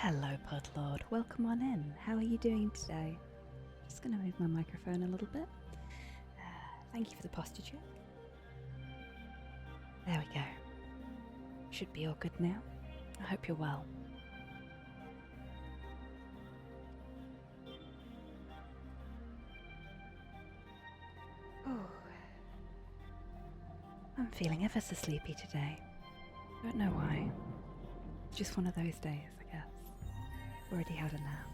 Hello, Podlord. Welcome on in. How are you doing today? Just going to move my microphone a little bit. Thank you for the posture check. There we go. Should be all good now. I hope you're well. Oh, I'm feeling ever so sleepy today. Don't know why. Just one of those days, I guess. Already had a nap.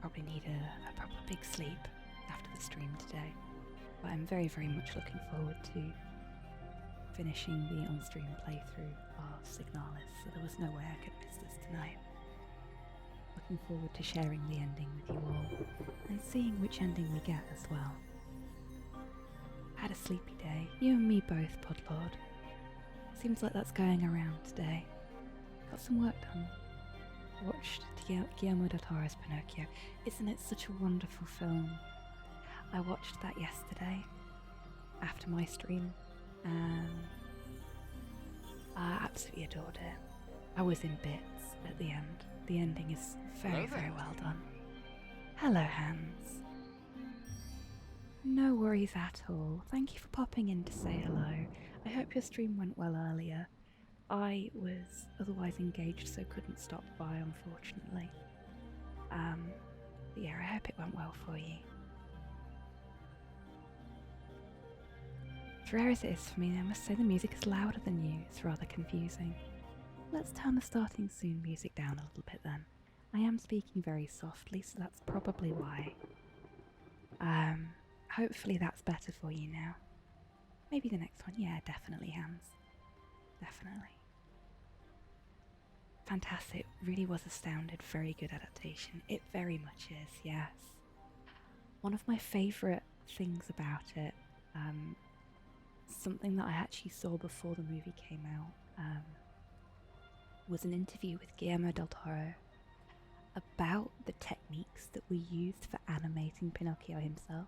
Probably need a proper big sleep after the stream today. But I'm very, very much looking forward to finishing the on-stream playthrough of Signalis, so there was no way I could miss this tonight. Looking forward to sharing the ending with you all, and seeing which ending we get as well. Had a sleepy day, you and me both, Podlord. Seems like that's going around today. Got some work done. Watched Guillermo del Toro's Pinocchio. Isn't it such a wonderful film? I watched that yesterday after my stream and I absolutely adored it. I was in bits at the end. The ending is very, very well done. Hello, Hans. No worries at all. Thank you for popping in to say hello. I hope your stream went well earlier. I was otherwise engaged, so couldn't stop by, unfortunately. But yeah, I hope it went well for you. As rare as it is for me, I must say the music is louder than you. It's rather confusing. Let's turn the starting soon music down a little bit then. I am speaking very softly, so that's probably why. Hopefully that's better for you now. Maybe the next one. Yeah, definitely, Hans. Definitely. Fantastic. Really was astounded. Very good adaptation. It very much is, yes. One of my favourite things about it, something that I actually saw before the movie came out, was an interview with Guillermo del Toro about the techniques that were used for animating Pinocchio himself.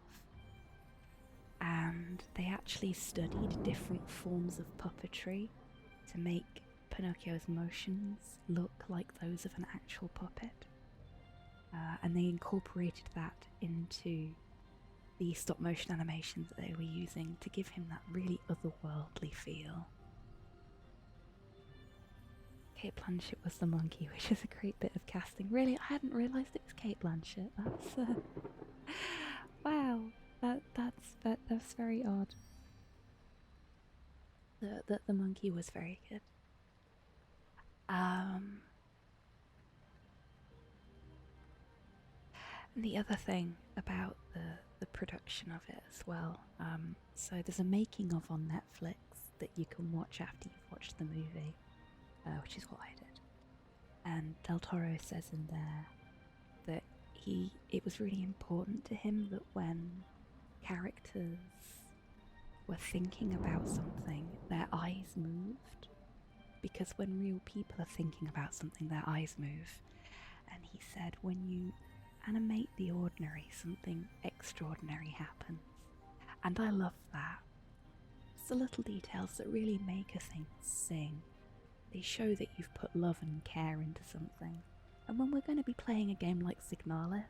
And they actually studied different forms of puppetry to make Pinocchio's motions look like those of an actual puppet. And they incorporated that into the stop motion animations that they were using to give him that really otherworldly feel. Kate Blanchett was the monkey, which is a great bit of casting. Really, I hadn't realised it was Kate Blanchett. That's wow. That's very odd. The monkey was very good. And the other thing about the production of it as well. So there's a making of on Netflix that you can watch after you've watched the movie, which is what I did. And Del Toro says in there that it was really important to him that when characters were thinking about something, their eyes moved, because when real people are thinking about something, their eyes move. And he said, when you animate the ordinary, something extraordinary happens. And I love that. It's the little details that really make a thing sing. They show that you've put love and care into something. And when we're going to be playing a game like Signalis,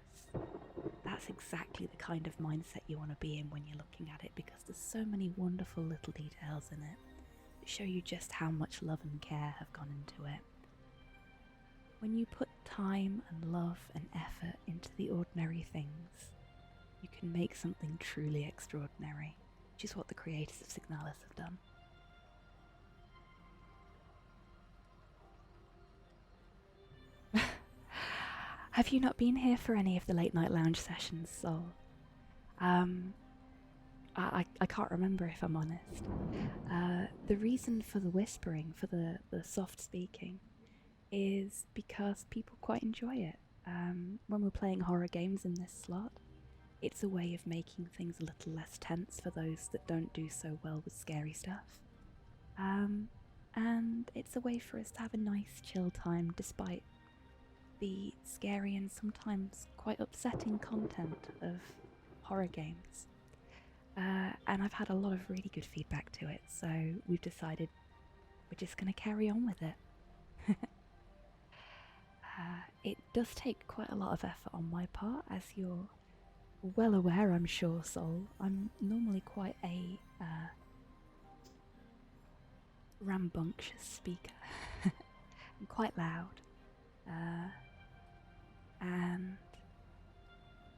that's exactly the kind of mindset you want to be in when you're looking at it, because there's so many wonderful little details in it that show you just how much love and care have gone into it. When you put time and love and effort into the ordinary things, you can make something truly extraordinary, which is what the creators of Signalis have done. Have you not been here for any of the late night lounge sessions, Sol? I can't remember, if I'm honest. The reason for the whispering, for the soft speaking, is because people quite enjoy it. When we're playing horror games in this slot, it's a way of making things a little less tense for those that don't do so well with scary stuff. And it's a way for us to have a nice chill time despite the scary and sometimes quite upsetting content of horror games. And I've had a lot of really good feedback to it, so we've decided we're just going to carry on with it. It does take quite a lot of effort on my part, as you're well aware, I'm sure, Sol. I'm normally quite a rambunctious speaker. I'm quite loud. And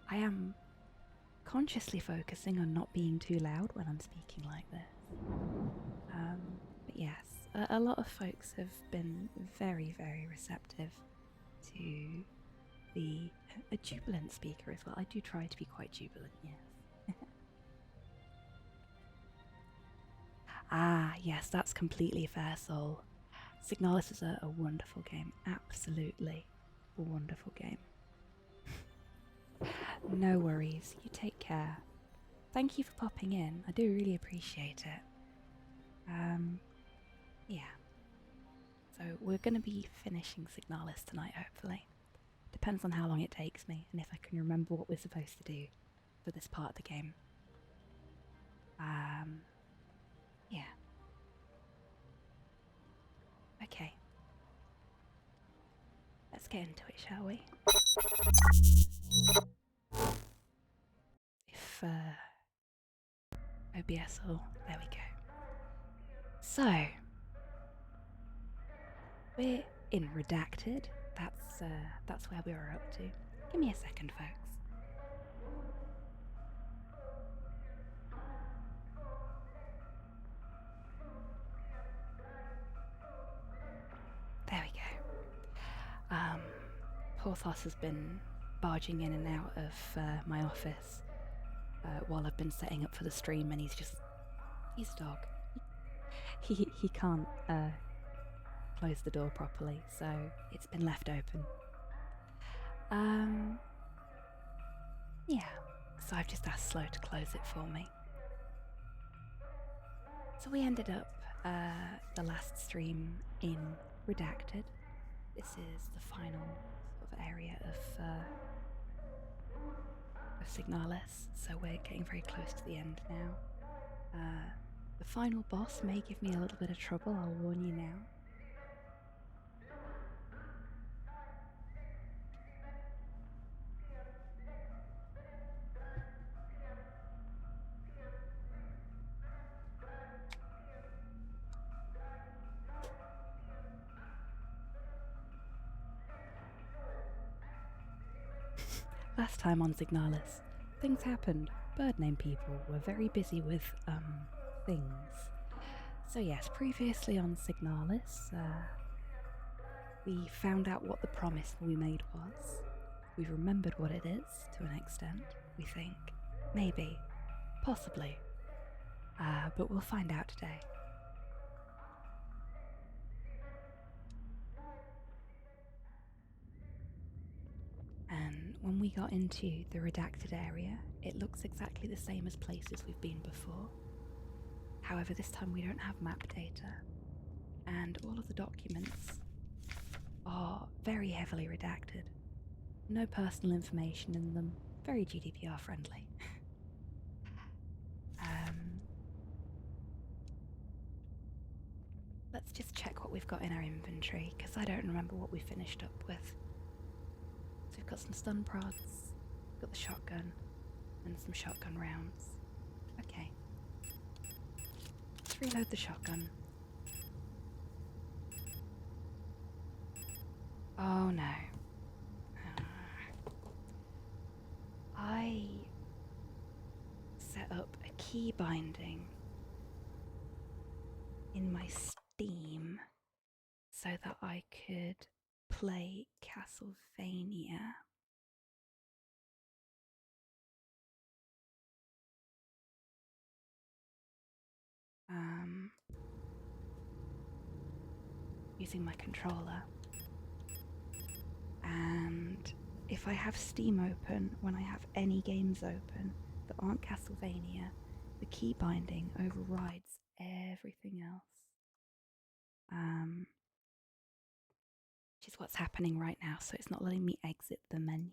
I am consciously focusing on not being too loud when I'm speaking like this. But yes, a lot of folks have been very, very receptive to be a jubilant speaker as well. I do try to be quite jubilant, yes. Ah, yes, that's completely fair, Soul. Signalis is a wonderful game. Absolutely a wonderful game. No worries. You take care. Thank you for popping in. I do really appreciate it. Yeah. So we're going to be finishing Signalis tonight, hopefully. Depends on how long it takes me and if I can remember what we're supposed to do for this part of the game. Yeah. Okay. Let's get into it, shall we? If, OBS will... There we go. So... We're in Redacted. That's where we were up to. Give me a second, folks. There we go. Porthos has been barging in and out of my office while I've been setting up for the stream, and he's a dog. He can't close the door properly, so it's been left open. Yeah, so I've just asked Slow to close it for me. So we ended up the last stream in Redacted. This is the final sort of area of Signalis, so we're getting very close to the end now. The final boss may give me a little bit of trouble, I'll warn you now. Last time on Signalis, things happened. Bird-name people were very busy with, things. So yes, previously on Signalis, we found out what the promise we made was. We've remembered what it is, to an extent, we think. Maybe. Possibly. But we'll find out today. And when we got into the redacted area, it looks exactly the same as places we've been before. However, this time we don't have map data, and all of the documents are very heavily redacted. No personal information in them, very GDPR friendly. Let's just check what we've got in our inventory, because I don't remember what we finished up with. So we've got some stun prods, got the shotgun, and some shotgun rounds. Okay. Let's reload the shotgun. Oh no. I set up a key binding in my Steam so that I could play Castlevania. Using my controller. And if I have Steam open, when I have any games open that aren't Castlevania, the key binding overrides everything else. Which is what's happening right now, so it's not letting me exit the menu.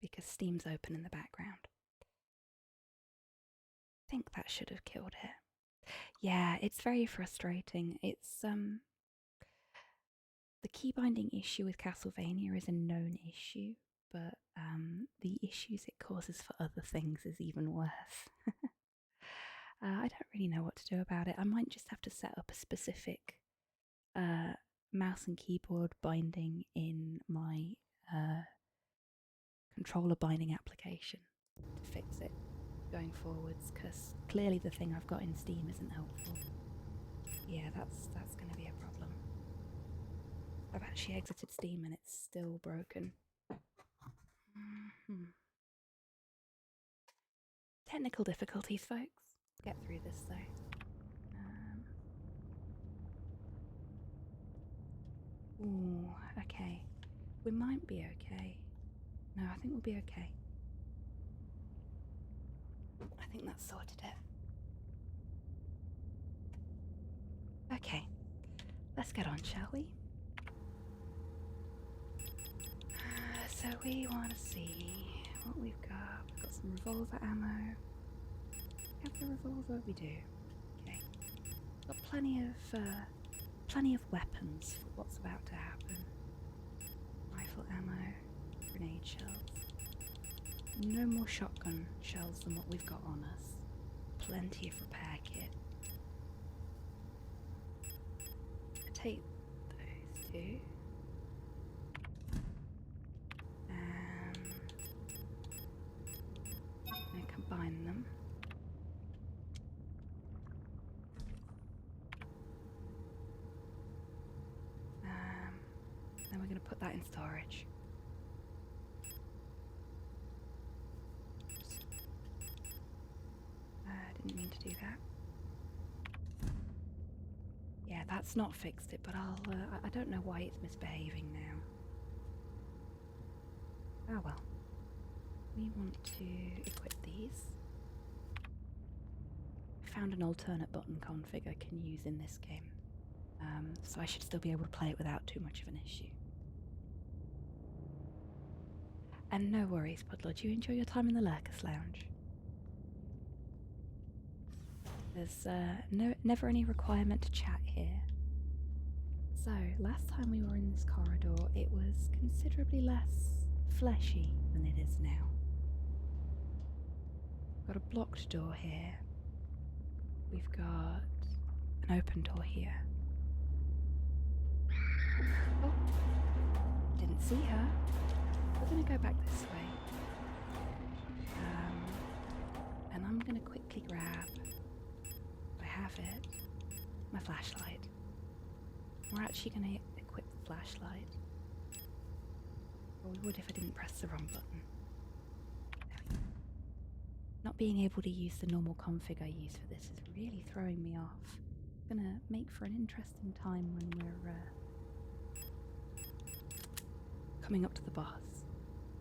Because Steam's open in the background. think that should have killed it. Yeah, it's very frustrating. It's the key binding issue with Castlevania is a known issue, but the issues it causes for other things is even worse. I don't really know what to do about it. I might just have to set up a specific mouse and keyboard binding in my controller binding application to fix it going forwards, because clearly the thing I've got in Steam isn't helpful. Yeah, that's going to be a problem. I've actually exited Steam and it's still broken. Technical difficulties, folks. Get through this though. Ooh, okay. We might be okay. No, I think we'll be okay. I think that's sorted it. Okay, let's get on, shall we? So we want to see what we've got. We've got some revolver ammo. Have the revolver? We do. Okay. Got plenty of weapons for what's about to happen. Rifle ammo, grenade shells. No more shotgun shells than what we've got on us. Plenty of repair kit. Take those two. And combine them. Then we're going to put that in storage. Didn't mean to do that. Yeah, that's not fixed it, but I don't know why it's misbehaving now. Oh well. We want to equip these. I found an alternate button config I can use in this game. So I should still be able to play it without too much of an issue. And no worries, Pudlord, you enjoy your time in the Lurkers Lounge. There's never any requirement to chat here. So, last time we were in this corridor, it was considerably less fleshy than it is now. We've got a blocked door here. We've got an open door here. Oh, didn't see her. We're going to go back this way. And I'm going to quickly grab, I have it, my flashlight. We're actually going to equip the flashlight. Or we would if I didn't press the wrong button. There we go. Not being able to use the normal config I use for this is really throwing me off. It's going to make for an interesting time when we're coming up to the boss.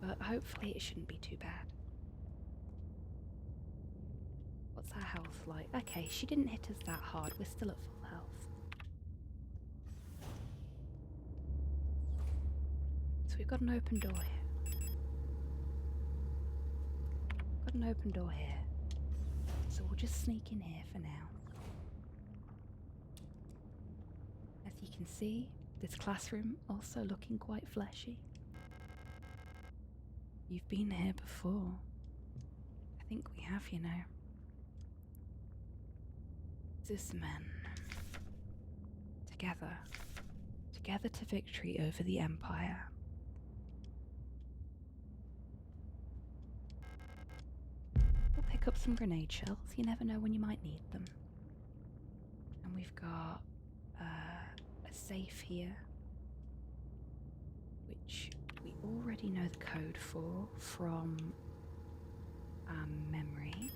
But hopefully it shouldn't be too bad. What's our health like? Okay, she didn't hit us that hard. We're still at full health. So we've got an open door here. Got an open door here. So we'll just sneak in here for now. As you can see, this classroom also looking quite fleshy. You've been here before. I think we have, you know. This men. Together. Together to victory over the Empire. We'll pick up some grenade shells. You never know when you might need them. And we've got a safe here, which we already know the code for from our memory.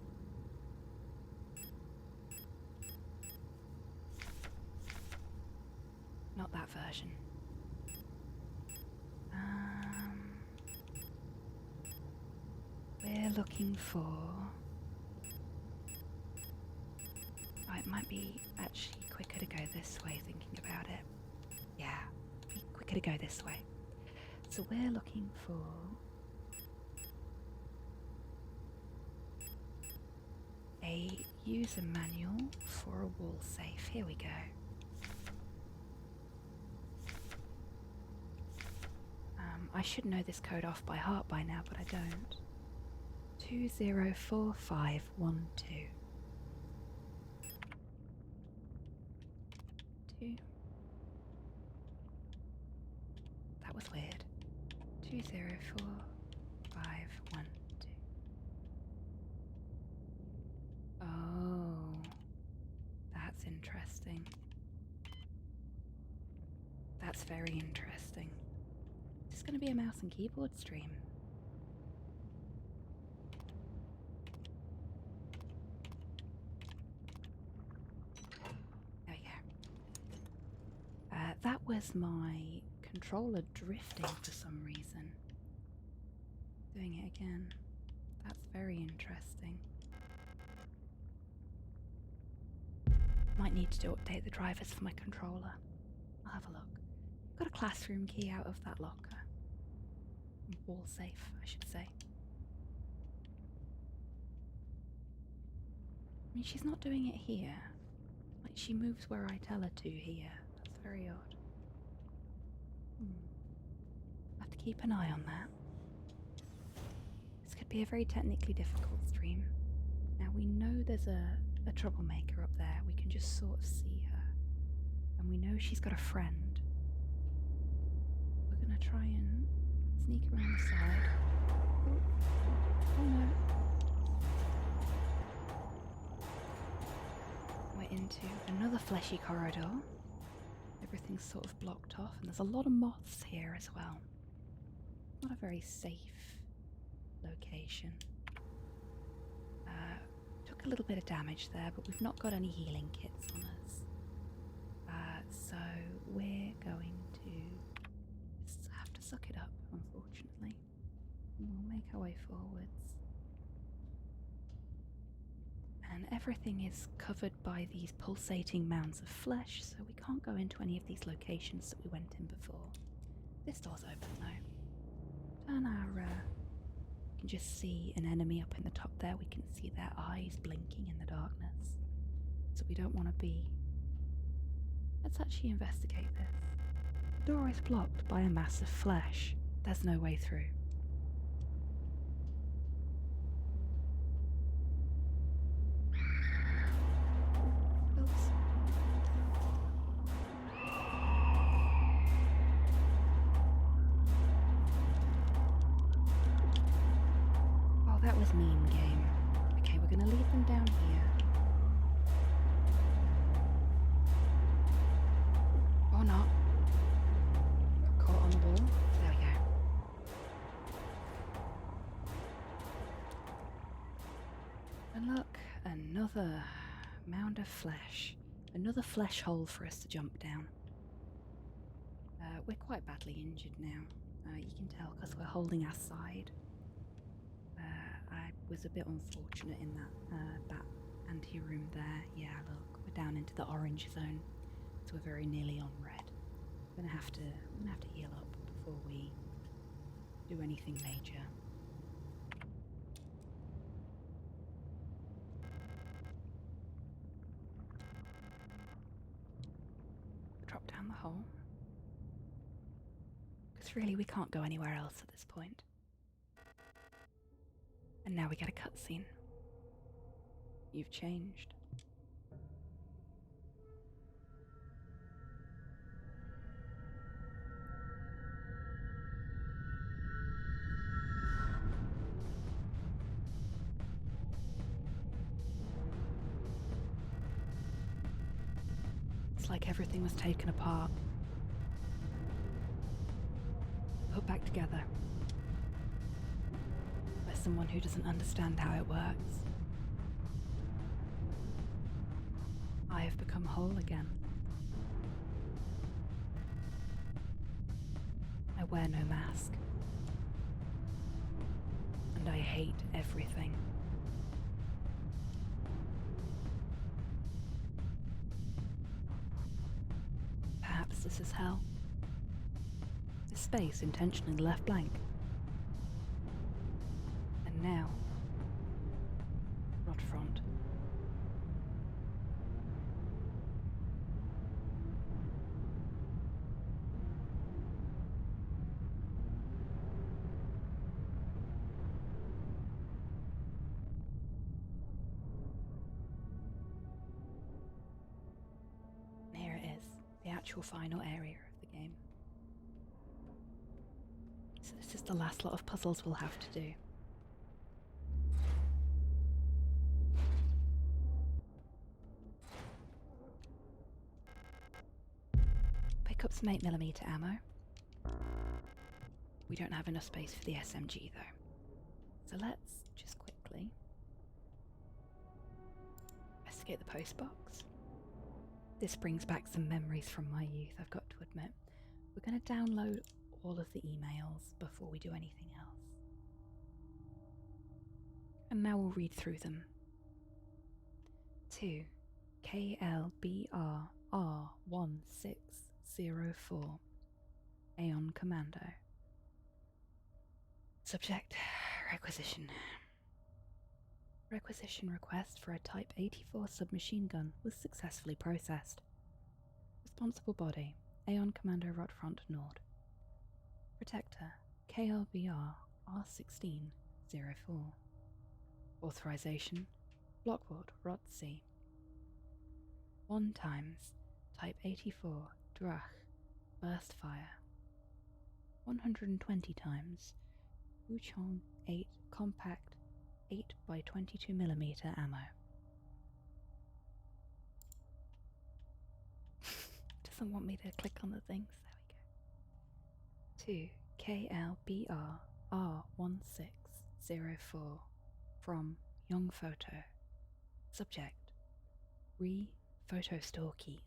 Not that version. We're looking for... Oh, it might be actually quicker to go this way, thinking about it. Yeah, be quicker to go this way. So we're looking for a User manual for a wall safe. Here we go. I should know this code off by heart by now, but I don't. 204512. 2. That was weird. 204512. Oh, that's interesting. That's very interesting. Is this going to be a mouse and keyboard stream? There we go. That was my controller drifting for some reason. Doing it again. That's very interesting. Might need to update the drivers for my controller. I'll have a look. Got a classroom key out of that locker. Wall safe, I should say. I mean, she's not doing it here. Like, she moves where I tell her to here. That's very odd. Have to keep an eye on that. This could be a very technically difficult stream. Now, we know there's a troublemaker up there. We can just sort of see her. And we know she's got a friend. We're gonna try and sneak around the side. Oh no. We're into another fleshy corridor. Everything's sort of blocked off, and there's a lot of moths here as well. Not a very safe location. Took a little bit of damage there, but we've not got any healing kits on us. So we're going to just have to suck it up, unfortunately. And we'll make our way forwards. And everything is covered by these pulsating mounds of flesh, so we can't go into any of these locations that we went in before. This door's open though. Turn our we can just see an enemy up in the top there. We can see their eyes blinking in the darkness. So we don't want to be. Let's actually investigate this. The door is blocked by a mass of flesh. There's no way through. Oops. Oh, that was mean, game. Okay, we're gonna leave them down here. Or not. Got caught on the wall. There we go. And look, another mound of flesh. Another flesh hole for us to jump down. We're quite badly injured now. You can tell because we're holding our side. I was a bit unfortunate in that anti-room there. Yeah, look, we're down into the orange zone. So we're very nearly on red. We're gonna have to heal up before we do anything major. Drop down the hole. Because really we can't go anywhere else at this point. And now we get a cutscene. You've changed. It's like everything was taken apart, put back together by someone who doesn't understand how it works. I have become whole again. I wear no mask. And I hate everything. Perhaps this is hell. This space intentionally left blank. And now, Rodfront. actual final area of the game. So this is the last lot of puzzles we'll have to do. Pick up some 8mm ammo. We don't have enough space for the SMG though. So let's just quickly investigate the postbox. This brings back some memories from my youth, I've got to admit. We're going to download all of the emails before we do anything else. And now we'll read through them. To KLBRR1604 Aeon Commando. Subject, requisition. Requisition request for a Type 84 submachine gun was successfully processed. Responsible body, Aeon Commando Rotfront Nord. Protector, KLBR R1604. Authorization, Blockwood Rot C. 1 times Type 84 Drach Burst Fire. 120 times Wuchong 8 Compact 8x22mm ammo. Doesn't want me to click on the things. There we go. To KLBR R1604 from Young Photo. Subject, photo store keys.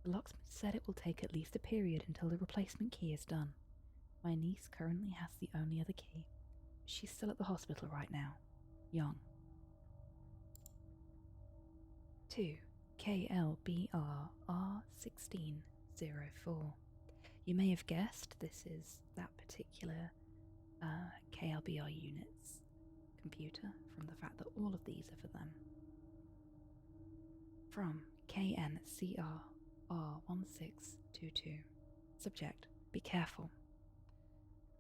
The locksmith said it will take at least a period until the replacement key is done. My niece currently has the only other key. She's still at the hospital right now. Young. To KLBR R1604. You may have guessed this is that particular KLBR unit's computer from the fact that all of these are for them. From KNCR R1622. Subject, be careful.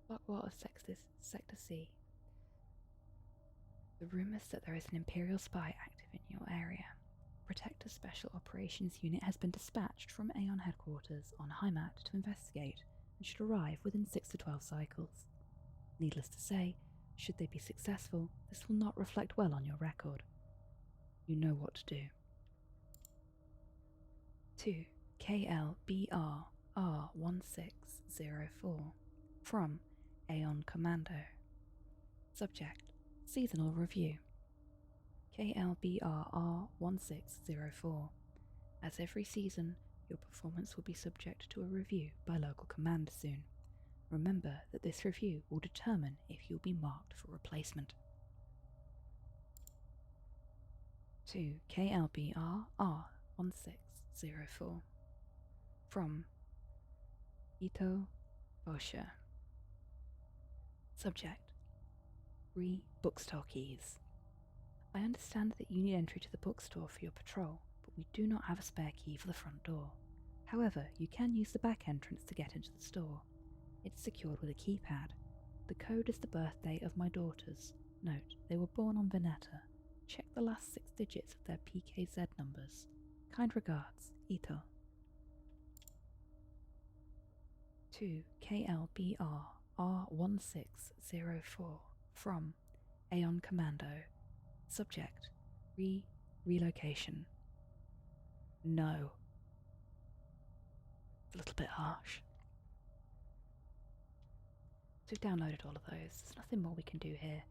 Blockwall of Sector C. The rumours that there is an Imperial spy active in your area. Protector Special Operations Unit has been dispatched from Aeon headquarters on Heimat to investigate and should arrive within 6 to 12 cycles. Needless to say, should they be successful, this will not reflect well on your record. You know what to do. To KLBR R1604 from Aeon Commando. Subject, seasonal review. KLBR R1604. As every season, your performance will be subject to a review by local command soon. Remember that this review will determine if you'll be marked for replacement. To KLBR R1604 from Ito Bosha. Subject, bookstore keys. I understand that you need entry to the bookstore for your patrol, but we do not have a spare key for the front door. However, you can use the back entrance to get into the store. It's secured with a keypad. The code is the birthday of my daughters. Note, they were born on Veneta. Check the last 6 digits of their PKZ numbers. Kind regards, Ito. To KLBR R1604 from Aeon Commando. Subject, relocation. No. It's a little bit harsh. So we've downloaded all of those. There's nothing more we can do here.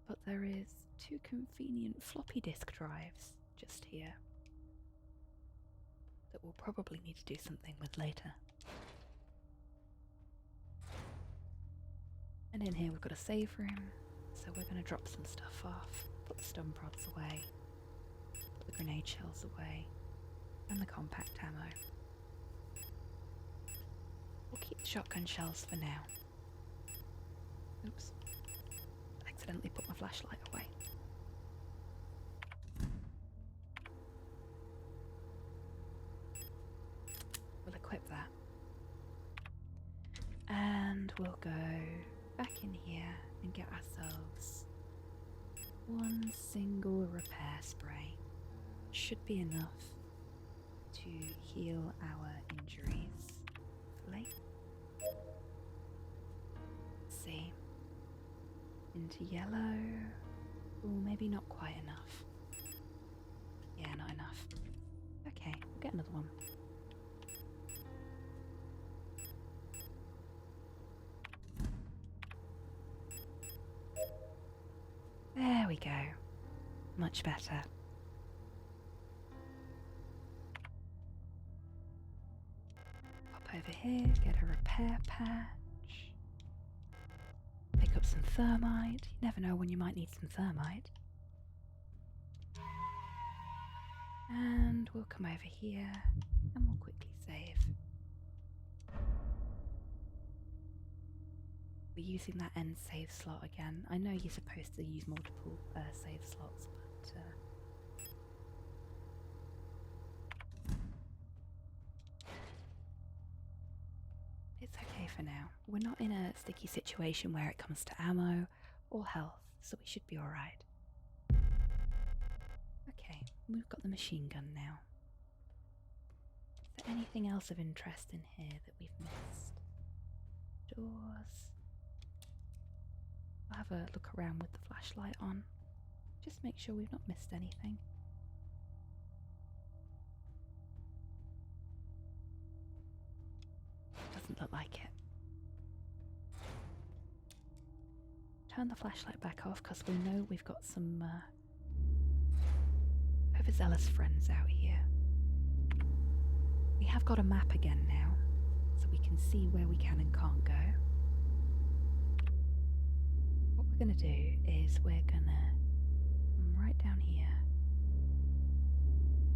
But there is 2 convenient floppy disk drives just here that we'll probably need to do something with later. And in here we've got a save room, so we're going to drop some stuff off, put the stun prods away, put the grenade shells away, and the compact ammo. We'll keep the shotgun shells for now. Oops. Accidentally put my flashlight away. We'll equip that. And we'll go back in here and get ourselves 1 single repair spray. Should be enough to heal our injuries. Hopefully. Let's see. Into yellow. Ooh, maybe not quite enough. Yeah, not enough. Okay, we'll get another one. There we go. Much better. Pop over here, get a repair patch. Pick up some thermite. You never know when you might need some thermite. And we'll come over here and we'll quickly save. We're using that end save slot again. I know you're supposed to use multiple save slots, but it's okay for now. We're not in a sticky situation where it comes to ammo or health, so we should be alright. Okay, we've got the machine gun now. Is there anything else of interest in here that we've missed? Doors. I'll have a look around with the flashlight on. Just make sure we've not missed anything. Doesn't look like it. Turn the flashlight back off because we know we've got some overzealous friends out here. We have got a map again now, so we can see where we can and can't go. What we're going to do is we're going to come right down here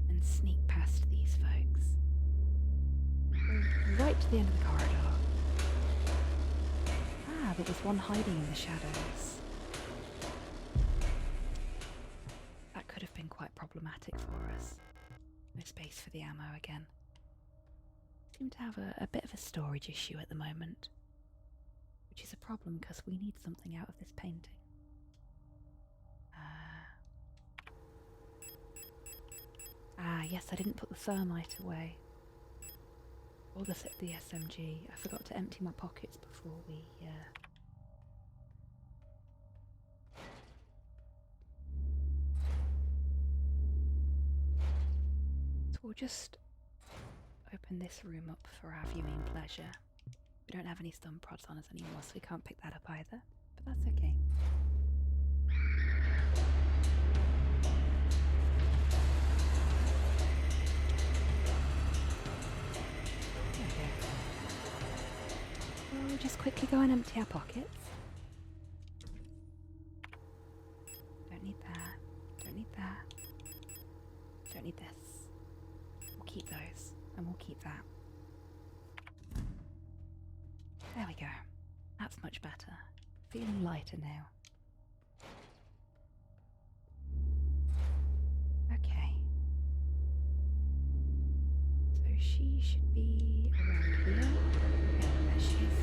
and sneak past these folks. Go right to the end of the corridor. Ah, there was one hiding in the shadows. That could have been quite problematic for us. No space for the ammo again. Seem to have a bit of a storage issue at the moment, which is a problem because we need something out of this painting. Yes, I didn't put the thermite away. Or the SMG. I forgot to empty my pockets before we... So we'll just open this room up for our viewing pleasure. We don't have any stun prods on us anymore, so we can't pick that up either. But that's okay. We'll just quickly go and empty our pockets. Don't need that. Don't need that. Don't need this. We'll keep those, and we'll keep that. There we go. That's much better. Feeling lighter now. Okay. So she should be around here. Yeah, there she is.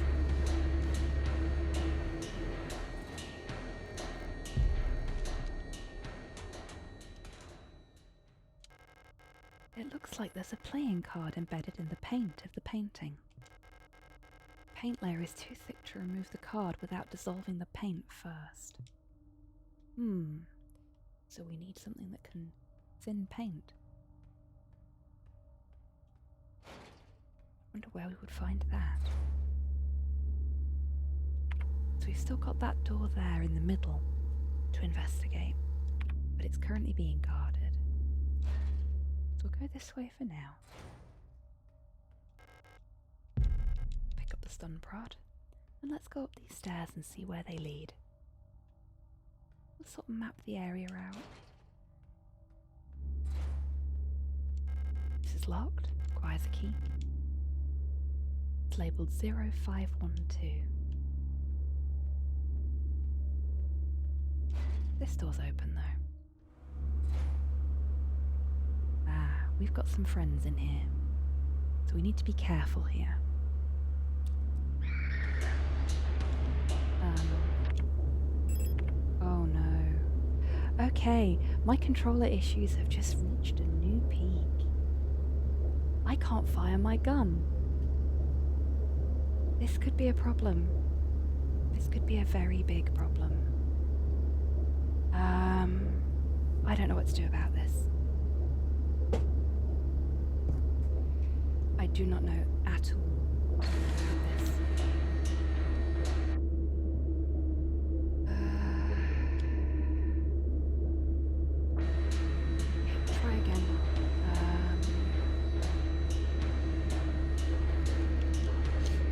It looks like there's a playing card embedded in the paint of the painting. The paint layer is too thick to remove the card without dissolving the paint first. So we need something that can thin paint. Wonder where we would find that. So we've still got that door there in the middle to investigate, but it's currently being guarded. So we'll go this way for now. Pick up the stun prod, and let's go up these stairs and see where they lead. We'll sort of map the area out. This is locked, requires a key. It's labelled 0512. This door's open though. We've got some friends in here, so we need to be careful here. Oh no. Okay, my controller issues have just reached a new peak. I can't fire my gun. This could be a problem. This could be a very big problem. I don't know what to do about this. I do not know at all what to do about this. Try again.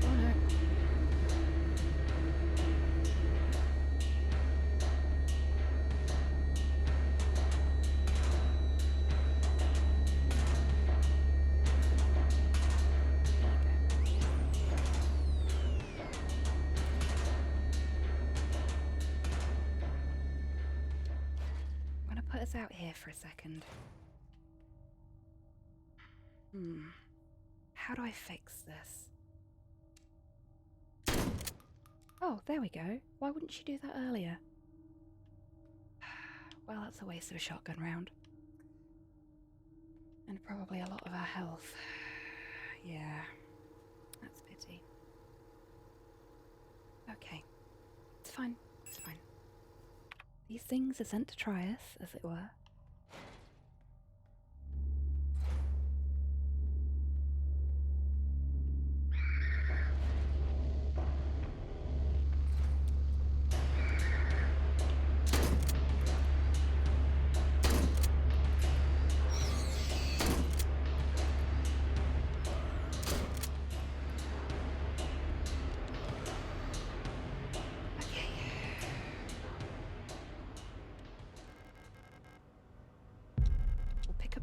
Oh no. I'm gonna put us out here for a second. How do I fix this? Oh, there we go. Why wouldn't she do that earlier? Well, that's a waste of a shotgun round. And probably a lot of our health. Yeah, that's a pity. Okay, it's fine, it's fine. These things are sent to try us, as it were.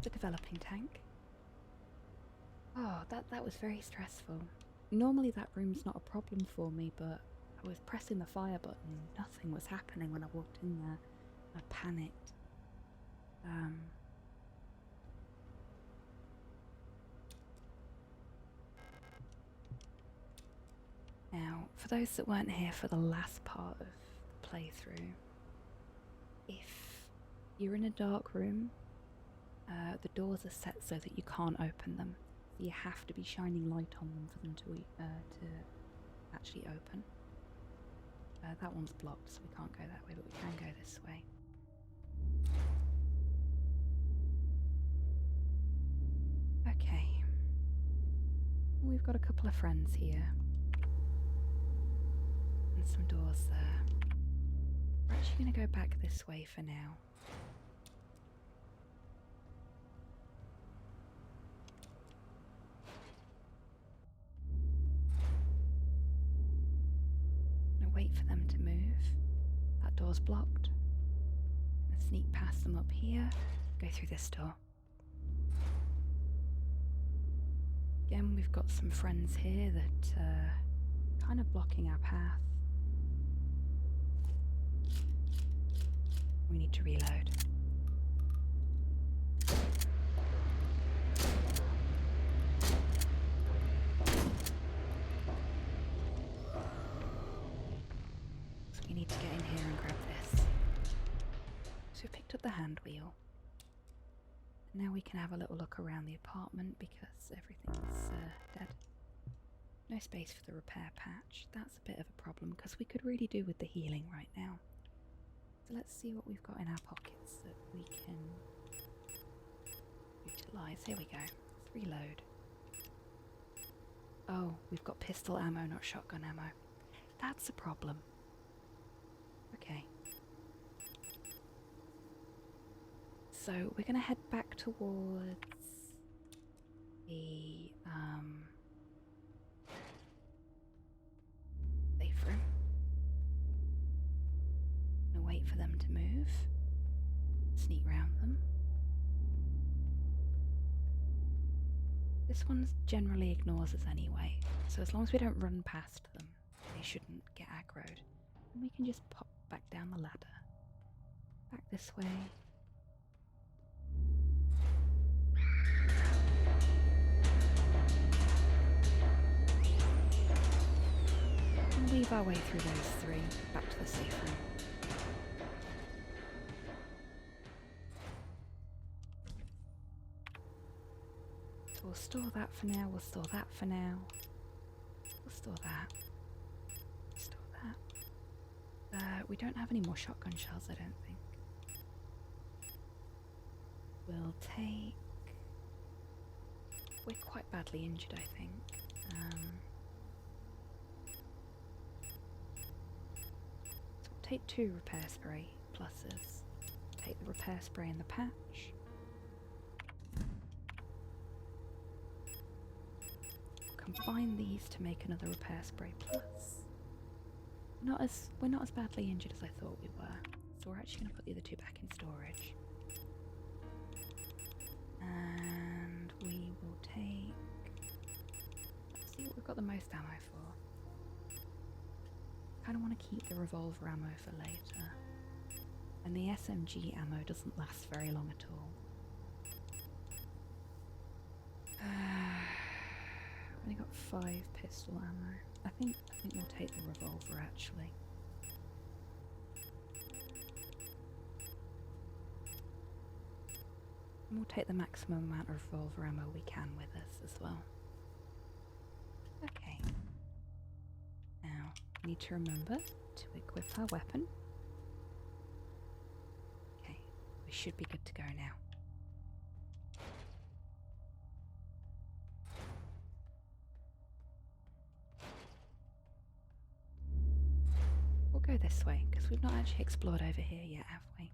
The developing tank. Oh, that was very stressful. Normally that room's not a problem for me, but I was pressing the fire button. Nothing was happening when I walked in there. I panicked. Now, for those that weren't here for the last part of the playthrough, if you're in a dark room, the doors are set so that you can't open them. So you have to be shining light on them for them to actually open. That one's blocked, so we can't go that way, but we can go this way. Okay. We've got a couple of friends here. And some doors there. We're actually going to go back this way for now. Wait for them to move. That door's blocked. Gonna sneak past them up here. Go through this door. Again, we've got some friends here that are kind of blocking our path. We need to reload. The hand wheel. Now we can have a little look around the apartment because everything's dead. No space for the repair patch. That's a bit of a problem because we could really do with the healing right now. So let's see what we've got in our pockets that we can utilize. Here we go. Let's reload. Oh, we've got pistol ammo, not shotgun ammo. That's a problem. Okay. So we're going to head back towards the safe room. I'm going to wait for them to move. Sneak round them. This one generally ignores us anyway, so as long as we don't run past them, they shouldn't get aggroed. And we can just pop back down the ladder. Back this way. And weave our way through those three, back to the safe room. Door's store that for now. We'll store that for now. We'll store that. Store that. We don't have any more shotgun shells, I don't think. We'll take... We're quite badly injured, I think. So we'll take 2 repair spray pluses. Take the repair spray and the patch. Combine these to make another repair spray plus. We're not as badly injured as I thought we were, so we're actually going to put the other 2 back in storage. And we will take... Let's see what we've got the most ammo for. Kind of want to keep the revolver ammo for later. And the SMG ammo doesn't last very long at all. Only got 5 pistol ammo. I think we'll take the revolver actually. And we'll take the maximum amount of revolver ammo we can with us as well. Okay. Now, we need to remember to equip our weapon. Okay, we should be good to go now. Go this way, because we've not actually explored over here yet, have we?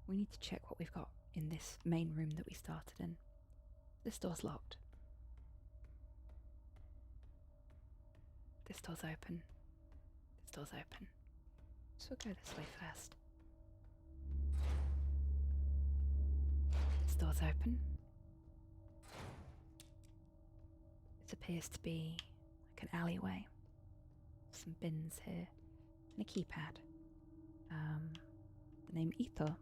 We need to check what we've got in this main room that we started in. This door's locked. This door's open. This door's open. So we'll go this way first. This door's open. This appears to be like an alleyway. Some bins here and a keypad. The name Ether.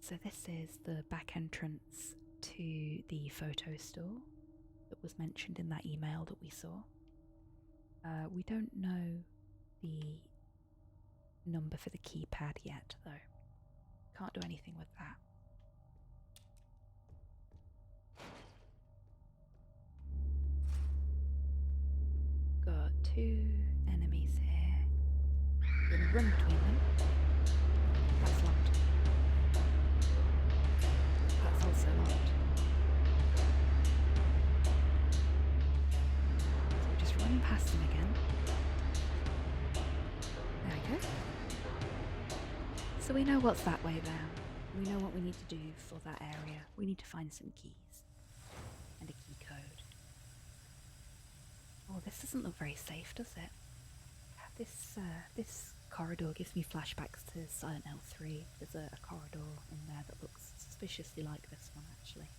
So this is the back entrance to the photo store that was mentioned in that email that we saw. We don't know the number for the keypad yet though. Can't do anything with that. Got 2 enemies here. I'm gonna run between them. That's locked. That's also locked. So we're just running past them again. There we go. So we know what's that way down. We know what we need to do for that area. We need to find some keys and a key code. Oh, this doesn't look very safe, does it? This corridor gives me flashbacks to Silent Hill 3. There's a corridor in there that looks suspiciously like this one, actually.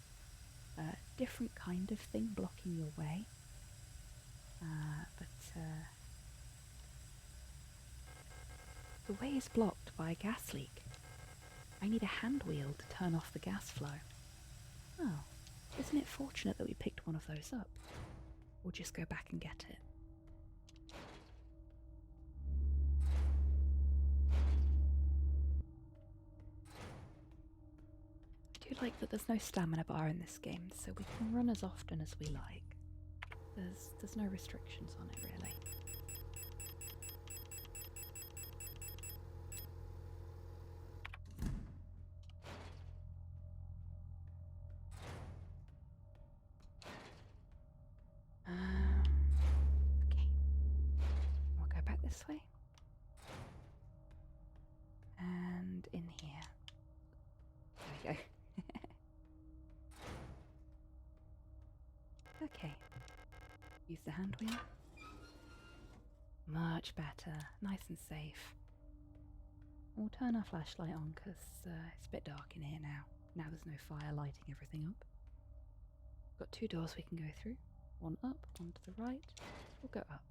Different kind of thing blocking your way. But the way is blocked by a gas leak. I need a hand wheel to turn off the gas flow. Oh, isn't it fortunate that we picked one of those up? We'll just go back and get it. I do like that there's no stamina bar in this game, so we can run as often as we like. There's no restrictions on it, really. Okay. We'll go back this way. And in here. There we go. Okay. Use the hand wheel. Much better. Nice and safe. We'll turn our flashlight on because it's a bit dark in here now. Now there's no fire lighting everything up. Got 2 doors we can go through. One up, one to the right. We'll go up.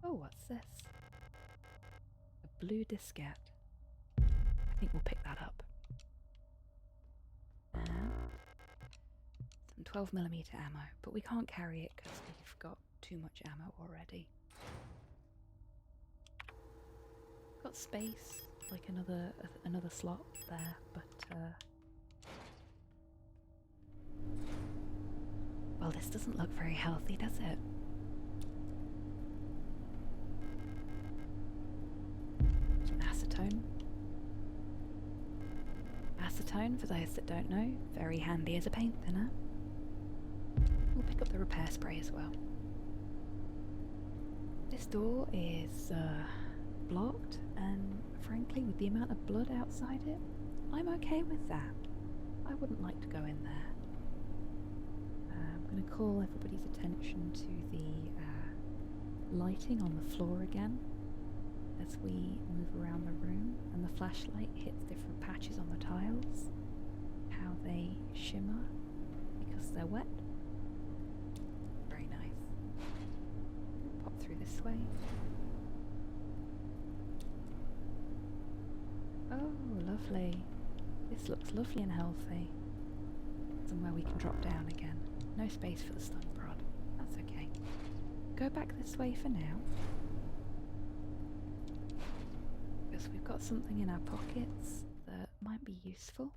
Oh, what's this? A blue diskette. I think we'll pick that up. Some 12mm ammo, but we can't carry it because we've got too much ammo already. Got space, like another slot there, but Well, this doesn't look very healthy, does it? Acetone. Acetone, for those that don't know, very handy as a paint thinner. We'll pick up the repair spray as well. This door is blocked, and frankly, with the amount of blood outside it, I'm okay with that. I wouldn't like to go in there. I'm going to call everybody's attention to the lighting on the floor again as we move around the room, and the flashlight hits different patches on the tiles, how they shimmer because they're wet. Very nice. Pop through this way. Oh, lovely. This looks lovely and healthy. Somewhere we can drop down again. No space for the stun prod. That's okay. Go back this way for now. Because we've got something in our pockets that might be useful.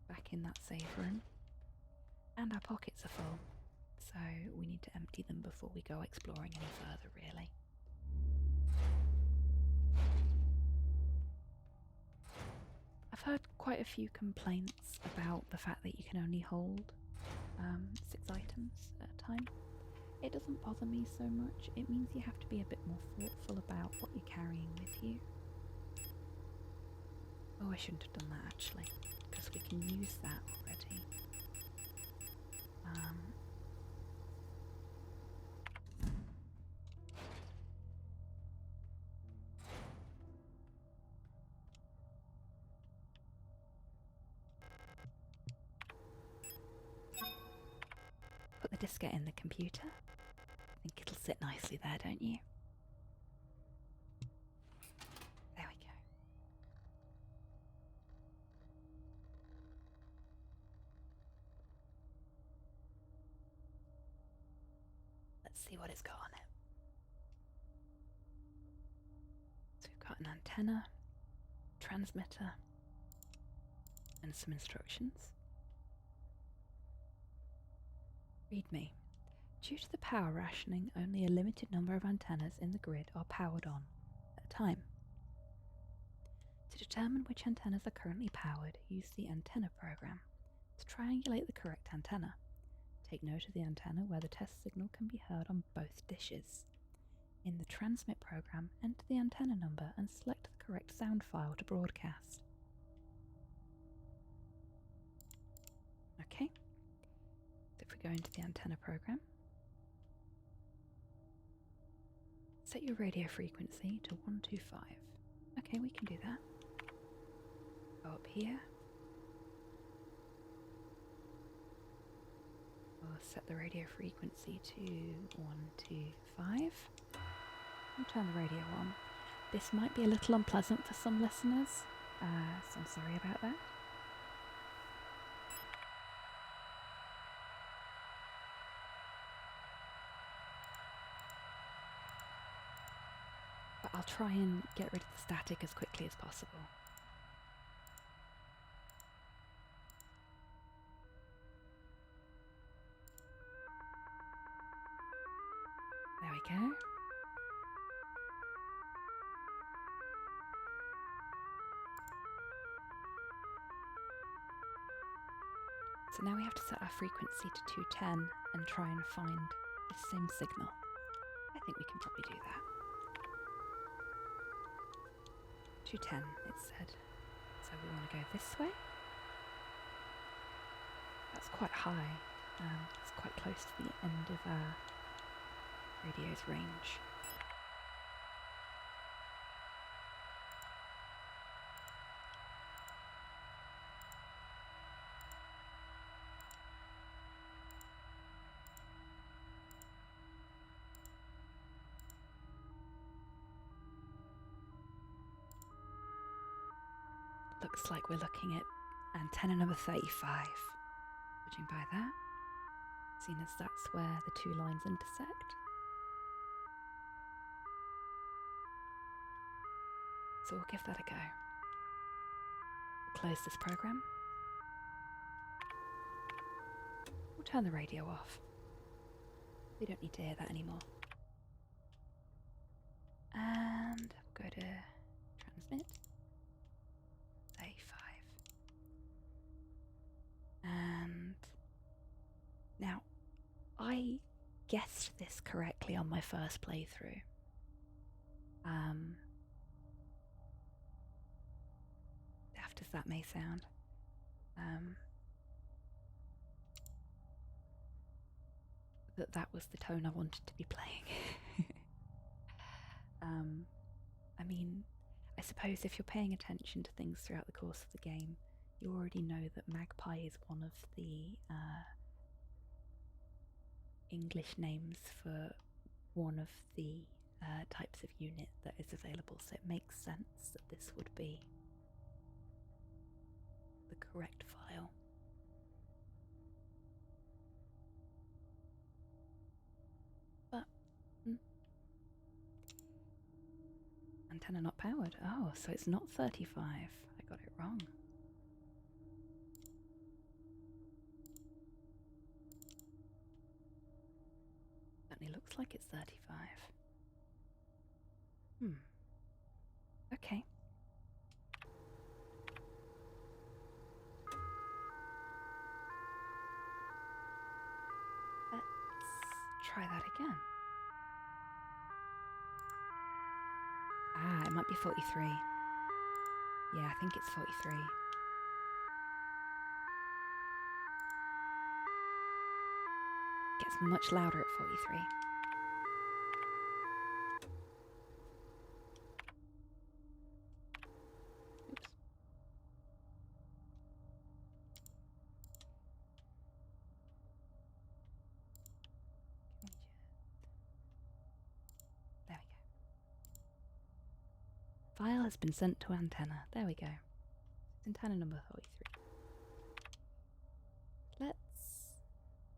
Back in that save room. And our pockets are full. So we need to empty them before we go exploring any further, really. I've heard quite a few complaints about the fact that you can only hold 6 items at a time. It doesn't bother me so much. It means you have to be a bit more thoughtful about what you're carrying with you. Oh, I shouldn't have done that actually, because we can use that already. Put the diskette in the computer. I think it'll sit nicely there, don't you? There we go. Let's see what it's got on it. So we've got an antenna, transmitter, and some instructions. Read me. Due to the power rationing, only a limited number of antennas in the grid are powered on at a time. To determine which antennas are currently powered, use the antenna program to triangulate the correct antenna. Take note of the antenna where the test signal can be heard on both dishes. In the transmit program, enter the antenna number and select the correct sound file to broadcast. Okay. If we go into the antenna program, set your radio frequency to 125. Okay, we can do that. Go up here. We'll set the radio frequency to 125. And turn the radio on. This might be a little unpleasant for some listeners, so I'm sorry about that. But I'll try and get rid of the static as quickly as possible. There we go. So now we have to set our frequency to 210 and try and find the same signal. I think we can probably do that. 210, it said. So we want to go this way. That's quite high. It's quite close to the end of our radio's range. Looks like we're looking at antenna number 35. Judging by that, seeing as that's where the two lines intersect. So we'll give that a go. We'll close this program. We'll turn the radio off. We don't need to hear that anymore. And we'll go to transmit. 35. And now, I guessed this correctly on my first playthrough. Daft as that may sound. That was the tone I wanted to be playing. I mean, I suppose if you're paying attention to things throughout the course of the game, you already know that Magpie is one of the English names for one of the types of unit that is available, so it makes sense that this would be the correct file. But antenna not powered. Oh, so it's not 35. I got it wrong. Certainly looks like it's 35. Okay. Let's try that again. Ah, it might be 43. Yeah, I think it's 43. Gets much louder at 43. Oops. There we go. File has been sent to antenna. There we go. Antenna number 43. Let's...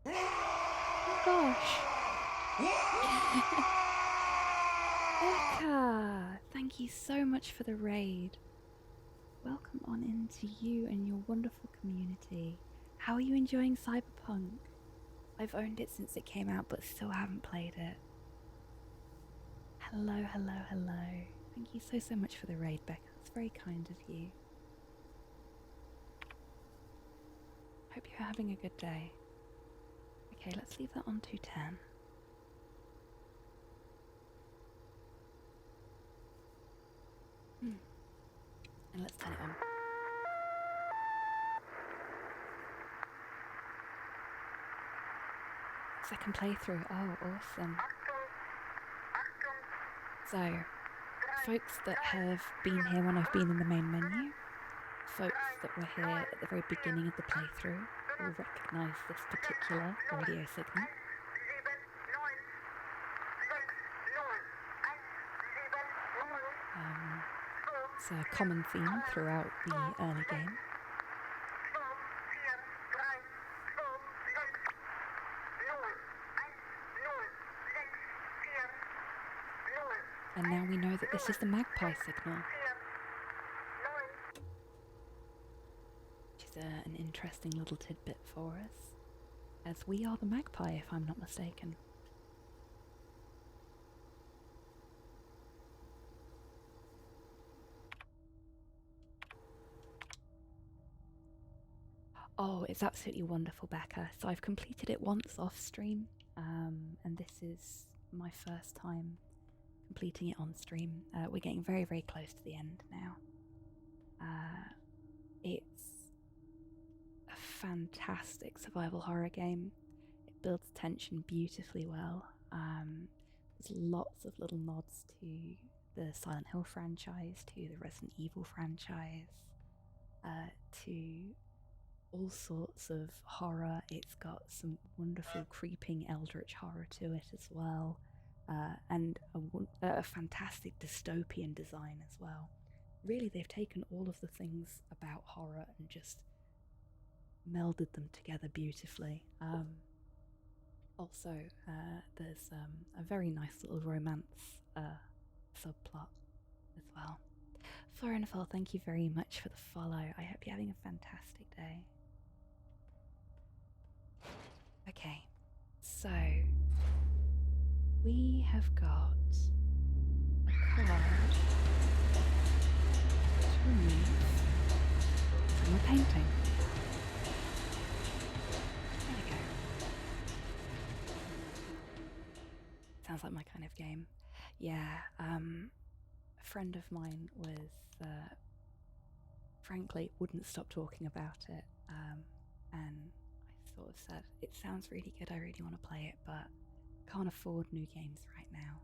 Oh gosh! Becca! Thank you so much for the raid. Welcome on into you and your wonderful community. How are you enjoying Cyberpunk? I've owned it since it came out but still haven't played it. Hello, hello, hello. Thank you so much for the raid, Becca. It's very kind of you. Hope you're having a good day. Okay, let's leave that on 210. And let's turn it on. Second playthrough. Oh, awesome. So, folks that have been here when I've been in the main menu, folks that were here at the very beginning of the playthrough will recognise this particular radio signal. It's a common theme throughout the early game. And now we know that this is the Magpie signal, which is an interesting little tidbit for us, as we are the Magpie, if I'm not mistaken. Oh, it's absolutely wonderful, Becca. So I've completed it once off stream, and this is my first time completing it on stream. We're getting very, very close to the end now. It's a fantastic survival horror game. It builds tension beautifully well. There's lots of little nods to the Silent Hill franchise, to the Resident Evil franchise, to all sorts of horror. It's got some wonderful creeping eldritch horror to it as well, and a fantastic dystopian design as well. Really, they've taken all of the things about horror and just melded them together beautifully. Also, there's a very nice little romance subplot as well. Florinfel, thank you very much for the follow. I hope you're having a fantastic day. Okay, so we have got a card to remove from a painting. There we go. Sounds like my kind of game. Yeah, a friend of mine was, frankly, wouldn't stop talking about it, and I sort of said, it sounds really good, I really want to play it, but can't afford new games right now.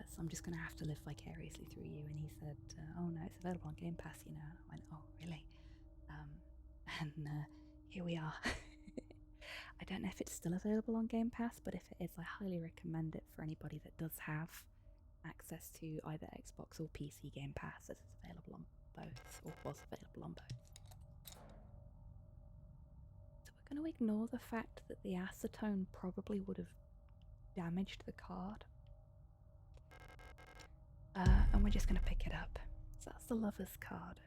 So I'm just going to have to live vicariously through you. And he said, oh no, it's available on Game Pass, you know. And I went, oh, really? And here we are. I don't know if it's still available on Game Pass, but if it is, I highly recommend it for anybody that does have access to either Xbox or PC Game Pass, as it's available on both, or was available on both. So we're going to ignore the fact that the acetone probably would have damaged the card. And we're just going to pick it up. So that's the Lover's card.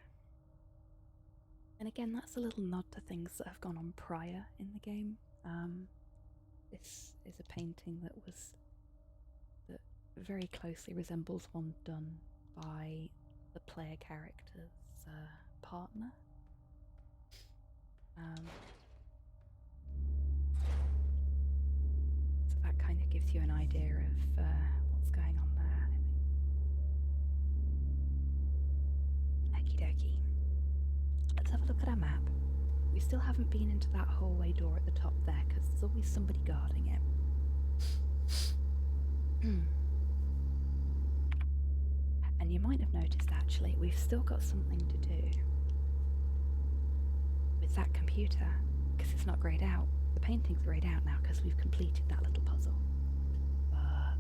And again, that's a little nod to things that have gone on prior in the game. This is a painting that very closely resembles one done by the player character's partner. So that kind of gives you an idea of what's going on there, I think. Okie dokie. Let's have a look at our map. We still haven't been into that hallway door at the top there, because there's always somebody guarding it. And you might have noticed, actually, we've still got something to do with that computer, because it's not grayed out. The painting's grayed out now because we've completed that little puzzle. But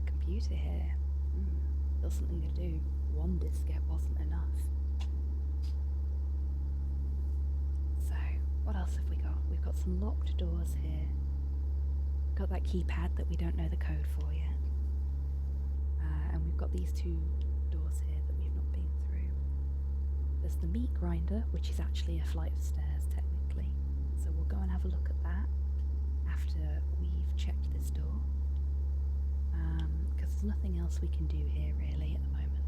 the computer here, still something to do. One diskette wasn't enough. So, what else have we got? We've got some locked doors here. We've got that keypad that we don't know the code for yet. And we've got these two doors here that we've not been through. There's the meat grinder, which is actually a flight of stairs, technically. So we'll go and have a look at that after we've checked this door. Because there's nothing else we can do here, really, at the moment.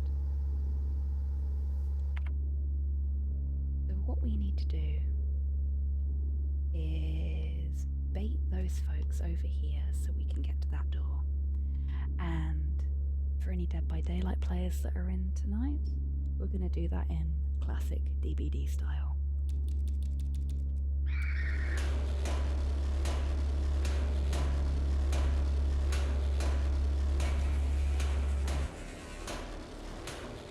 So what we need to do is bait those folks over here so we can get to that door. And for any Dead by Daylight players that are in tonight, we're going to do that in classic DBD style.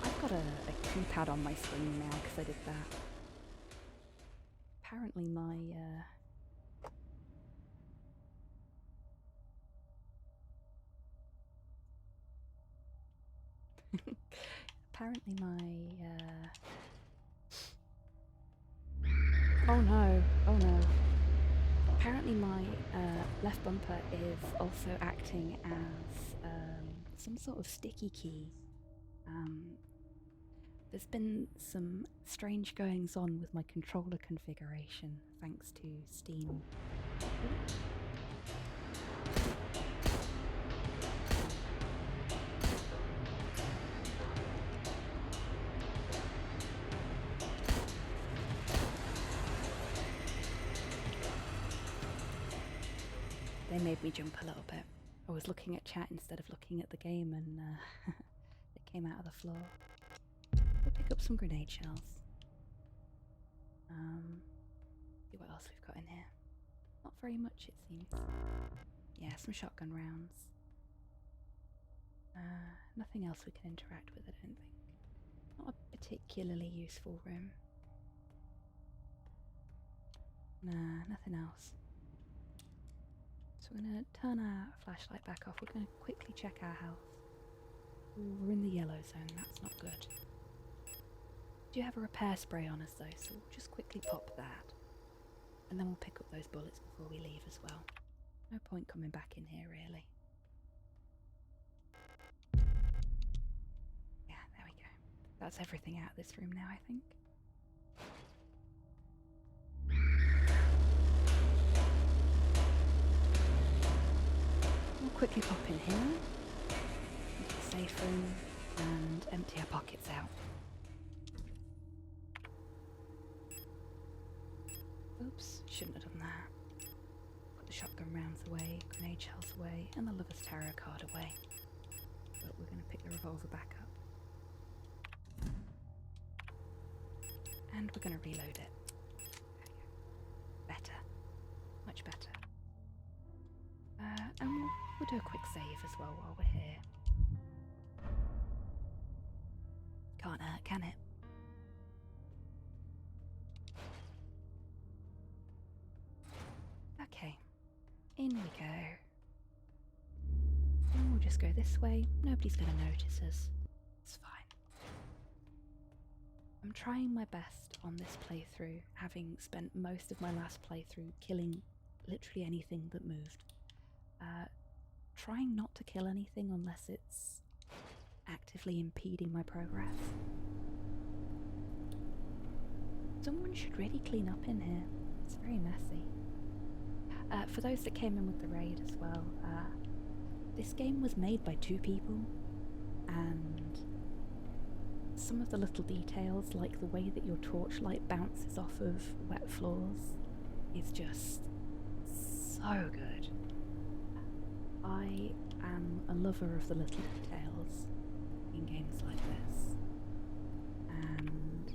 I've got a keypad on my screen now because I did that. Apparently my apparently my oh no, apparently my left bumper is also acting as some sort of sticky key. There's been some strange goings on with my controller configuration thanks to Steam. They made me jump a little bit. I was looking at chat instead of looking at the game, and it came out of the floor. We'll pick up some grenade shells. See what else we've got in here. Not very much, it seems. Yeah, some shotgun rounds. Nothing else we can interact with, I don't think. Not a particularly useful room. Nah, nothing else. So we're going to turn our flashlight back off. We're going to quickly check our health. Ooh, we're in the yellow zone, that's not good. Do you have a repair spray on us though, so we'll just quickly pop that. And then we'll pick up those bullets before we leave as well. No point coming back in here, really. Yeah, there we go. That's everything out of this room now, I think. quickly pop in here, into the safe room, and empty our pockets out. Oops, shouldn't have done that. Put the shotgun rounds away, grenade shells away, and the Lover's Tarot card away. But we're going to pick the revolver back up. And we're going to reload it. Better. Much better. And we'll do a quick save as well while we're here. Can't hurt, can it? Okay, in we go. And we'll just go this way. Nobody's going to notice us. It's fine. I'm trying my best on this playthrough, having spent most of my last playthrough killing literally anything that moved. Trying not to kill anything unless it's actively impeding my progress. Someone should really clean up in here. It's very messy. For those that came in with the raid as well, this game was made by 2 people, and some of the little details, like the way that your torchlight bounces off of wet floors, is just so good. I am a lover of the little details in games like this, and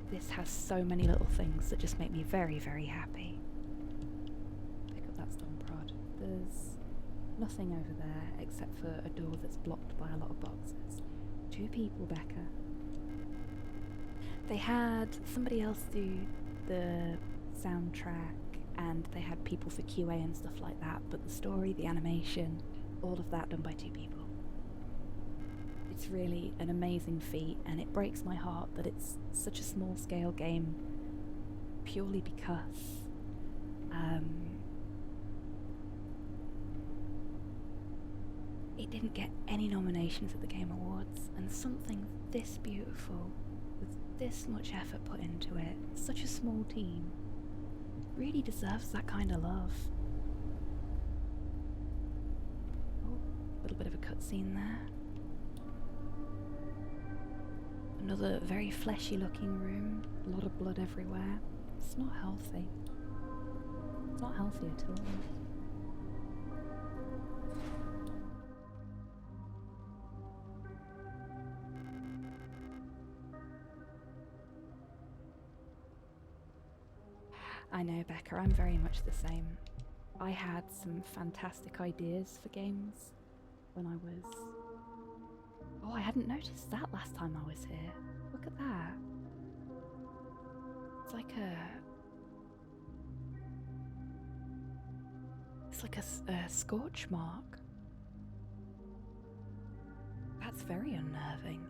this has so many little things that just make me very, very happy. Pick up that stone prod. There's nothing over there except for a door that's blocked by a lot of boxes. 2 people, Becca. They had somebody else do the soundtrack, and they had people for QA and stuff like that, but the story, the animation, all of that done by 2 people. It's really an amazing feat, and it breaks my heart that it's such a small scale game purely because it didn't get any nominations at the Game Awards, and something this beautiful, with this much effort put into it, such a small team, really deserves that kind of love. Oh, a little bit of a cutscene there. Another very fleshy looking room, a lot of blood everywhere. It's not healthy. It's not healthy at all. I know, Becca, I'm very much the same. I had some fantastic ideas for games when I was... Oh, I hadn't noticed that last time I was here. Look at that. It's like a scorch mark. That's very unnerving.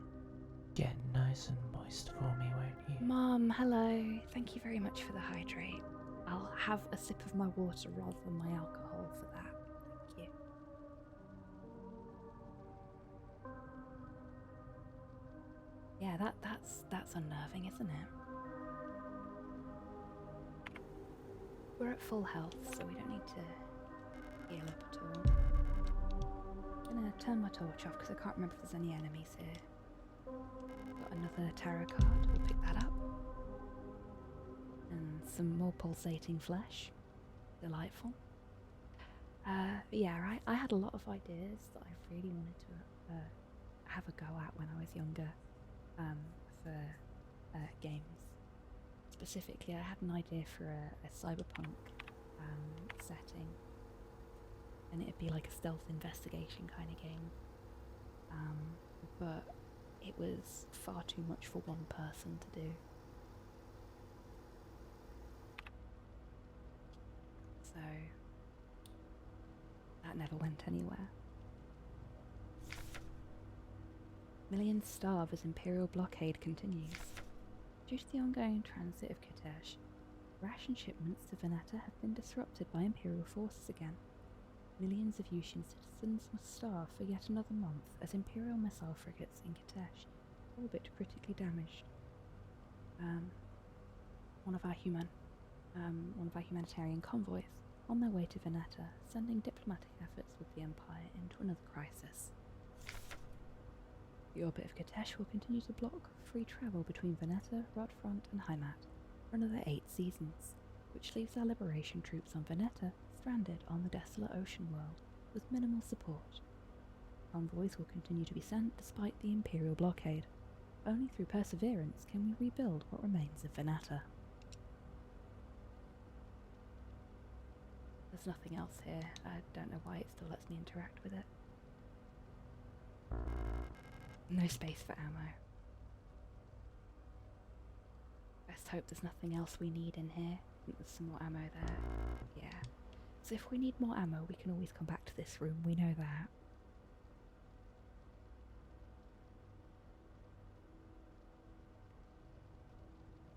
Get nice and moist for me, won't you? Mum, hello. Thank you very much for the hydrate. I'll have a sip of my water rather than my alcohol for that. Thank you. Yeah, that's unnerving, isn't it? We're at full health, so we don't need to heal up at all. I'm gonna turn my torch off because I can't remember if there's any enemies here. Got another tarot card, we'll pick that up. And some more pulsating flesh. Delightful. Yeah, I had a lot of ideas that I really wanted to have a go at when I was younger for games. Specifically, I had an idea for a cyberpunk setting, and it'd be like a stealth investigation kind of game. But it was far too much for one person to do. So that never went anywhere. Millions starve as Imperial blockade continues. Due to the ongoing transit of Katesh, ration shipments to Veneta have been disrupted by Imperial forces again. Millions of Yushin citizens must starve for yet another month as Imperial missile frigates in Katesh orbit critically damaged. One of our humanitarian convoys on their way to Veneta, sending diplomatic efforts with the Empire into another crisis. The orbit of Katesh will continue to block free travel between Veneta, Rodfront, and Heimat for another 8 seasons, which leaves our liberation troops on Veneta stranded on the desolate ocean world with minimal support. Convoys will continue to be sent despite the Imperial blockade. Only through perseverance can we rebuild what remains of Veneta. There's nothing else here. I don't know why it still lets me interact with it. No space for ammo. Best hope there's nothing else we need in here. I think there's some more ammo there. Yeah. So if we need more ammo, we can always come back to this room. We know that.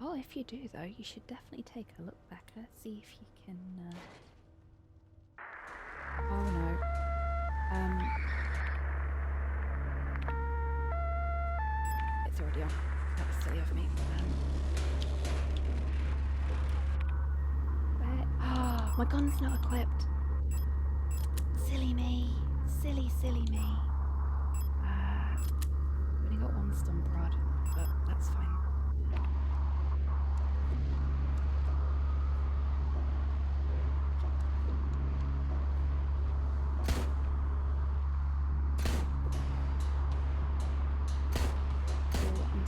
Oh, if you do though, you should definitely take a look back and see if you can, Oh no. It's already on. That was silly of me. Where? Oh, my gun's not equipped. Silly me. Silly, silly me. I've only got one stun prod, but that's fine.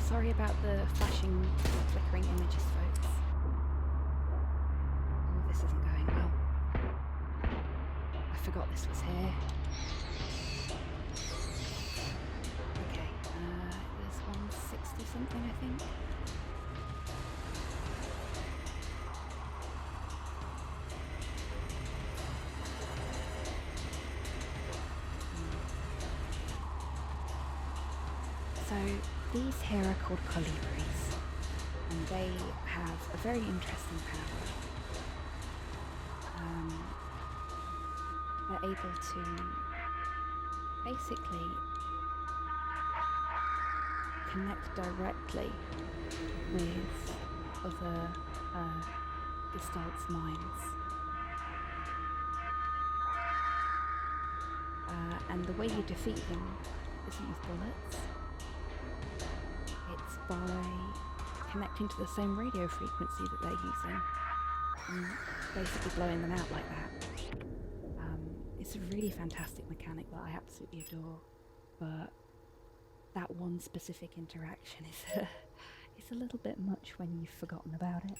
Sorry about the flashing, flickering images, folks. Oh, this isn't going well. I forgot this was here. Okay, there's 160 something, I think. So these here are called colibris, and they have a very interesting power. They're able to basically connect directly with other Gestalt's minds. And the way you defeat them isn't with bullets. It's by connecting to the same radio frequency that they're using and basically blowing them out like that. It's a really fantastic mechanic that I absolutely adore, but that one specific interaction is it's a little bit much when you've forgotten about it,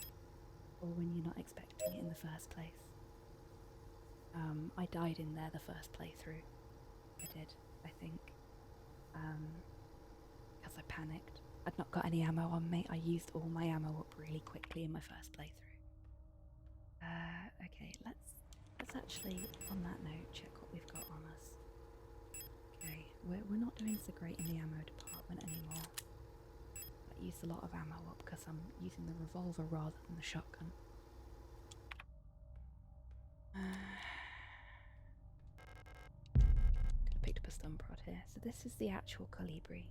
or when you're not expecting it in the first place. I died in there the first playthrough. I did, I think. Because I panicked. I'd not got any ammo on me. I used all my ammo up really quickly in my first playthrough. Okay, let's actually, on that note, check what we've got on us. Okay, we're not doing so great in the ammo department anymore. I used a lot of ammo up because I'm using the revolver rather than the shotgun. Could have picked up a stun prod here. So this is the actual colibri.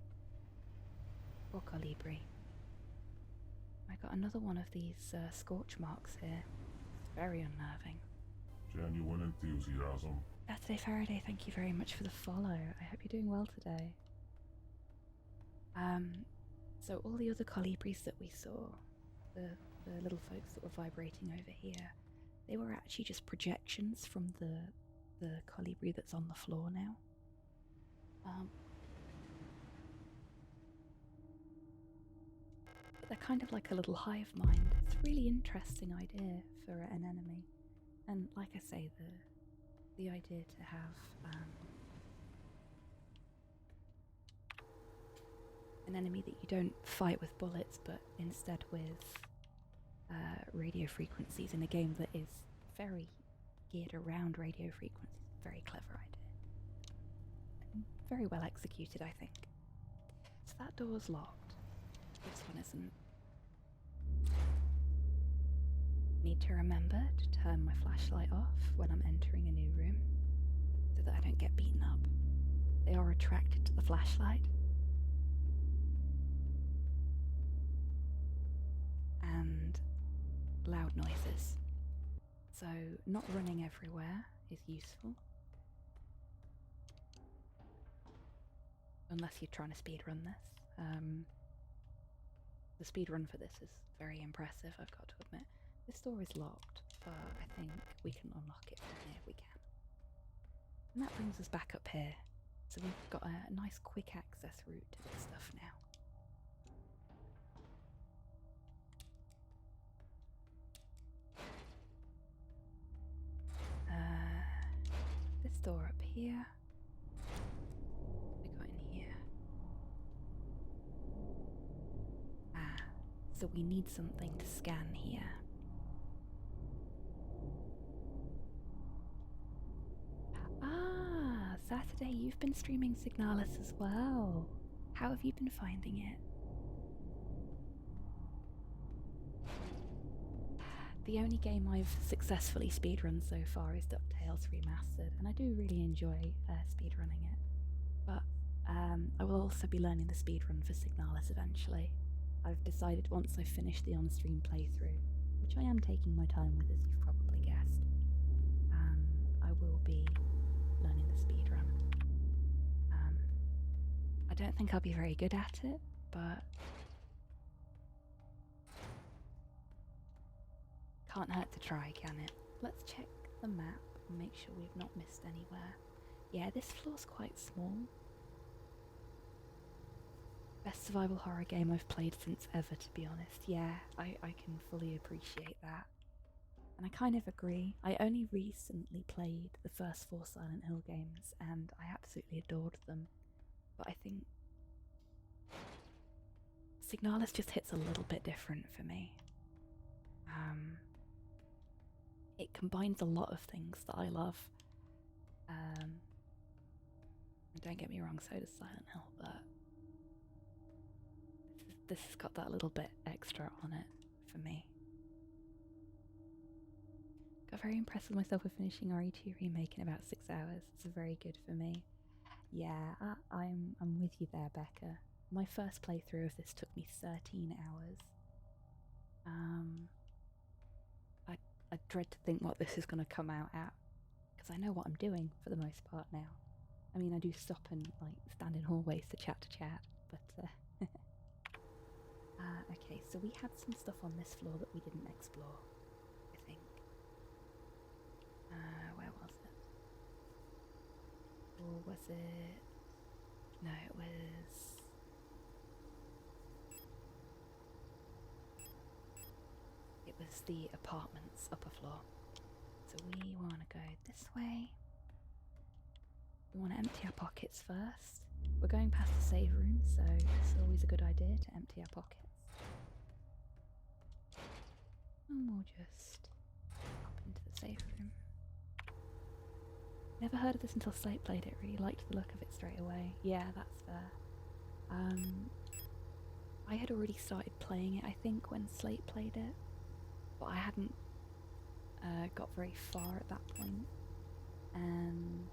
Or colibri. I got another one of these scorch marks here. It's very unnerving. Genuine enthusiasm. Saturday Faraday, thank you very much for the follow. I hope you're doing well today. So all the other colibris that we saw, the little folks that were vibrating over here, they were actually just projections from the colibri that's on the floor now. But they're kind of like a little hive mind. It's a really interesting idea for an enemy. And like I say, the idea to have an enemy that you don't fight with bullets, but instead with radio frequencies in a game that is very geared around radio frequencies. Very clever idea. And very well executed, I think. So that door's locked. This one isn't. Need to remember to turn my flashlight off when I'm entering a new room, so that I don't get beaten up. They are attracted to the flashlight. And loud noises. So not running everywhere is useful. Unless you're trying to speedrun this. The speedrun for this is very impressive, I've got to admit. This door is locked, but I think we can unlock it from here if we can. And that brings us back up here. So we've got a nice quick access route to this stuff now. This door up here. What we got in here? Ah, so we need something to scan here. Ah, Saturday, you've been streaming Signalis as well. How have you been finding it? The only game I've successfully speedrun so far is DuckTales Remastered, and I do really enjoy speedrunning it. But I will also be learning the speedrun for Signalis eventually. I've decided once I finish the on-stream playthrough, which I am taking my time with, as you've probably guessed, I will be learning the speedrun. I don't think I'll be very good at it, but can't hurt to try, can it? Let's check the map and make sure we've not missed anywhere. Yeah, this floor's quite small. Best survival horror game I've played since ever, to be honest. Yeah, I can fully appreciate that. And I kind of agree. I only recently played the first 4 Silent Hill games and I absolutely adored them. But I think Signalis just hits a little bit different for me. It combines a lot of things that I love. And don't get me wrong, so does Silent Hill, but this has got that little bit extra on it for me. Got very impressed with myself with finishing RE2 Remake in about 6 hours. It's very good for me. Yeah, I'm with you there, Becca. My first playthrough of this took me 13 hours. I dread to think what this is going to come out at, because I know what I'm doing for the most part now. I mean, I do stop and like stand in hallways to chat, but okay, so we had some stuff on this floor that we didn't explore, I think. Where was it? Or was it? No, it was... It was the apartment's upper floor. So we want to go this way. We want to empty our pockets first. We're going past the save room, so it's always a good idea to empty our pockets. And we'll just hop into the save room. Never heard of this until Slate played it. Really liked the look of it straight away. Yeah, that's fair. I had already started playing it, I think, when Slate played it, but I hadn't got very far at that point. And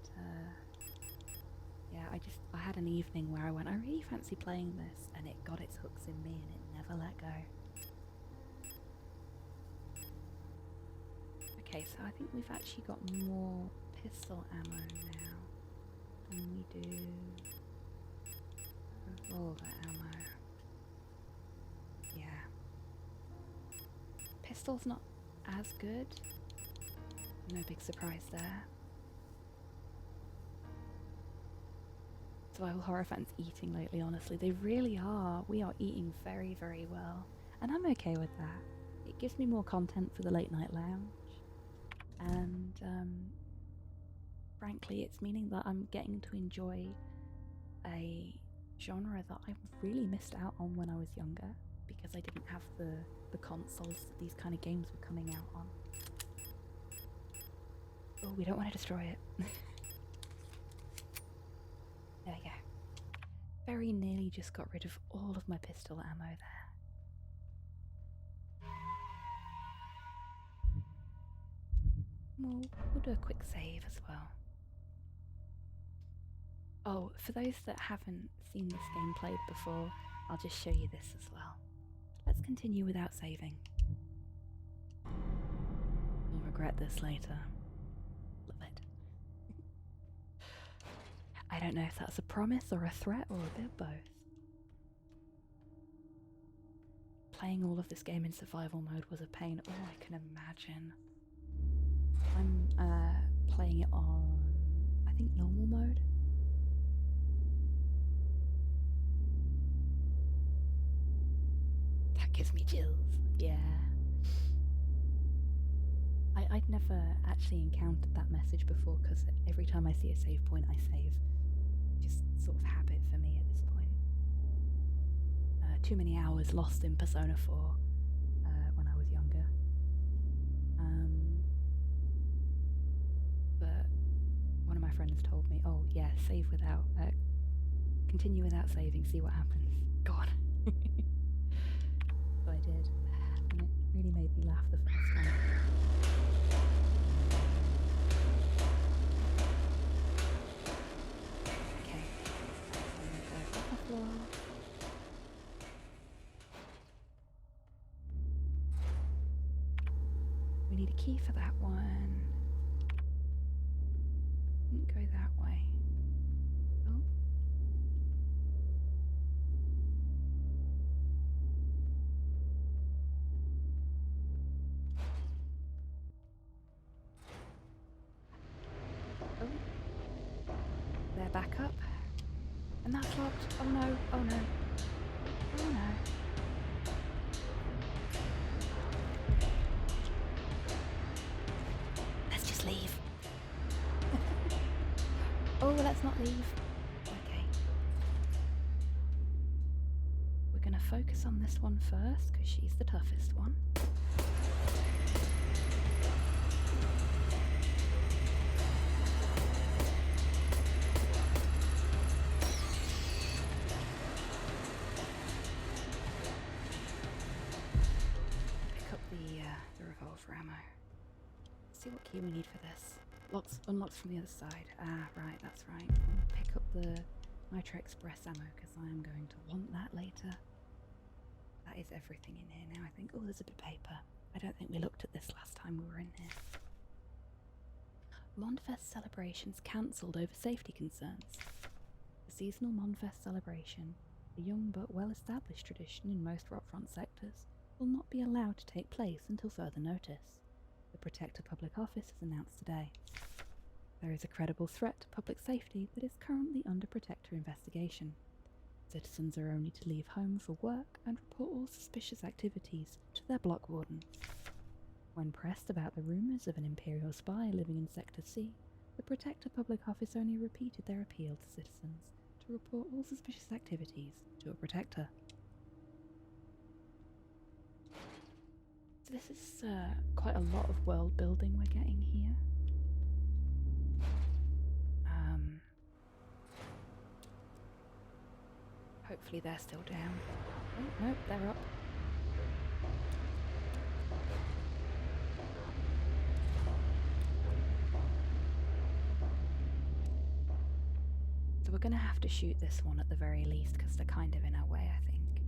yeah, I had an evening where I went, I really fancy playing this, and it got its hooks in me and it never let go. Okay, so I think we've actually got more pistol ammo now than we do revolver ammo. Yeah. Pistol's not as good. No big surprise there. Survival horror fans eating lately, honestly. They really are. We are eating very, very well. And I'm okay with that. It gives me more content for the late night lounge. And frankly, it's meaning that I'm getting to enjoy a genre that I really missed out on when I was younger, because I didn't have the consoles that these kind of games were coming out on. Oh, we don't want to destroy it. There we go. Very nearly just got rid of all of my pistol ammo there. We'll do a quick save as well. Oh, for those that haven't seen this game played before, I'll just show you this as well. Let's continue without saving. We'll regret this later. Love it. I don't know if that's a promise or a threat or a bit of both. Playing all of this game in survival mode was a pain. Oh, I can imagine. I'm playing it on, I think, normal mode. That gives me chills. Yeah. I'd never actually encountered that message before because every time I see a save point, I save. Just sort of habit for me at this point. Too many hours lost in Persona 4 when I was younger. But one of my friends told me, oh yeah, save without, continue without saving, see what happens. Go on. So I did, and it really made me laugh the first time. Okay, so I'm going to go off the floor. We need a key for that one. Didn't go that way. Oh. Oh. They're back up. And that's locked. Oh no, oh no. Oh no. Let's just leave. Oh, let's not leave. Okay. We're going to focus on this one first because she's the toughest one. Pick up the revolver ammo. See what key we need for this. Unlocks from the other side. Ah, right, that's right. I'll pick up the Nitro Express ammo because I am going to want that later. That is everything in here now, I think. Oh, there's a bit of paper. I don't think we looked at this last time we were in here. Monfest celebrations cancelled over safety concerns. The seasonal Monfest celebration, a young but well-established tradition in most Rockfront sectors, will not be allowed to take place until further notice. The Protector Public Office has announced today. There is a credible threat to public safety that is currently under Protector investigation. Citizens are only to leave home for work and report all suspicious activities to their block warden. When pressed about the rumours of an Imperial spy living in Sector C, the Protector Public Office only repeated their appeal to citizens to report all suspicious activities to a Protector. So this is quite a lot of world building we're getting here. Hopefully they're still down. Oh, no, they're up. So we're going to have to shoot this one at the very least because they're kind of in our way, I think.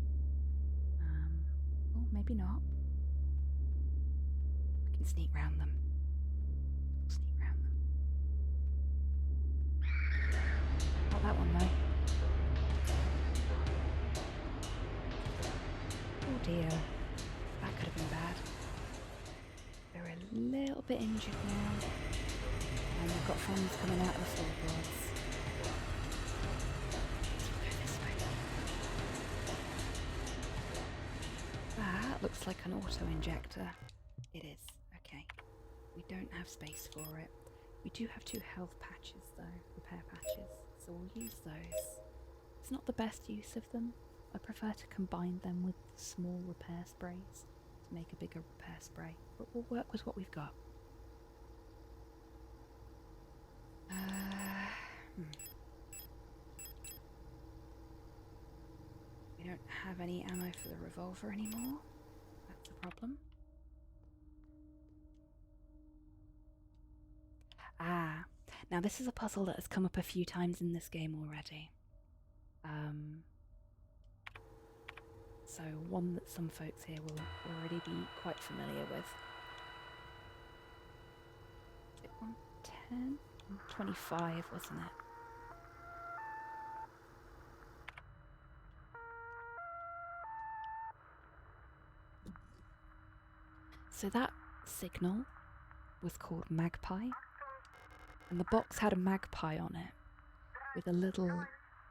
Oh, maybe not. We can sneak round them. Sneak round them. Not that one though. Oh dear, that could have been bad. They're a little bit injured now. And we've got funds coming out of the floorboards. Let's go this way. That looks like an auto-injector. It is, okay. We don't have space for it. We do have 2 health patches though, repair patches, so we'll use those. It's not the best use of them. I prefer to combine them with small repair sprays to make a bigger repair spray, but we'll work with what we've got. We don't have any ammo for the revolver anymore. That's a problem. Ah, now this is a puzzle that has come up a few times in this game already. So one that some folks here will already be quite familiar with. 10? 25, wasn't it? So that signal was called Magpie, and the box had a magpie on it with a little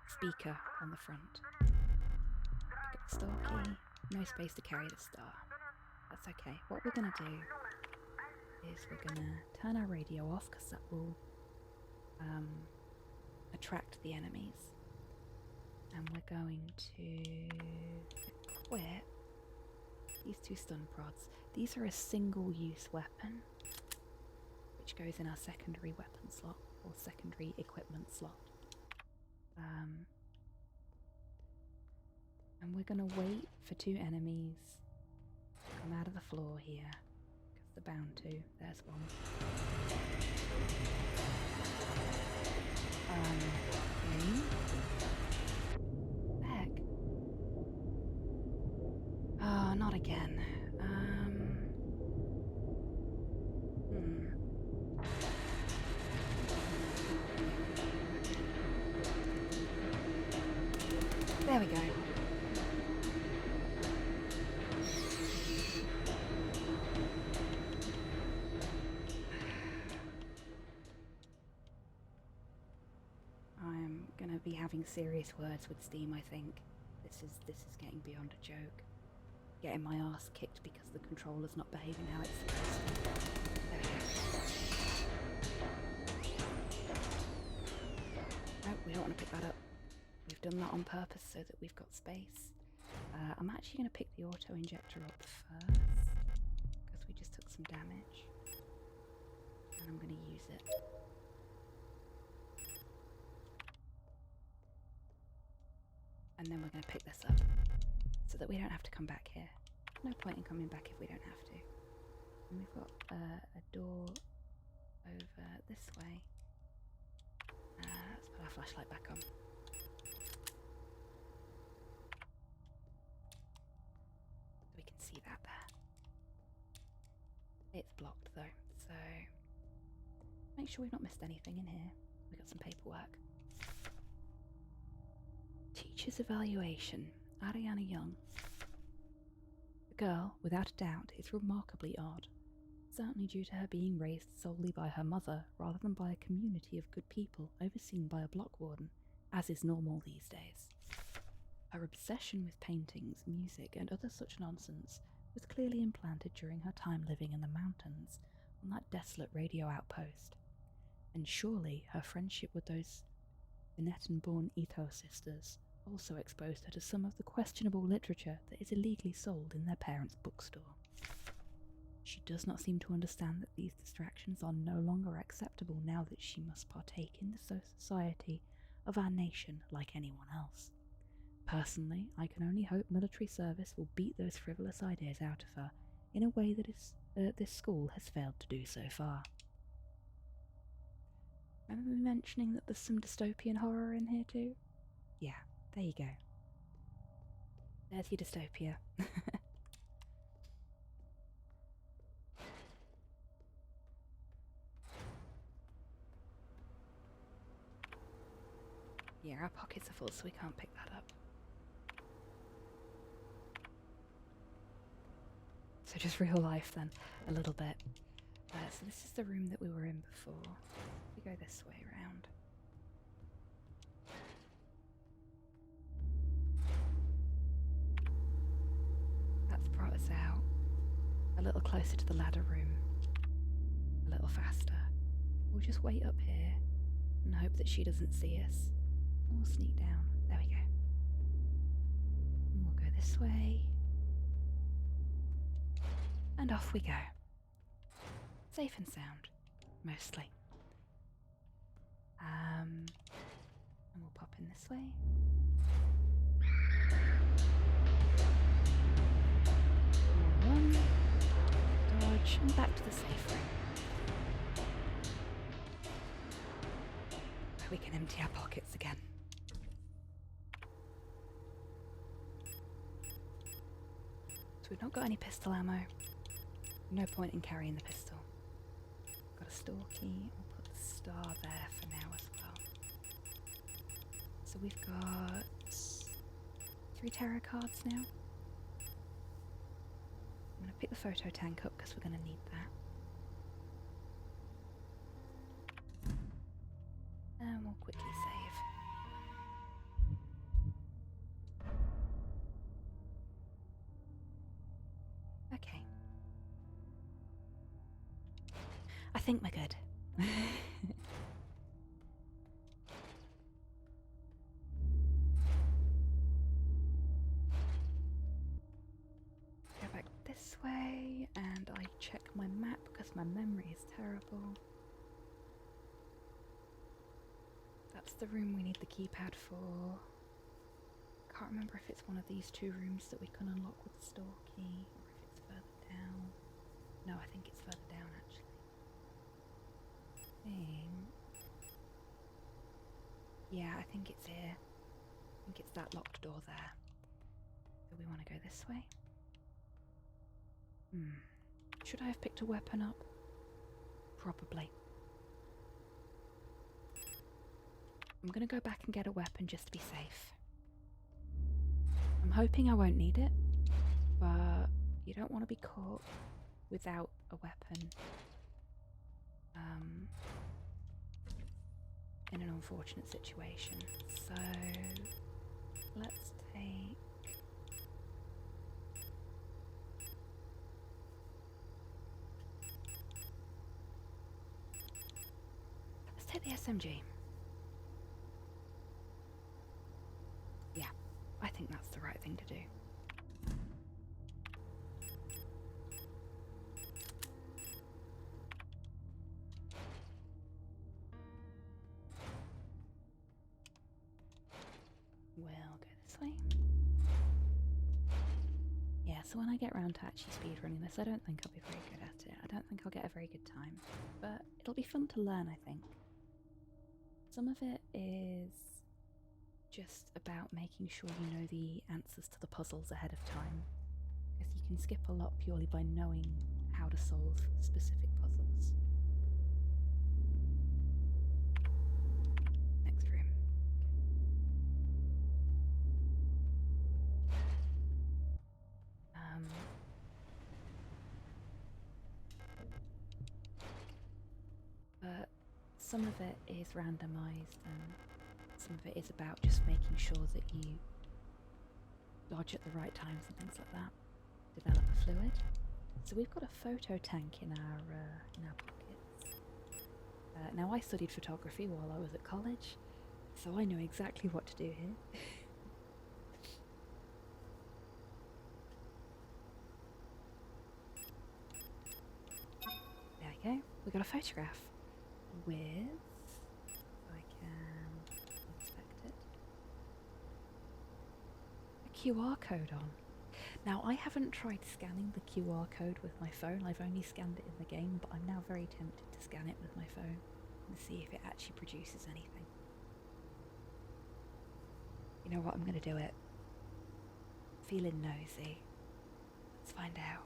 speaker on the front. Get the star key. No space to carry the star. That's okay. What we're going to do is we're going to turn our radio off because that will attract the enemies. And we're going to equip these 2 stun prods. These are a single-use weapon, which goes in our secondary weapon slot, or secondary equipment slot. And we're going to wait for 2 enemies to come out of the floor here, because they're bound to. There's one. Green. Heck. Oh, not again. There we go. I'm gonna be having serious words with Steam, I think. This is getting beyond a joke. Getting my ass kicked because the controller's not behaving how it's supposed to. There we go. No, we don't want to pick that up. We've done that on purpose so that we've got space. I'm actually going to pick the auto injector up first because we just took some damage, and I'm going to use it. And then we're going to pick this up so that we don't have to come back here. No point in coming back if we don't have to. And we've got a door over this way. Let's put our flashlight back on. We can see that there. It's blocked though, so make sure we've not missed anything in here. We've got some paperwork. Teacher's evaluation. Ariana Young. The girl, without a doubt, is remarkably odd. Certainly due to her being raised solely by her mother rather than by a community of good people overseen by a block warden, as is normal these days. Her obsession with paintings, music, and other such nonsense was clearly implanted during her time living in the mountains on that desolate radio outpost. And surely her friendship with those Benetton-born Ito sisters also exposed her to some of the questionable literature that is illegally sold in their parents' bookstore. She does not seem to understand that these distractions are no longer acceptable now that she must partake in the society of our nation like anyone else. Personally, I can only hope military service will beat those frivolous ideas out of her in a way that this school has failed to do so far. Remember me mentioning that there's some dystopian horror in here too? Yeah, there you go. There's your dystopia. Yeah, our pockets are full, so we can't pick that up. So just real life then, a little bit. So this is the room that we were in before. We go this way around. That's brought us out a little closer to the ladder room, a little faster. We'll just wait up here and hope that she doesn't see us. And we'll sneak down. There we go. And we'll go this way. And off we go. Safe and sound, mostly. And we'll pop in this way. Run, dodge, and back to the safe room. Where we can empty our pockets again. So we've not got any pistol ammo. No point in carrying the pistol. Got a store key. We'll put the star there for now as well. So we've got 3 tarot cards now. I'm going to pick the photo tank up because we're going to need that. And we'll quickly save. Okay. I think we're good. Go back this way and I check my map because my memory is terrible. That's the room we need the keypad for. Can't remember if it's one of these 2 rooms that we can unlock with the store key or if it's further down. No, I think it's further down actually. Yeah, I think it's here. I think it's that locked door there. So we want to go this way. Should I have picked a weapon up? Probably. I'm going to go back and get a weapon just to be safe. I'm hoping I won't need it, but you don't want to be caught without a weapon in an unfortunate situation. So let's take... let's take the SMG. Yeah, I think that's the right thing to do. We'll go this way. Yeah, so when I get round to actually speedrunning this, I don't think I'll be very good at it. I don't think I'll get a very good time. But it'll be fun to learn, I think. Some of it is just about making sure you know the answers to the puzzles ahead of time. Because you can skip a lot purely by knowing how to solve specific puzzles. Next room. But some of it is randomized and some of it is about just making sure that you dodge at the right times and things like that. Develop a fluid. So we've got a photo tank in our pockets. Now I studied photography while I was at college, so I know exactly what to do here. There we go. We got a photograph with, if I can inspect it, a QR code on. Now I haven't tried scanning the QR code with my phone, I've only scanned it in the game, but I'm now very tempted to scan it with my phone and see if it actually produces anything. You know what, I'm gonna do it. Feeling nosy. Let's find out.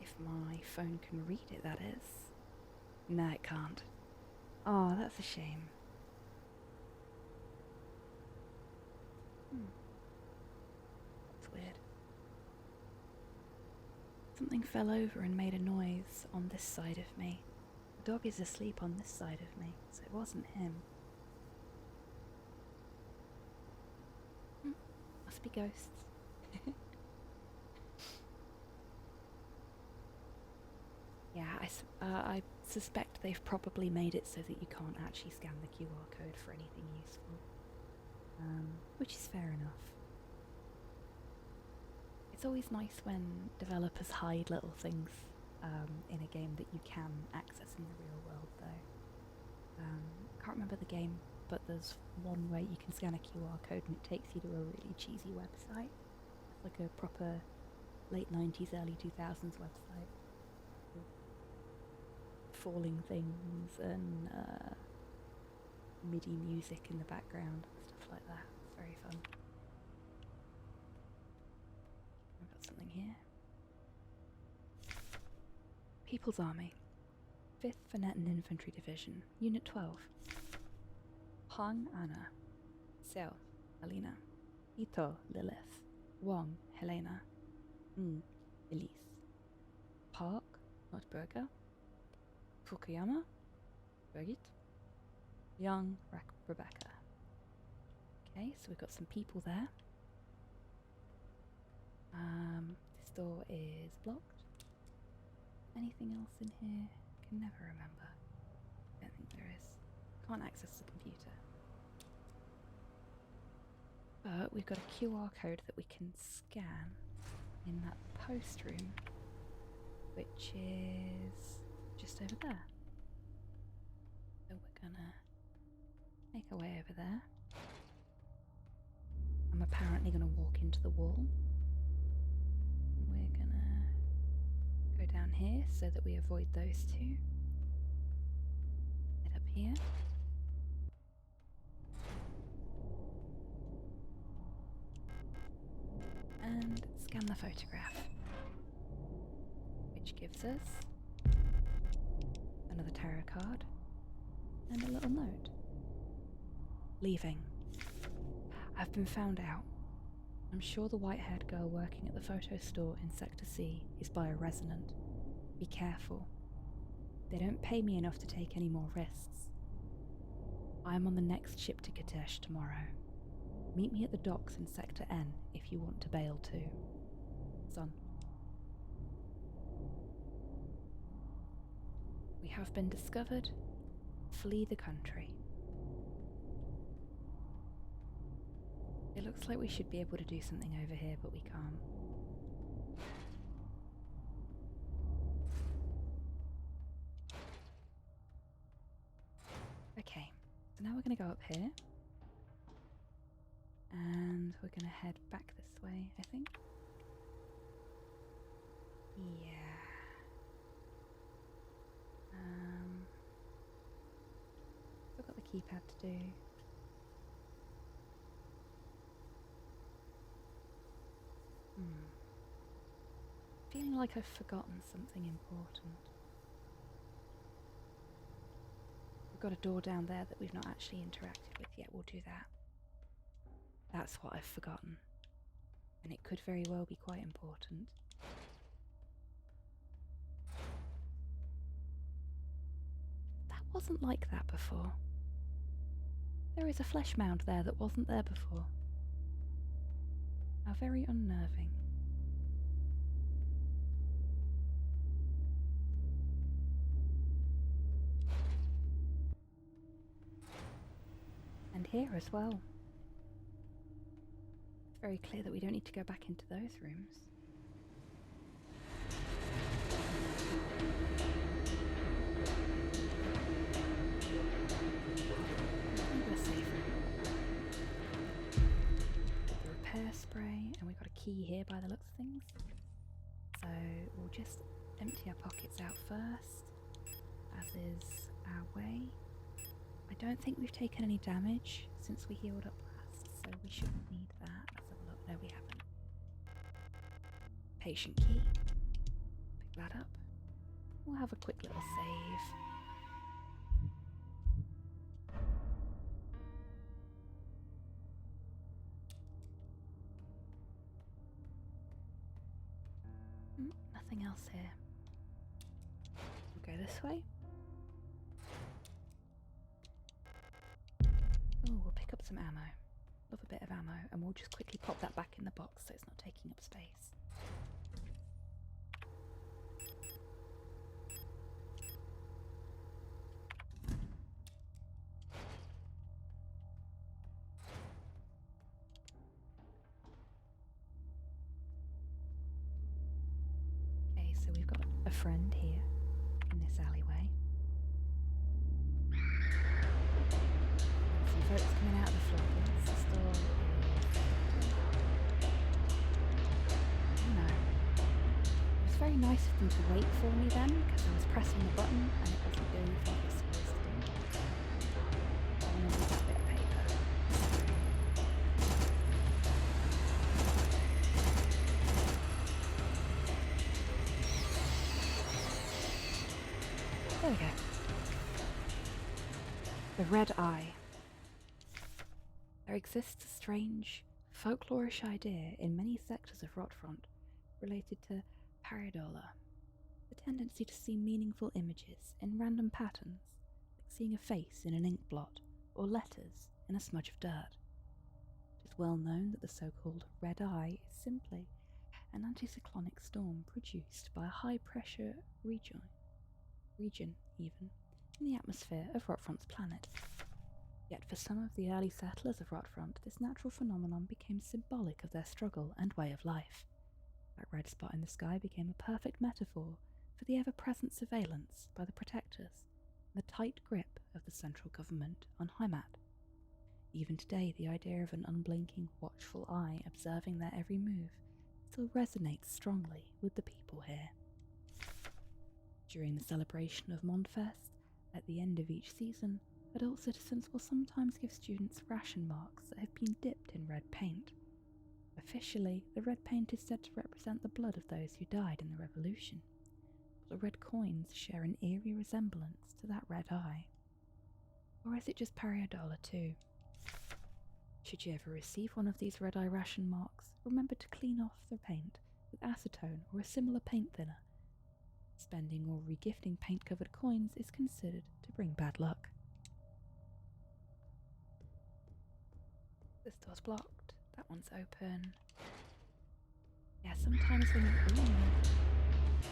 If my phone can read it, that is. No, it can't. Oh, that's a shame. That's weird. Something fell over and made a noise on this side of me. The dog is asleep on this side of me, so it wasn't him. Must be ghosts. Yeah, I suspect they've probably made it so that you can't actually scan the QR code for anything useful. Which is fair enough. It's always nice when developers hide little things in a game that you can access in the real world, though. Can't remember the game, but there's one where you can scan a QR code and it takes you to a really cheesy website. It's like a proper late 90s, early 2000s website. With falling things and MIDI music in the background, stuff like that. It's very fun. I've got something here. People's Army. 5th Phonetan Infantry Division. Unit 12. Hong Anna. Seo Alina. Ito Lilith. Wong Helena. Elise. Park Notburger. Fukuyama Birgit. Young Rebecca. Okay, so we've got some people there. This door is blocked. Anything else in here? Can never remember. Don't think there is. Can't access the computer. But we've got a QR code that we can scan in that post room, which is just over there. So we're gonna make our way over there. I'm apparently gonna walk into the wall. We're gonna go down here so that we avoid those two. Head up here. And scan the photograph, which gives us another tarot card and a little note. Leaving. I've been found out. I'm sure the white-haired girl working at the photo store in Sector C is bioresonant. Be careful. They don't pay me enough to take any more risks. I'm on the next ship to Katesh tomorrow. Meet me at the docks in Sector N if you want to bail too. Son. We have been discovered. Flee the country. It looks like we should be able to do something over here, but we can't. Okay, so now we're going to go up here. And we're going to head back this way, I think. Yeah. Still got the keypad to do. Feeling like I've forgotten something important. We've got a door down there that we've not actually interacted with yet. We'll do that. That's what I've forgotten. And it could very well be quite important. That wasn't like that before. There is a flesh mound there that wasn't there before. How very unnerving. And here as well. It's very clear that we don't need to go back into those rooms. I think we're safe. The repair spray, and we've got a key here by the looks of things. So we'll just empty our pockets out first, as is our way. I don't think we've taken any damage since we healed up last, so we shouldn't need that. Let's have a look. No, we haven't. Patient key. Pick that up. We'll have a quick little save. Nothing else here. We'll go this way. Oh, we'll pick up some ammo. Love a bit of ammo, and we'll just quickly pop that back in the box so it's not taking up space. Okay, so we've got a friend here in this alleyway. Some folks coming out of the floorboards. The store is... Oh no. It was very nice of them to wait for me then, because I was pressing the button and it wasn't doing the thing it was supposed to do. I'm going to leave that bit of paper. There we go. The red eye. There exists a strange, folklorish idea in many sectors of Rotfront related to pareidolia, the tendency to see meaningful images in random patterns, like seeing a face in an ink blot or letters in a smudge of dirt. It is well known that the so-called red eye is simply an anticyclonic storm produced by a high-pressure region even, in the atmosphere of Rotfront's planet. Yet for some of the early settlers of Rotfront, this natural phenomenon became symbolic of their struggle and way of life. That red spot in the sky became a perfect metaphor for the ever-present surveillance by the Protectors and the tight grip of the central government on Heimat. Even today, the idea of an unblinking, watchful eye observing their every move still resonates strongly with the people here. During the celebration of Mondfest, at the end of each season, adult citizens will sometimes give students ration marks that have been dipped in red paint. Officially, the red paint is said to represent the blood of those who died in the revolution, but the red coins share an eerie resemblance to that red eye. Or is it just pareidolia too? Should you ever receive one of these red eye ration marks, remember to clean off the paint with acetone or a similar paint thinner. Spending or regifting paint-covered coins is considered to bring bad luck. This door's blocked. That one's open. Yeah, sometimes when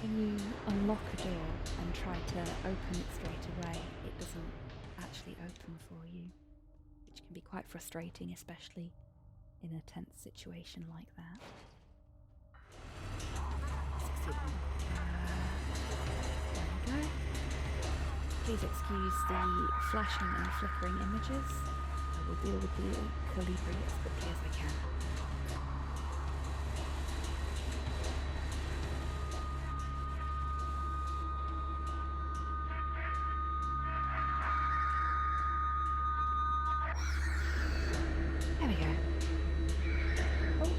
you unlock a door and try to open it straight away, it doesn't actually open for you, which can be quite frustrating, especially in a tense situation like that. There we go. Please excuse the flashing and flickering images. I will deal with the colibri as quickly as I can. There we go. Oh.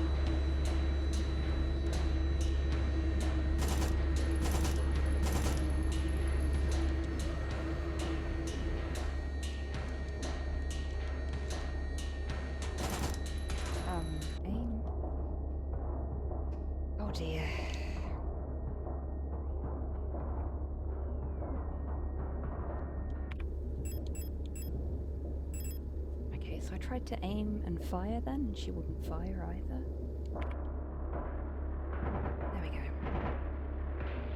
Aim. Oh dear. Okay, so I tried to aim and fire then, and she wouldn't fire either. There we go.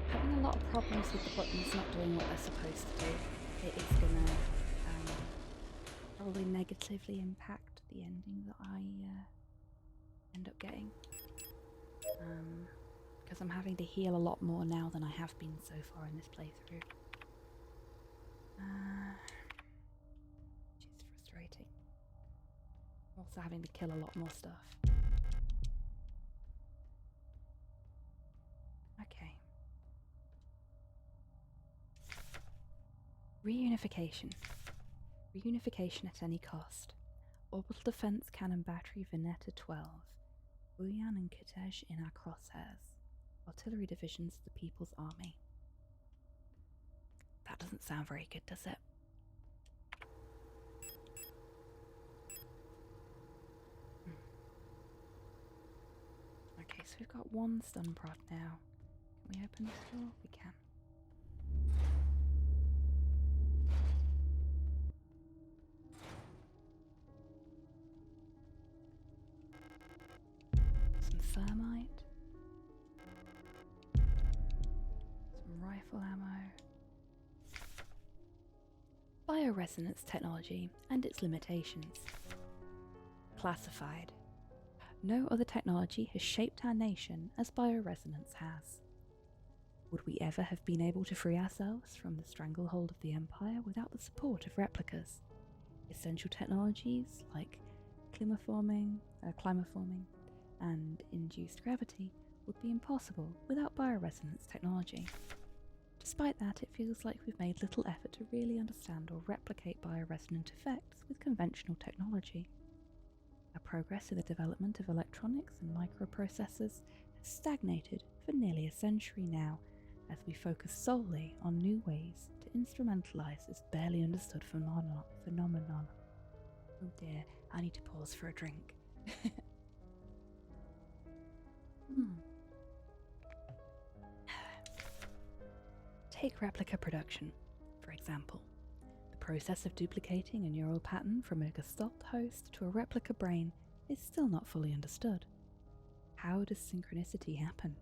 Having a lot of problems with the buttons not doing what they're supposed to do. It is gonna probably negatively impact the ending that I end up getting. Because I'm having to heal a lot more now than I have been so far in this playthrough. Which is frustrating. I'm also having to kill a lot more stuff. Okay. Reunification. Reunification at any cost. Orbital Defense Cannon Battery Veneta 12. Buyan and Kitej in our crosshairs. Artillery divisions of the People's Army. That doesn't sound very good, does it? Okay, so we've got one stun prod now. Can we open this door? We can. Some thermite. Some rifle ammo. Bioresonance technology and its limitations. Classified. No other technology has shaped our nation as bioresonance has. Would we ever have been able to free ourselves from the stranglehold of the Empire without the support of replicas? Essential technologies like climaforming, and induced gravity would be impossible without bioresonance technology. Despite that, it feels like we've made little effort to really understand or replicate bioresonant effects with conventional technology. Our progress in the development of electronics and microprocessors has stagnated for nearly a century now, as we focus solely on new ways to instrumentalize this barely understood phenomenon. Oh dear, I need to pause for a drink. Take replica production, for example. The process of duplicating a neural pattern from a Gestalt host to a replica brain is still not fully understood. How does synchronicity happen?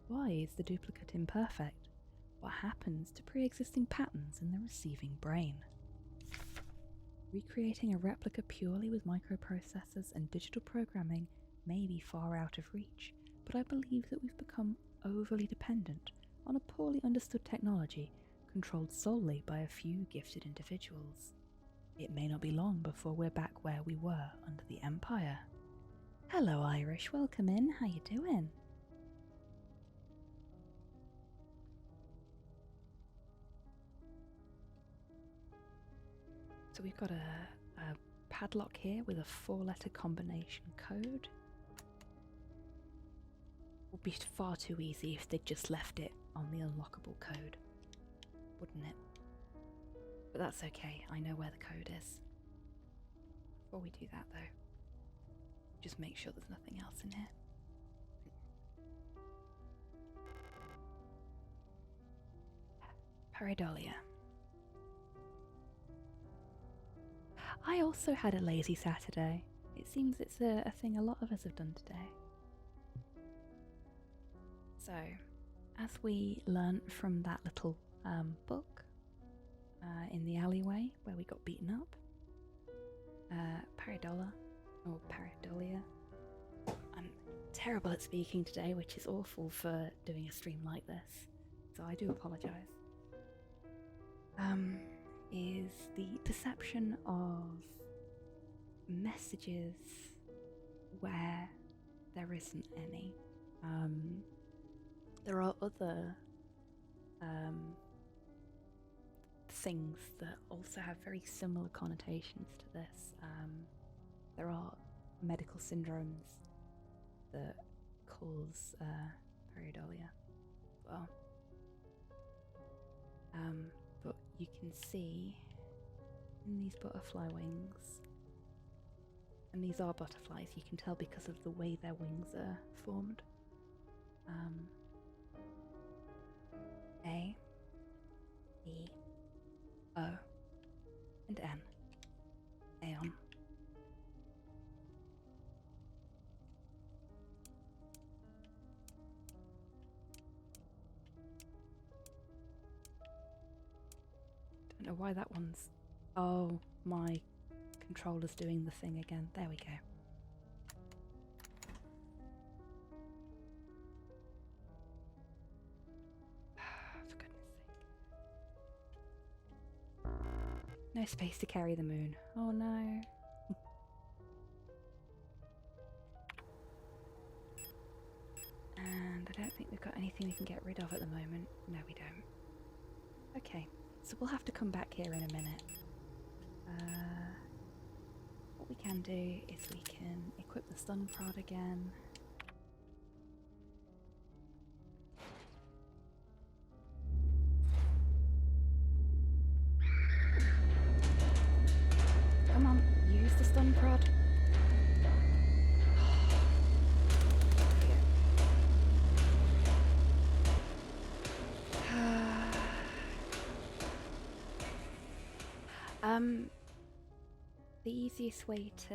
Why is the duplicate imperfect? What happens to pre-existing patterns in the receiving brain? Recreating a replica purely with microprocessors and digital programming may be far out of reach, but I believe that we've become overly dependent on a poorly understood technology controlled solely by a few gifted individuals. It may not be long before we're back where we were under the Empire. Hello Irish, welcome in, how you doing? So we've got a padlock here with a 4-letter combination code. Would be far too easy if they'd just left it on the unlockable code, wouldn't it? But that's okay, I know where the code is. Before we do that though, just make sure there's nothing else in here. Pareidolia. I also had a lazy Saturday. It seems it's a thing a lot of us have done today. So, as we learnt from that little book in the alleyway where we got beaten up, Pareidolia, or Pareidolia. I'm terrible at speaking today, which is awful for doing a stream like this, so I do apologise. Is the perception of messages where there isn't any. There are other things that also have very similar connotations to this. There are medical syndromes that cause pareidolia as well. But you can see in these butterfly wings, and these are butterflies, you can tell because of the way their wings are formed. A, E, O, and N. Aeon. Don't know why that one's... Oh, my controller's doing the thing again. There we go. For goodness sake. No space to carry the moon. Oh no. And I don't think we've got anything we can get rid of at the moment. No, we don't. Okay, so we'll have to come back here in a minute. What we can do is we can equip the stun prod again. Come on, use the stun prod. The easiest way to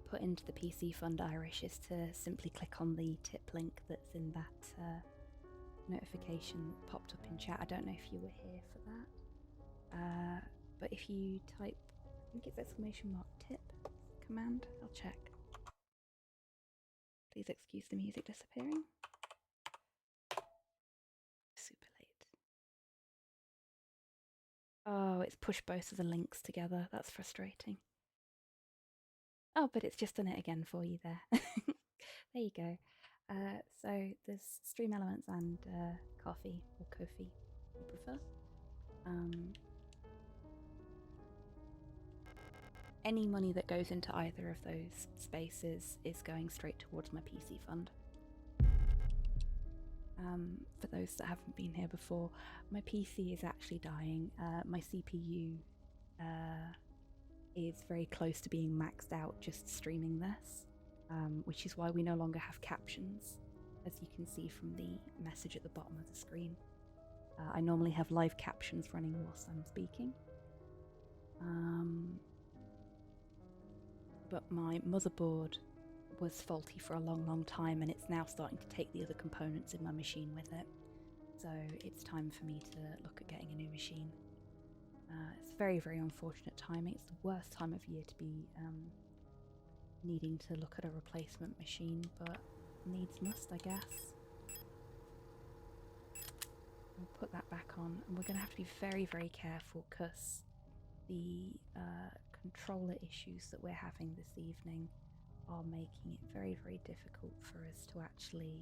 put into the PC Fund Irish is to simply click on the tip link that's in that notification that popped up in chat. I don't know if you were here for that, but if you type, I think it's !tip command, I'll check. Please excuse the music disappearing. Super late. Oh, it's pushed both of the links together. That's frustrating. Oh, but it's just done it again for you there. There you go. So there's Stream Elements and Coffee, or Ko-fi, if you prefer. Any money that goes into either of those spaces is going straight towards my PC fund. For those that haven't been here before, my PC is actually dying. My CPU is very close to being maxed out just streaming this, which is why we no longer have captions, as you can see from the message at the bottom of the screen. I normally have live captions running whilst I'm speaking. But my motherboard was faulty for a long time, and it's now starting to take the other components in my machine with it. So it's time for me to look at getting a new machine. It's very unfortunate timing. It's the worst time of year to be needing to look at a replacement machine, but needs must, I guess. We'll put that back on, and we're going to have to be very careful because the controller issues that we're having this evening are making it very difficult for us to actually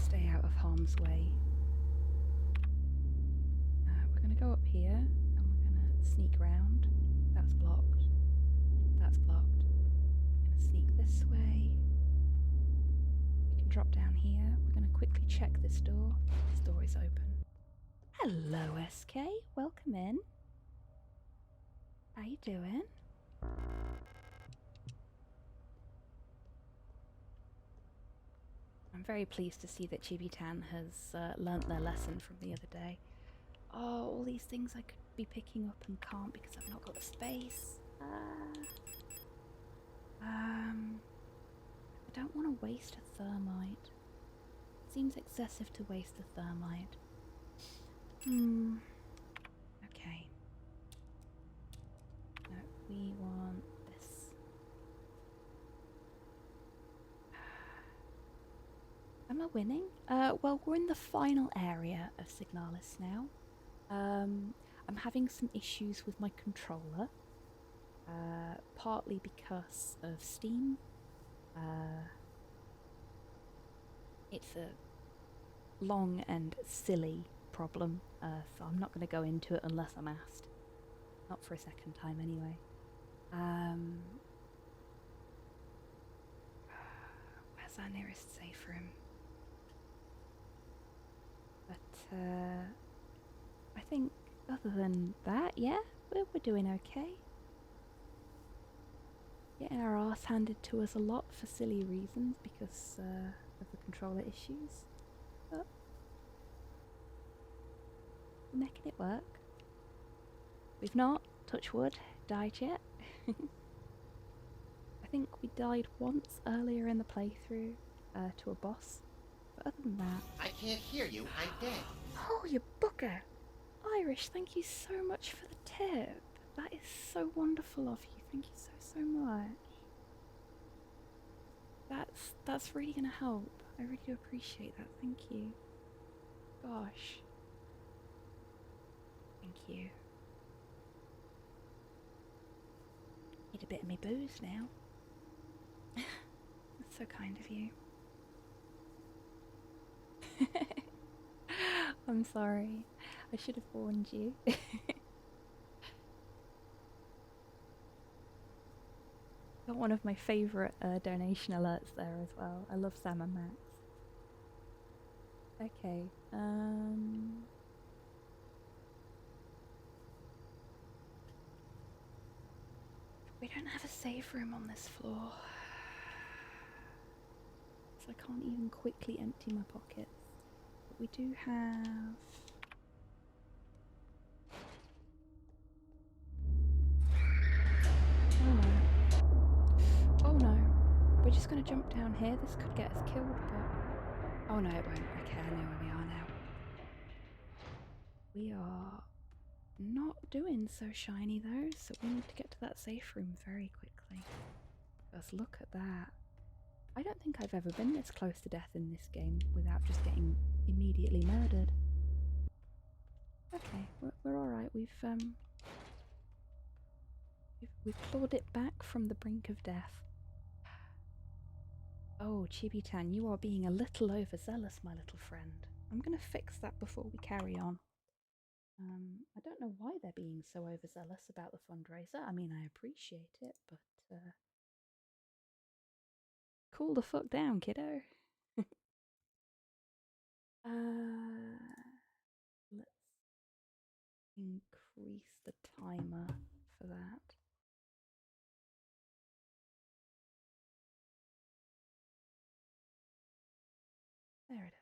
stay out of harm's way. We're going to go up here and we're going to sneak round. That's blocked. That's blocked. We're going to sneak this way. We can drop down here. We're going to quickly check this door. This door is open. Hello, SK. Welcome in. How you doing? I'm very pleased to see that Chibitan has learnt their lesson from the other day. Oh, all these things I could be picking up and can't because I've not got the space. I don't want to waste a thermite. It seems excessive to waste a thermite. Okay. No, we want this. Am I winning? Well, we're in the final area of Signalis now. I'm having some issues with my controller, partly because of Steam. It's a long and silly problem, so I'm not going to go into it unless I'm asked. Not for a second time, anyway. Where's our nearest safe room? But I think other than that, yeah, we're doing okay. Getting our arse handed to us a lot for silly reasons because of the controller issues. But we're making it work. We've not, touch wood, died yet. I think we died once earlier in the playthrough to a boss. But other than that... I can't hear you, I'm dead. Oh, you bugger! Irish, thank you so much for the tip. That is so wonderful of you. Thank you so much. That's really gonna help. I really do appreciate that. Thank you. Gosh. Thank you. Need a bit of me booze now. That's so kind of you. I'm sorry. I should have warned you. Got one of my favourite donation alerts there as well. I love Sam and Max. Okay, we don't have a save room on this floor. So I can't even quickly empty my pockets. But we do have... Oh no. We're just gonna jump down here. This could get us killed, but... Oh no, it won't. Okay, I know where we are now. We are not doing so shiny though, so we need to get to that safe room very quickly. Just look at that. I don't think I've ever been this close to death in this game without just getting immediately murdered. Okay, we're alright. We've clawed it back from the brink of death. Oh, Chibitan, you are being a little overzealous, my little friend. I'm gonna fix that before we carry on. I don't know why they're being so overzealous about the fundraiser. I mean, I appreciate it, but cool the fuck down, kiddo. Let's increase the timer for that. There it is.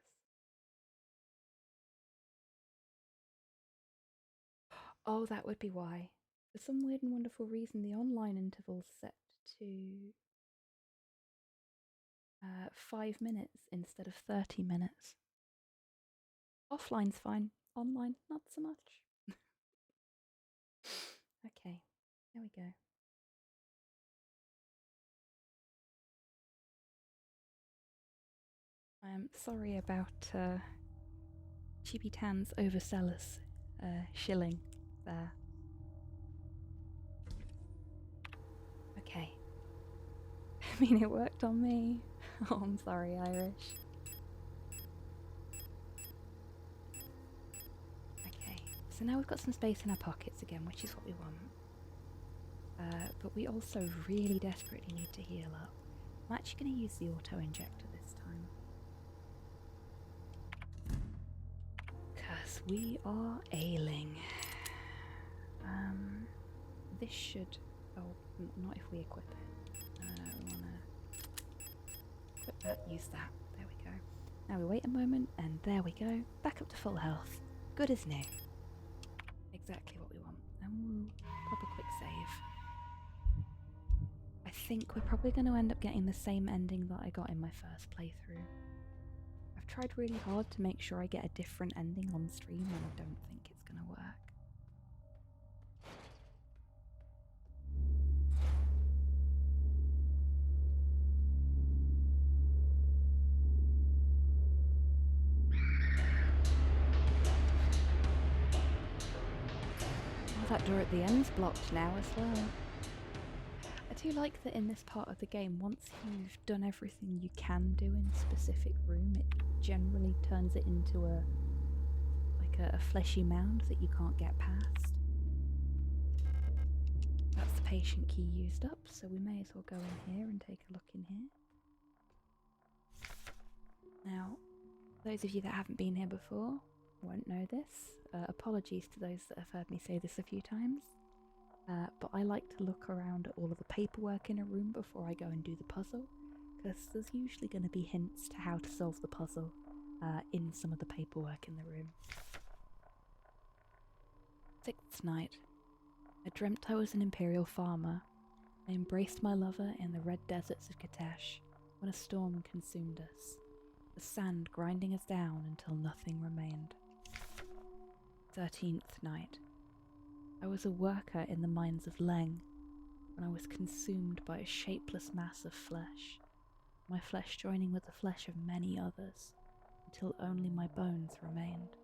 Oh, that would be why. For some weird and wonderful reason, the online interval's set to 5 minutes instead of 30 minutes. Offline's fine, online, not so much. Okay, there we go. I'm sorry about Chibitan's overzealous shilling there. Okay. I mean, it worked on me. Oh, I'm sorry, Irish. Okay, so now we've got some space in our pockets again, which is what we want. But we also really desperately need to heal up. I'm actually going to use the auto-injector this time. Because we are ailing. This should... Oh, not if we equip it. We want to equip that, use that. There we go. Now we wait a moment, and there we go. Back up to full health. Good as new. Exactly what we want. And we'll pop a quick save. I think we're probably going to end up getting the same ending that I got in my first playthrough. I've tried really hard to make sure I get a different ending on stream, and I don't think it's going to work. Oh, that door at the end's blocked now as well. I do like that in this part of the game, once you've done everything you can do in a specific room, it generally turns it into a fleshy mound that you can't get past. That's the patient key used up, so we may as well go in here and take a look in here. Now, those of you that haven't been here before won't know this. Apologies to those that have heard me say this a few times. But I like to look around at all of the paperwork in a room before I go and do the puzzle, because there's usually going to be hints to how to solve the puzzle in some of the paperwork in the room. 6th night. I dreamt I was an imperial farmer. I embraced my lover in the red deserts of Katash when a storm consumed us, the sand grinding us down until nothing remained. 13th night. I was a worker in the mines of Leng when I was consumed by a shapeless mass of flesh, my flesh joining with the flesh of many others, until only my bones remained.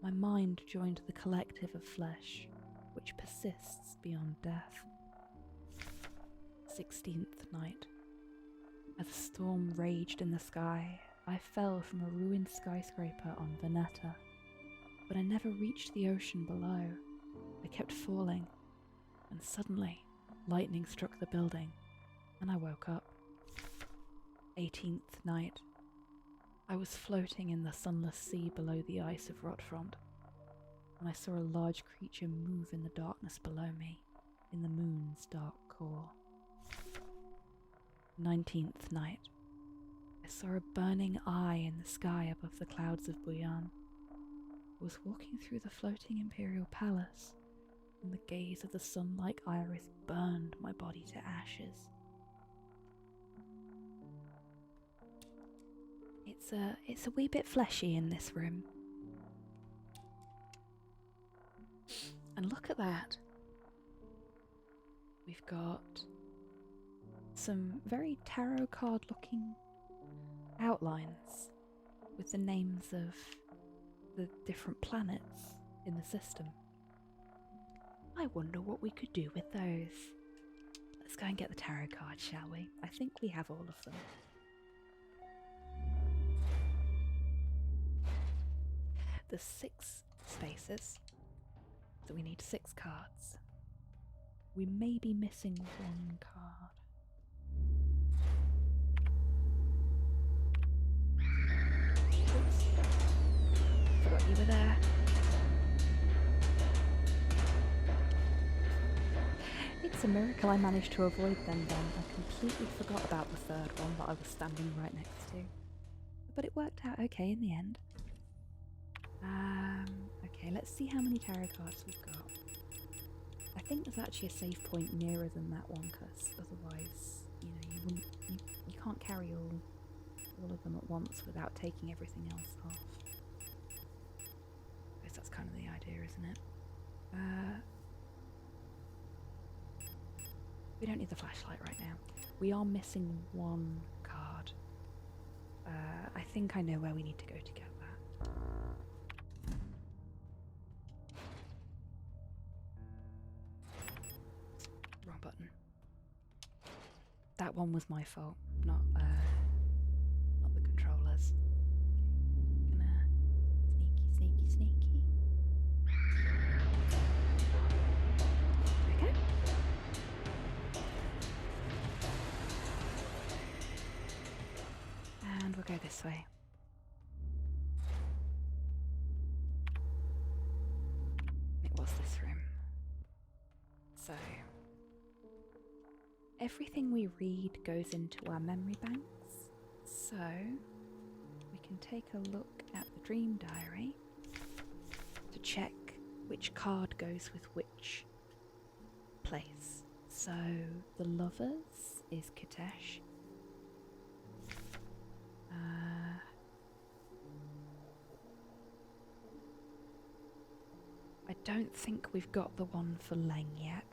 My mind joined the collective of flesh, which persists beyond death. 16th night. As a storm raged in the sky, I fell from a ruined skyscraper on Veneta, but I never reached the ocean below. I kept falling, and suddenly lightning struck the building, and I woke up. 18th night. I was floating in the sunless sea below the ice of Rotfront, and I saw a large creature move in the darkness below me, in the moon's dark core. 19th night. I saw a burning eye in the sky above the clouds of Buyan. I was walking through the floating imperial palace, and the gaze of the sun-like iris burned my body to ashes. It's a wee bit fleshy in this room. And look at that. We've got some very tarot card looking outlines with the names of the different planets in the system. I wonder what we could do with those. Let's go and get the tarot cards, shall we? I think we have all of them. There's 6 spaces, so we need 6 cards. We may be missing 1 card. Oops. Thought you were there. It's a miracle I managed to avoid them then. I completely forgot about the third one that I was standing right next to. But it worked out okay in the end. Okay, let's see how many tarot cards we've got. I think there's actually a save point nearer than that one, because otherwise, you know, you can't carry all of them at once without taking everything else off. I guess that's kind of the idea, isn't it? We don't need the flashlight right now. We are missing one card. I think I know where we need to go to get that. Wrong button. That one was my fault, not the controllers. Gonna sneaky. Okay. And we'll go this way. It was this room. So, everything we read goes into our memory banks. So, we can take a look at the dream diary to check which card goes with which place. So, the lovers is Kitesh. I don't think we've got the one for Leng yet.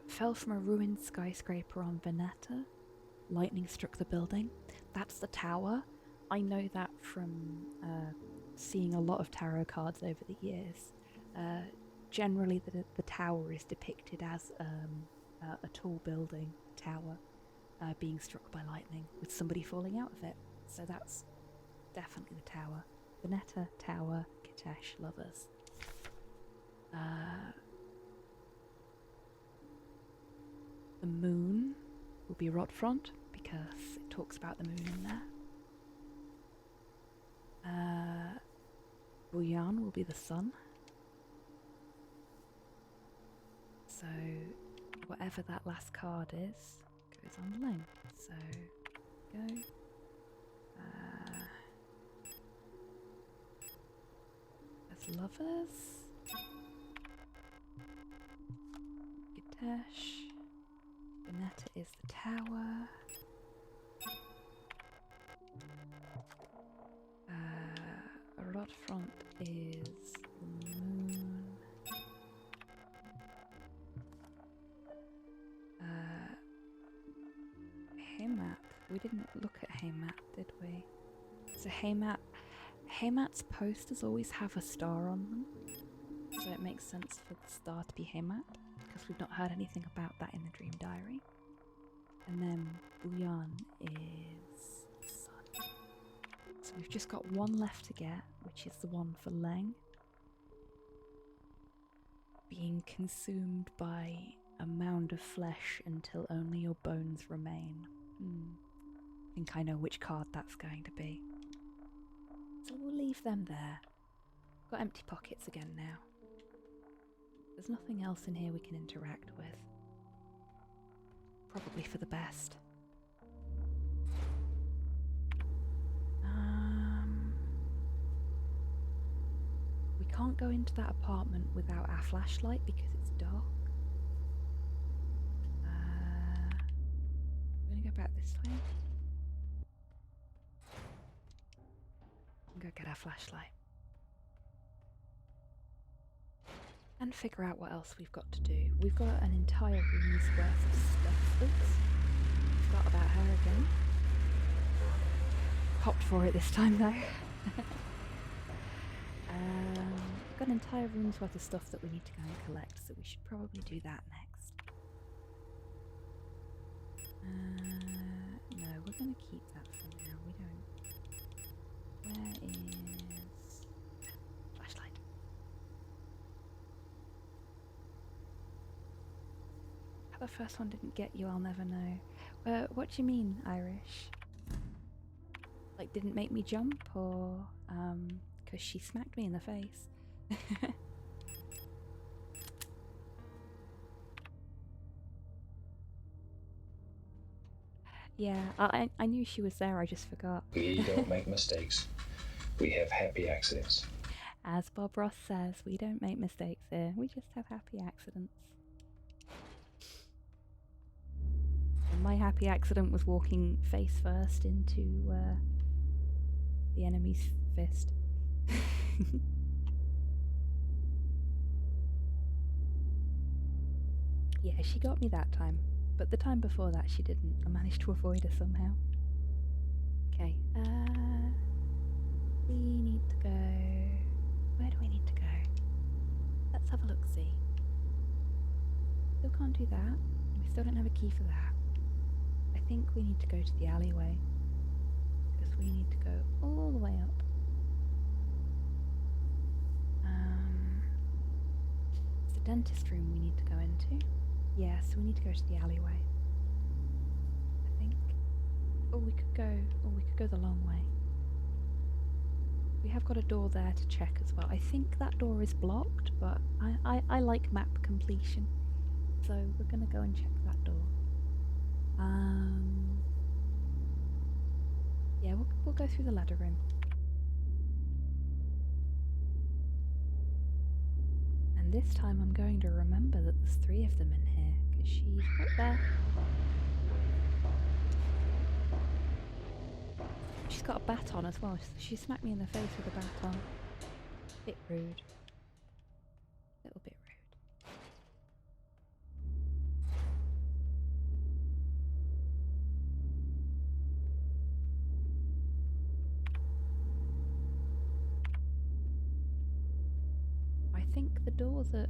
Fell from a ruined skyscraper on Veneta. Lightning struck the building. That's the tower. I know that from seeing a lot of tarot cards over the years. Generally, the tower is depicted as a tall building, tower, being struck by lightning with somebody falling out of it. So that's definitely the tower. Veneta, tower, Kitesh, lovers. The moon will be Rotfront because it talks about the moon in there. Buyan will be the sun. So whatever that last card is goes on Leng. So go. As lovers. Kitesh. Veneta is the tower. Rotfront is the moon. Haymat. We didn't look at Haymat, did we? So Haymat's posters always have a star on them. So it makes sense for the star to be Haymat, because we've not heard anything about that in the dream diary. And then Buyan is the sun. So we've just got one left to get, which is the one for Leng. Being consumed by a mound of flesh until only your bones remain. I think I know which card that's going to be. So we'll leave them there. Got empty pockets again now. There's nothing else in here we can interact with. Probably for the best. We can't go into that apartment without our flashlight because it's dark. I'm gonna go back this way. And go get our flashlight. And figure out what else we've got to do. We've got an entire room's worth of stuff. Oops. Forgot about her again. Popped for it this time though. We've got an entire room's worth of stuff that we need to go and collect, so we should probably do that next. No, we're going to keep that for now. We don't... Where is... Flashlight. How the first one didn't get you, I'll never know. What do you mean, Irish? like didn't make me jump, or because she smacked me in the face. Yeah, I knew she was there, I just forgot. We don't make mistakes. We have happy accidents. As Bob Ross says, we don't make mistakes here, we just have happy accidents. And my happy accident was walking face first into the enemy's fist. Yeah, she got me that time, but the time before that she didn't. I managed to avoid her somehow. Okay, we need to go... Where do we need to go? Let's have a look-see. Still can't do that. We still don't have a key for that. I think we need to go to the alleyway, because we need to go all the way up. It's the dentist room we need to go into. Yeah, so we need to go to the alleyway, I think. Or we could go the long way. We have got a door there to check as well. I think that door is blocked, but I like map completion, so we're gonna go and check that door. Yeah, we'll go through the ladder room. And this time I'm going to remember that there's 3 of them in here, because she's right there. She's got a bat on as well. She smacked me in the face with a bat on. Bit rude. Little bit rude. I think the door that,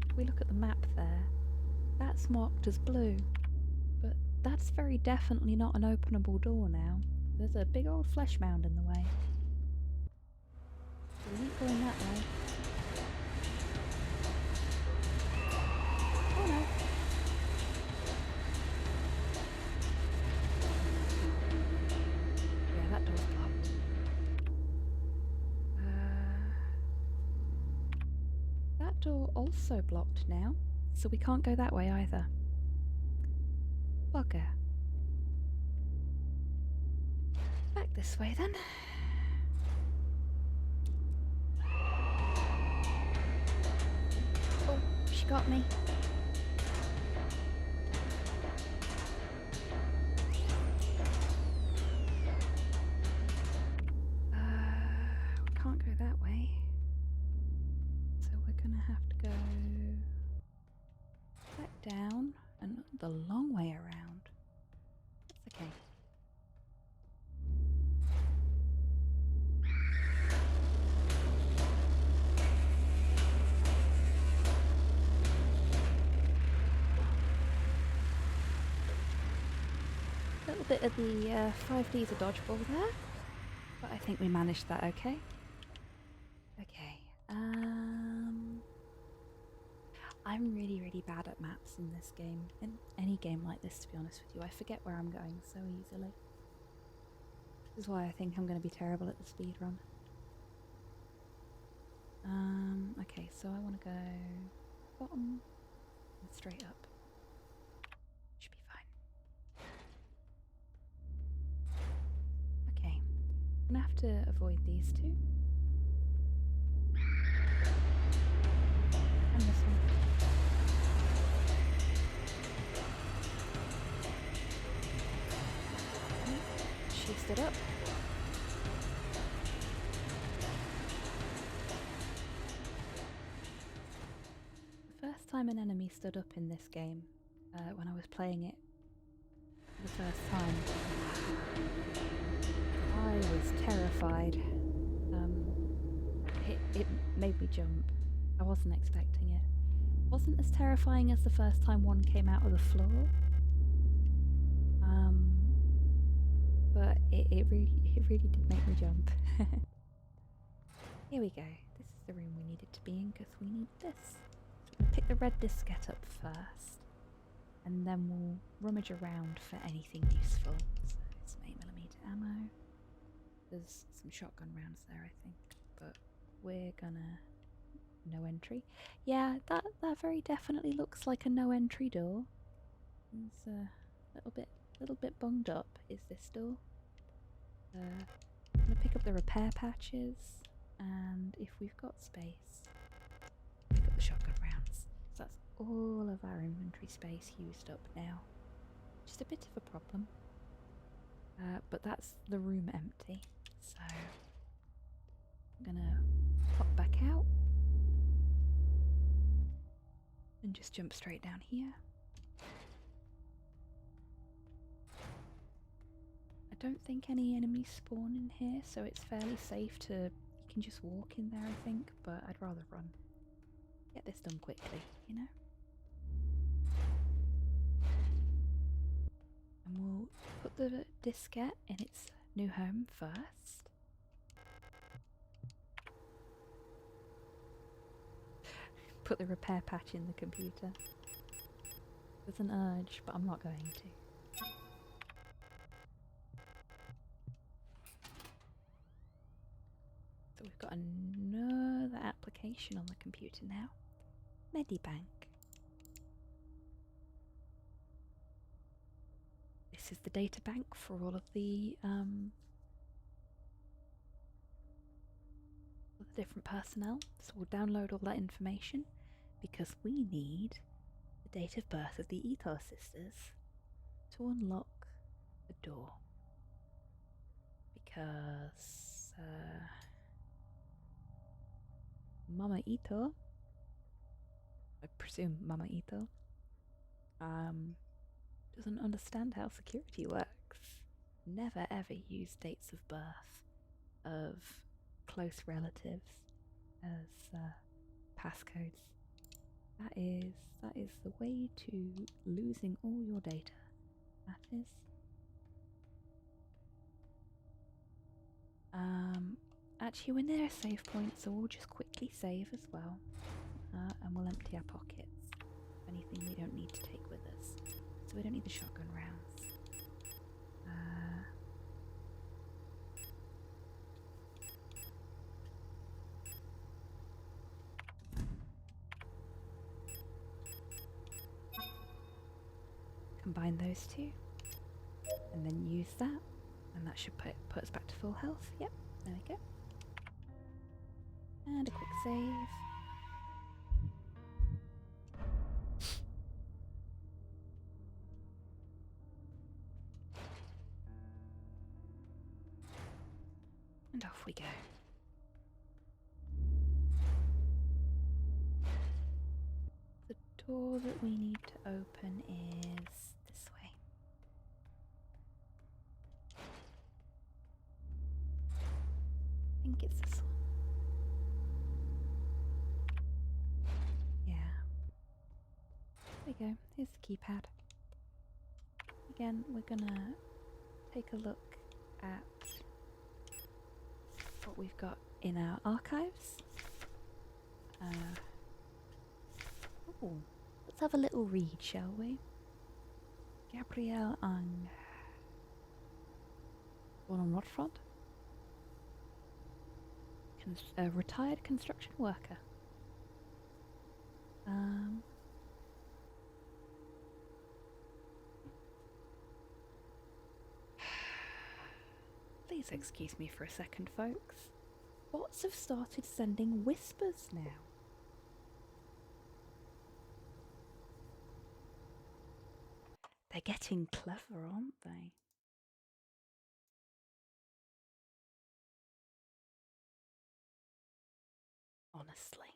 if we look at the map there, that's marked as blue, but that's very definitely not an openable door now. There's a big old flesh mound in the way. So we ain't going that way. Oh no! Yeah, that door's blocked. That door also blocked now, so we can't go that way either. Bugger. Back this way then. Oh, she got me. We can't go that way. So we're gonna have to go back down and the long way around. That's okay. A little bit of the 5Ds of dodgeball there, but I think we managed that okay. Okay, I'm really bad at maps in this game, in any game like this to be honest with you. I forget where I'm going so easily. This is why I think I'm going to be terrible at the speedrun. Okay, so I want to go bottom and straight up. Should be fine. Okay, I'm going to have to avoid these 2. And this one. She stood up. The first time an enemy stood up in this game, when I was playing it for the first time, I was terrified. It made me jump. I wasn't expecting it. Wasn't as terrifying as the first time one came out of the floor. But it really did make me jump. Here we go. This is the room we needed to be in because we need this. So we'll pick the red diskette up first, and then we'll rummage around for anything useful. So it's 8mm ammo. there's some shotgun rounds there, I think. But we're gonna... No entry. Yeah, that very definitely looks like a no entry door. It's a little bit bunged up. Is this door? I'm gonna pick up the repair patches, and if we've got space, pick up the shotgun rounds. So that's all of our inventory space used up now. Just a bit of a problem. But that's the room empty, so I'm gonna pop back out and just jump straight down here. I don't think any enemies spawn in here, so it's fairly safe to... You can just walk in there, I think, but I'd rather run. Get this done quickly, you know? And we'll put the diskette in its new home first. Put the repair patch in the computer. There's an urge, but I'm not going to. So we've got another application on the computer now. Medibank. This is the data bank for all of the different personnel. So we'll download all that information because we need the date of birth of the Ethos sisters to unlock the door. Because Mama Ito, I presume Mama Ito, doesn't understand how security works. Never ever use dates of birth of close relatives as passcodes. That is the way to losing all your data. That is. Actually, we're near a save point, so we'll just quickly save as well, and we'll empty our pockets. Anything we don't need to take with us, so we don't need the shotgun rounds. Combine those two, and then use that, and that should put us back to full health. Yep, there we go. And a quick save. And off we go. The door that we need to open is this way. I think it's this one. Yeah. There we go. Here's the keypad. Again, we're gonna take a look at what we've got in our archives. Oh, let's have a little read, shall we? Gabrielle Ang. Born on Rodfront. A retired construction worker. Please excuse me for a second, folks. Bots have started sending whispers now. They're getting clever, aren't they? Honestly.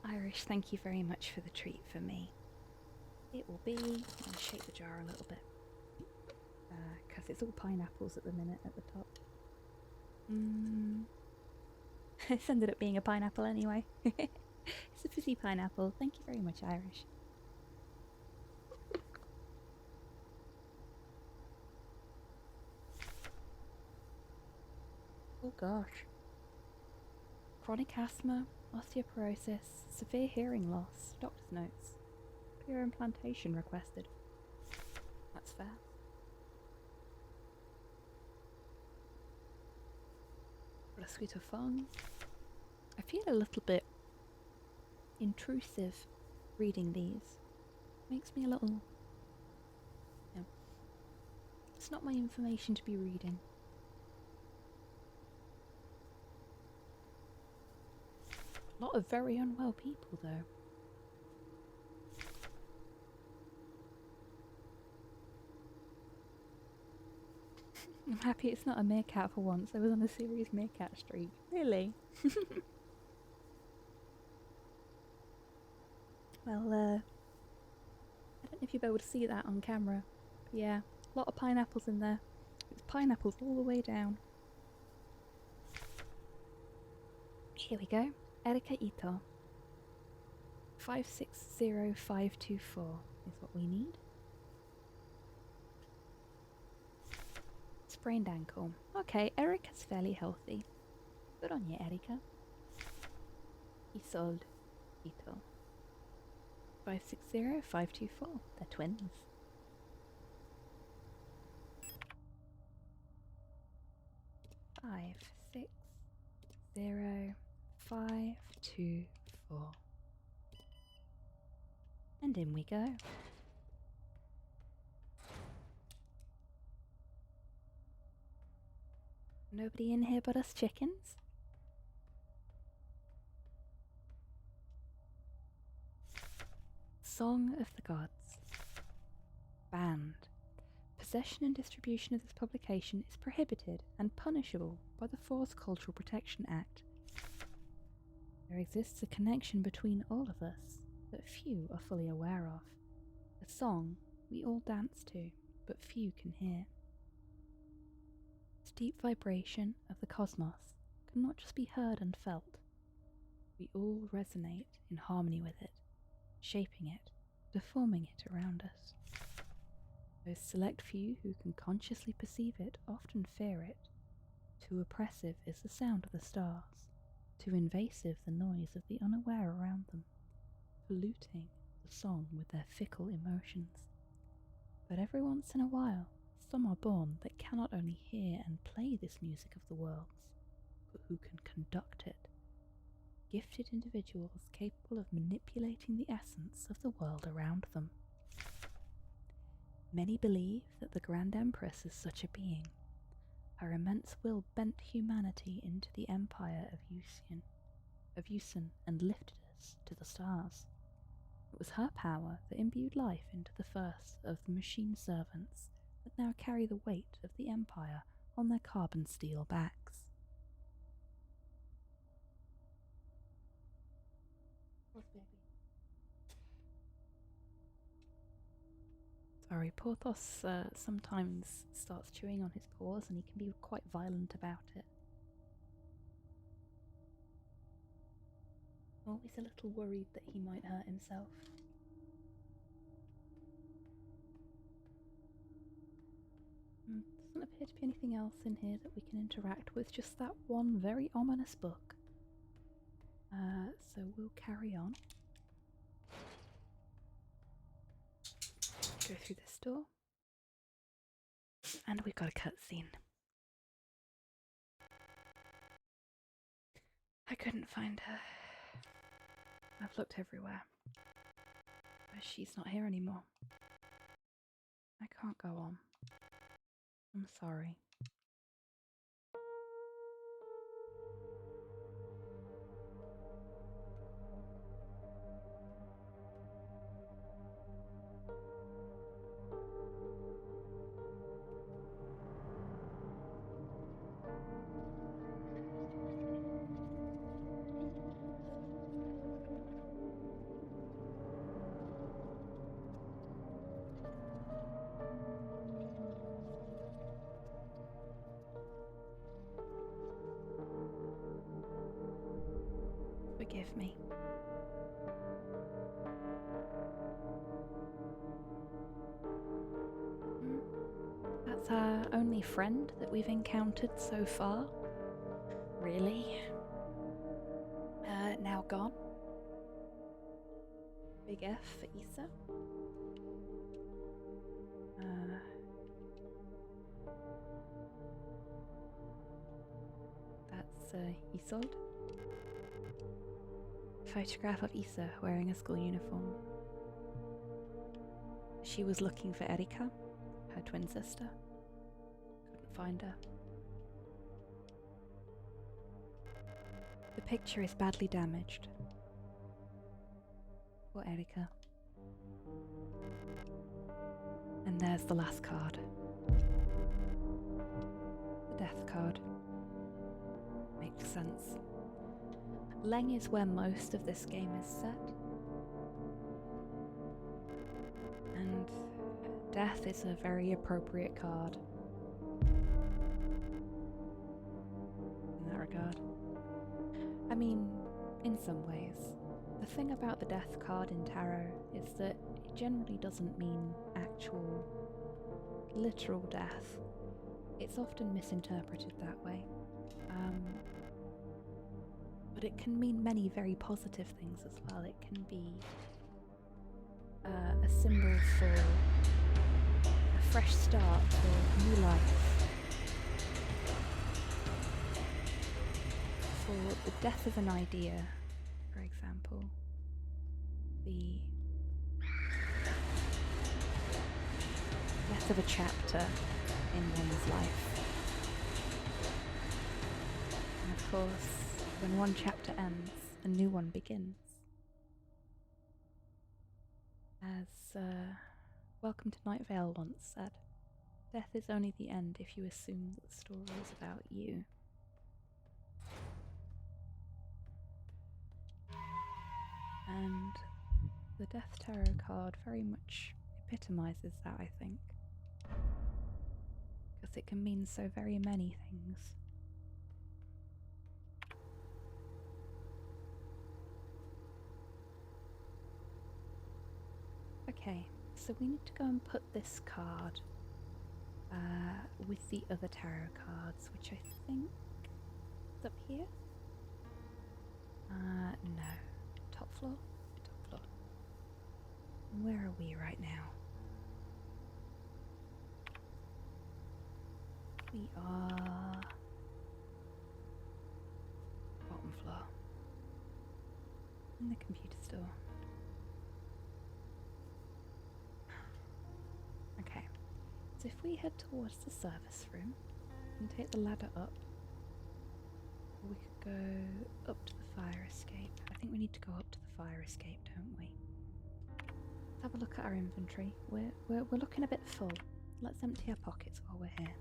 Irish, thank you very much for the treat for me. It will be... I'm going to shake the jar a little bit. Because it's all pineapples at the minute at the top. It's ended up being a pineapple anyway. It's a fizzy pineapple. Thank you very much, Irish. Oh gosh. Chronic asthma, osteoporosis, severe hearing loss. Doctor's notes. cochlear implantation requested. That's fair. What a sweet of fun. I feel a little bit intrusive reading these. Makes me a little... Yeah. It's not my information to be reading. A lot of very unwell people, though. I'm happy it's not a meerkat for once. I was on a serious meerkat streak. Really? Well, I don't know if you'll be able to see that on camera. But yeah, a lot of pineapples in there. It's pineapples all the way down. Here we go. Erika Ito. 560524 is what we need. Sprained ankle. Okay, Erika's fairly healthy. Good on you, Erika. Isolde Ito. 560524. They're twins. Five, 6, 0, 5, 2, 4. And in we go. Nobody in here but us chickens? Song of the Gods. Banned. Possession and distribution of this publication is prohibited and punishable by the Forced Cultural Protection Act. There exists a connection between all of us that few are fully aware of. A song we all dance to, but few can hear. This deep vibration of the cosmos can not just be heard and felt. We all resonate in harmony with it, shaping it, deforming it around us. Those select few who can consciously perceive it often fear it. Too oppressive is the sound of the stars, too invasive the noise of the unaware around them, polluting the song with their fickle emotions. But every once in a while, some are born that cannot only hear and play this music of the worlds, but who can conduct it. Gifted individuals capable of manipulating the essence of the world around them. Many believe that the Grand Empress is such a being. Her immense will bent humanity into the empire of Yusin and lifted us to the stars. It was her power that imbued life into the first of the machine servants that now carry the weight of the empire on their carbon steel backs. Sorry, Porthos sometimes starts chewing on his paws and he can be quite violent about it. Always a little worried that he might hurt himself. Doesn't appear to be anything else in here that we can interact with, just that one very ominous book. So we'll carry on. Go through this door. And we've got a cutscene. I couldn't find her. I've looked everywhere. But she's not here anymore. I can't go on. I'm sorry. Forgive me. That's our only friend that we've encountered so far. Really? Now gone? Big F for Issa. That's Isolde. Photograph of Issa wearing a school uniform. She was looking for Erika, her twin sister. Couldn't find her. The picture is badly damaged. For Erika. And there's the last card. The death card. Makes sense. Leng is where most of this game is set. And death is a very appropriate card. In that regard. I mean, in some ways. The thing about the death card in tarot is that it generally doesn't mean actual, literal death. It's often misinterpreted that way. But it can mean many very positive things as well. It can be a symbol for a fresh start or new life. For the death of an idea, for example. The death of a chapter in one's life. And of course, when one chapter ends, a new one begins. As Welcome to Night Vale once said, death is only the end if you assume that the story is about you. And the Death Tarot card very much epitomizes that, I think. Because it can mean so very many things. Okay, so we need to go and put this card with the other tarot cards, which I think is up here? No. Top floor? Top floor. Where are we right now? We are bottom floor. In the computer store. Okay, so if we head towards the service room and take the ladder up, we could go up to the fire escape. I think we need to go up to the fire escape, don't we? Let's have a look at our inventory. We're looking a bit full. Let's empty our pockets while we're here.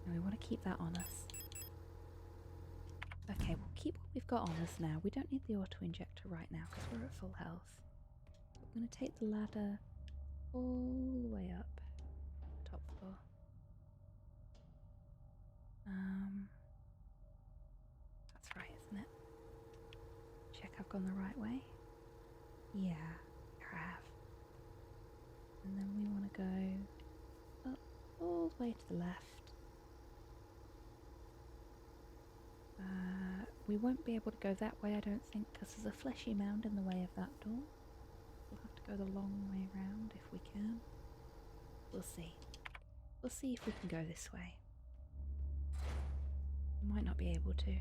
And we want to keep that on us. Okay, we'll keep what we've got on us now. We don't need the auto-injector right now because we're at full health. I'm going to take the ladder all the way up. Top floor. That's right, isn't it? Check I've gone the right way. Yeah, I have. And then we want to go up all the way to the left. We won't be able to go that way, I don't think, because there's a fleshy mound in the way of that door. We'll have to go the long way round if we can. We'll see. We'll see if we can go this way. We might not be able to.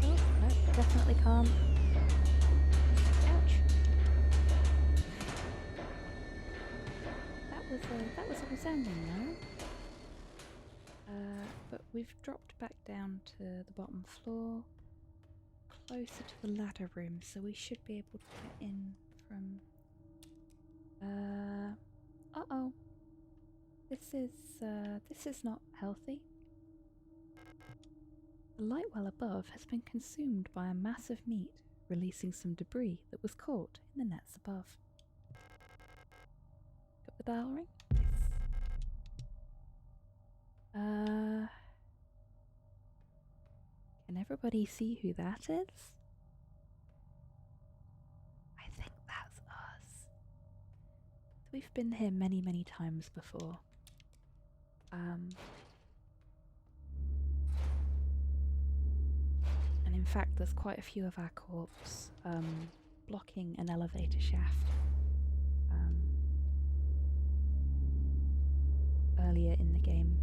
Oh, no, definitely can't. Ouch. That was a resounding no. But we've dropped back down to the bottom floor, closer to the ladder room, so we should be able to get in from. Uh-oh. This is not healthy. The light well above has been consumed by a mass of meat, releasing some debris that was caught in the nets above. Got the dial ring? Yes. Can everybody see who that is? I think that's us. We've been here many, many times before. And in fact, there's quite a few of our corpse blocking an elevator shaft earlier in the game.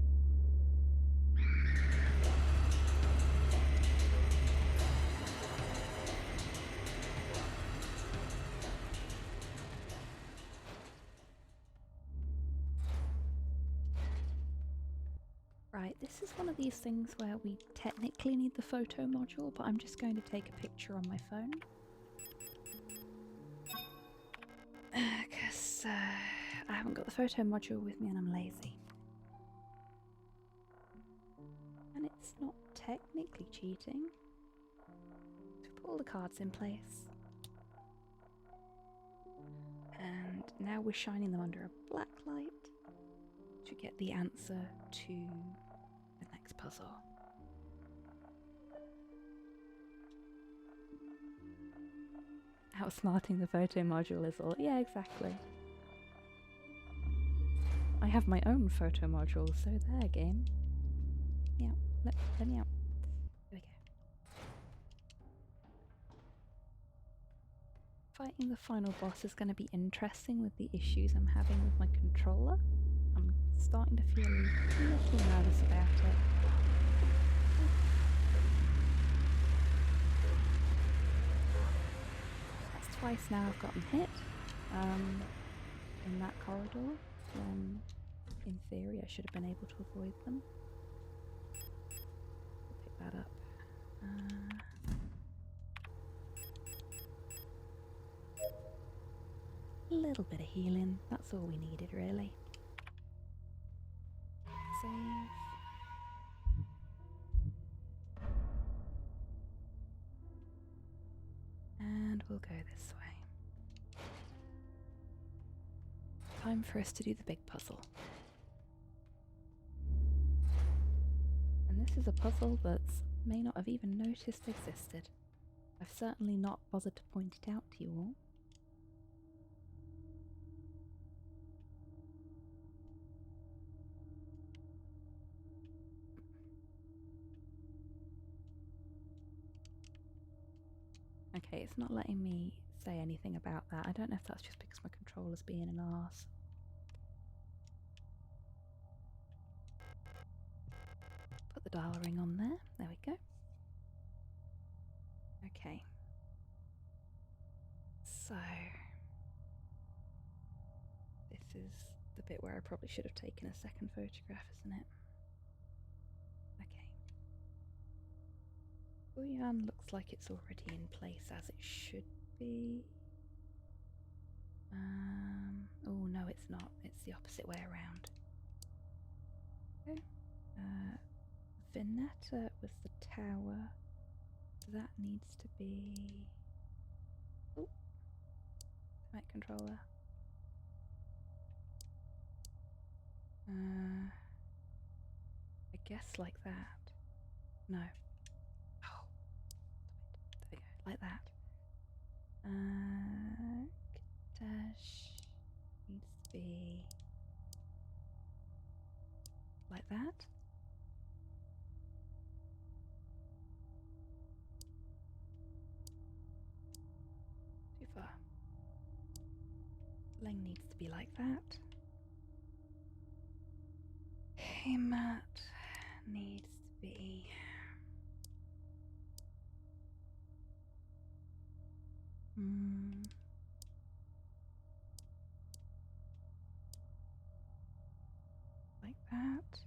Right, this is one of these things where we technically need the photo module, but I'm just going to take a picture on my phone. Because I haven't got the photo module with me and I'm lazy. And it's not technically cheating. So put all the cards in place. And now we're shining them under a black light to get the answer to the next puzzle. Outsmarting the photo module is all. Yeah, exactly. I have my own photo module, so there, game. Yeah, let me out. There we go. Fighting the final boss is going to be interesting with the issues I'm having with my controller. I'm starting to feel a little nervous about it. That's twice now I've gotten hit in that corridor, when in theory I should have been able to avoid them. I'll pick that up. A little bit of healing, that's all we needed really. Save. And we'll go this way. Time for us to do the big puzzle. And this is a puzzle that may not have even noticed existed. I've certainly not bothered to point it out to you all. Okay, it's not letting me say anything about that. I don't know if that's just because my controller's being an arse. Put the dial ring on there. There we go. Okay. So this is the bit where I probably should have taken a second photograph, isn't it? Okay. Booyan looks like it's already in place as it should be. Oh no, it's not. It's the opposite way around. Okay. Vineta was the tower. That needs to be... Oh, mic controller. I guess like that. No. Oh, there we go, like that. Dash needs to be like that. Too far. Leng needs to be like that. Heimat needs to be like that.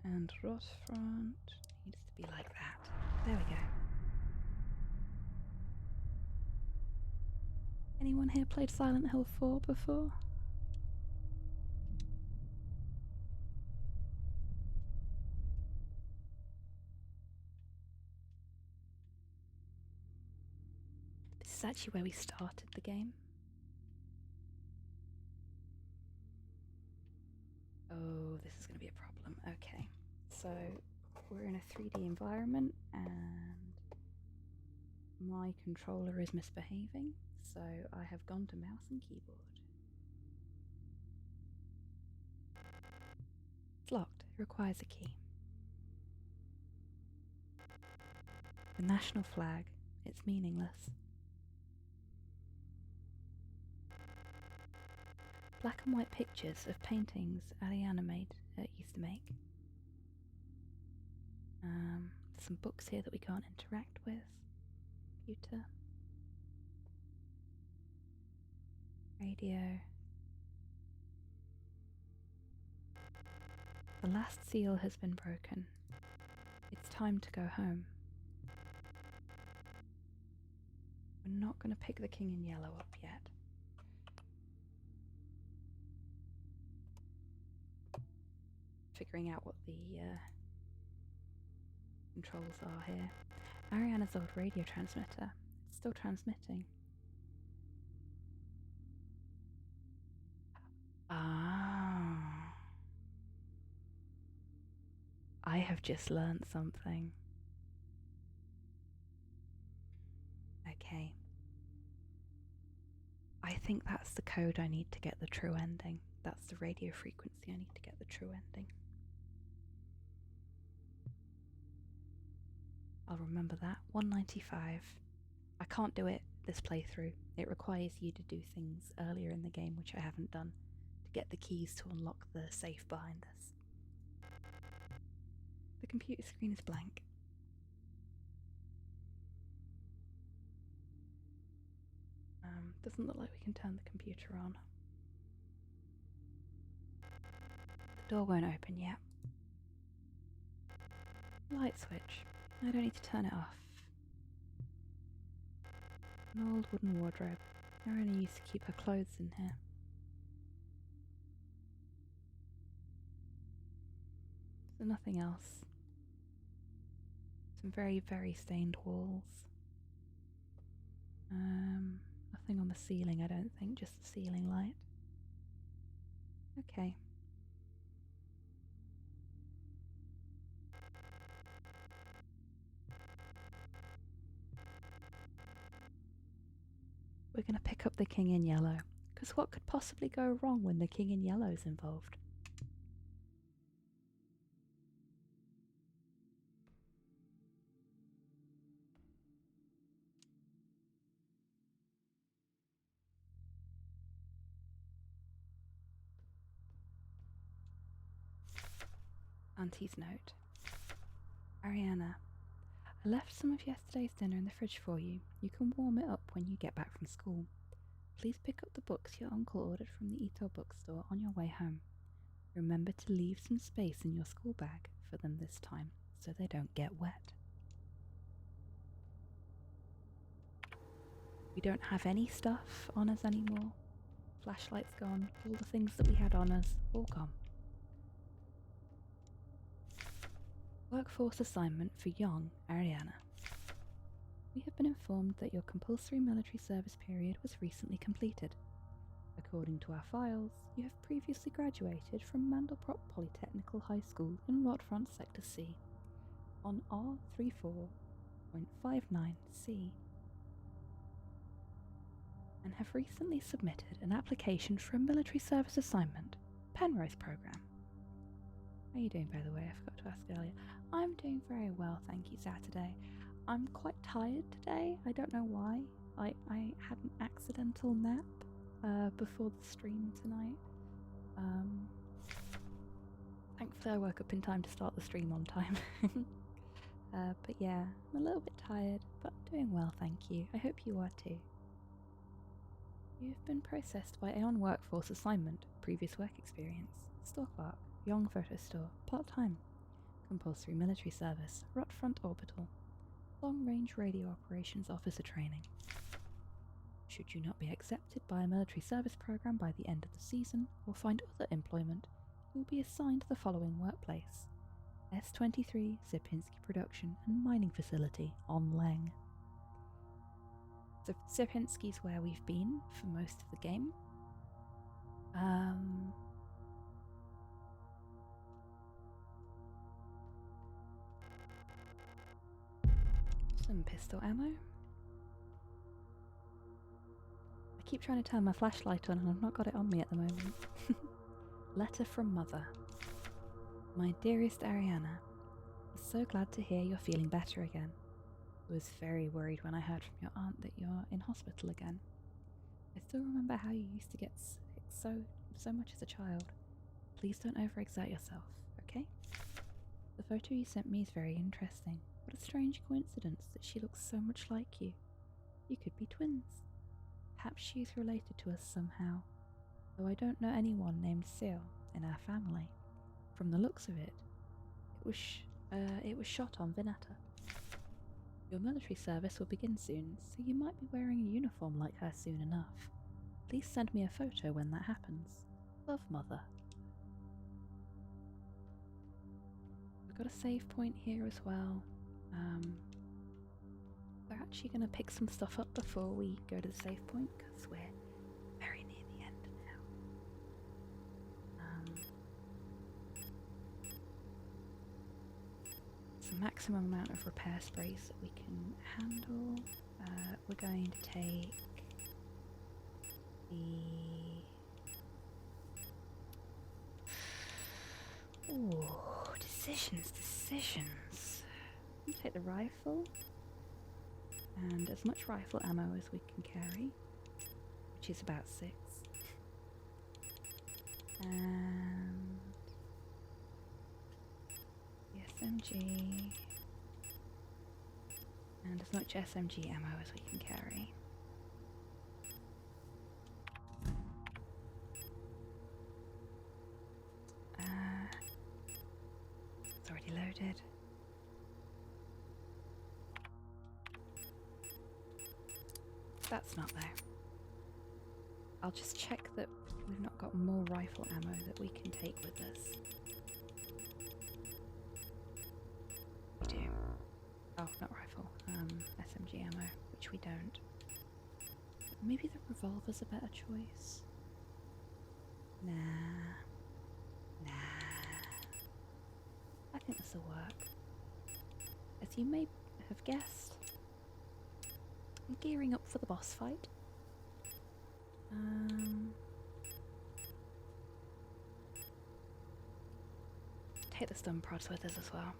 And Rotfront needs to be like that. There we go. Anyone here played Silent Hill 4 before? This is actually where we started the game. Oh, this is going to be a problem. Okay, so we're in a 3D environment and my controller is misbehaving, so I have gone to mouse and keyboard. It's locked. It requires a key. The national flag. It's meaningless. Black and white pictures of paintings Ariana used to make. Some books here that we can't interact with. Computer. Radio. The last seal has been broken. It's time to go home. We're not going to pick the king in yellow up yet. Figuring out what the controls are here. Ariana's old radio transmitter. It's still transmitting. Ah. I have just learned something. Okay. I think that's the code I need to get the true ending. That's the radio frequency I need to get the true ending. I'll remember that. 195. I can't do it this playthrough. It requires you to do things earlier in the game, which I haven't done, to get the keys to unlock the safe behind us. The computer screen is blank. Doesn't look like we can turn the computer on. The door won't open yet. Light switch. I don't need to turn it off. An old wooden wardrobe. Ariana used to keep her clothes in here. So nothing else. Some very, very stained walls. Nothing on the ceiling, I don't think, just the ceiling light. Okay. We're going to pick up the king in yellow, because what could possibly go wrong when the king in yellow is involved? Auntie's note. Ariana, I left some of yesterday's dinner in the fridge for you. You can warm it up when you get back from school. Please pick up the books your uncle ordered from the Ito bookstore on your way home. Remember to leave some space in your school bag for them this time, so they don't get wet. We don't have any stuff on us anymore. Flashlight's gone. All the things that we had on us, all gone. Workforce assignment for young Ariana. We have been informed that your compulsory military service period was recently completed. According to our files, you have previously graduated from Mandelbrot Polytechnical High School in Rottfront Sector C on R34.59C and have recently submitted an application for a military service assignment, Penrose Programme. How are you doing, by the way? I forgot to ask earlier. I'm doing very well, thank you, Saturday. I'm quite tired today. I don't know why. I had an accidental nap before the stream tonight. Thankfully I woke up in time to start the stream on time. But yeah, I'm a little bit tired, but doing well, thank you. I hope you are too. You've been processed by Aeon Workforce Assignment, previous work experience, store clerk, Young Photo Store, part-time, compulsory military service, Rottfront Orbital, long-range radio operations officer training. Should you not be accepted by a military service program by the end of the season or find other employment, you will be assigned the following workplace: S23 Sierpinski Production and Mining Facility on Leng. So Sierpinski's where we've been for most of the game. Some pistol ammo. keep trying to turn my flashlight on and I've not got it on me at the moment. Letter from Mother. My dearest Ariana, I'm so glad to hear you're feeling better again. I was very worried when I heard from your aunt that you're in hospital again. I still remember how you used to get sick so much as a child. Please don't overexert yourself, okay? The photo you sent me is very interesting. What a strange coincidence that she looks so much like you. You could be twins. Perhaps she's related to us somehow, though I don't know anyone named Seal in our family. From the looks of it, it was shot on Vinata. Your military service will begin soon, so you might be wearing a uniform like her soon enough. Please send me a photo when that happens. Love, Mother. We've got a save point here as well. We're actually going to pick some stuff up before we go to the save point, because we're very near the end now. It's the maximum amount of repair sprays that we can handle. We're going to take the... Ooh, decisions. We'll take the rifle. And as much rifle ammo as we can carry, which is about 6. And the SMG. And as much SMG ammo as we can carry. It's already loaded. That's not there. I'll just check that we've not got more rifle ammo that we can take with us. We do. Oh, not rifle. SMG ammo, which we don't. Maybe the revolver's a better choice. Nah. I think this will work. As you may have guessed, I'm gearing up for the boss fight. Take the stun prods with us as well.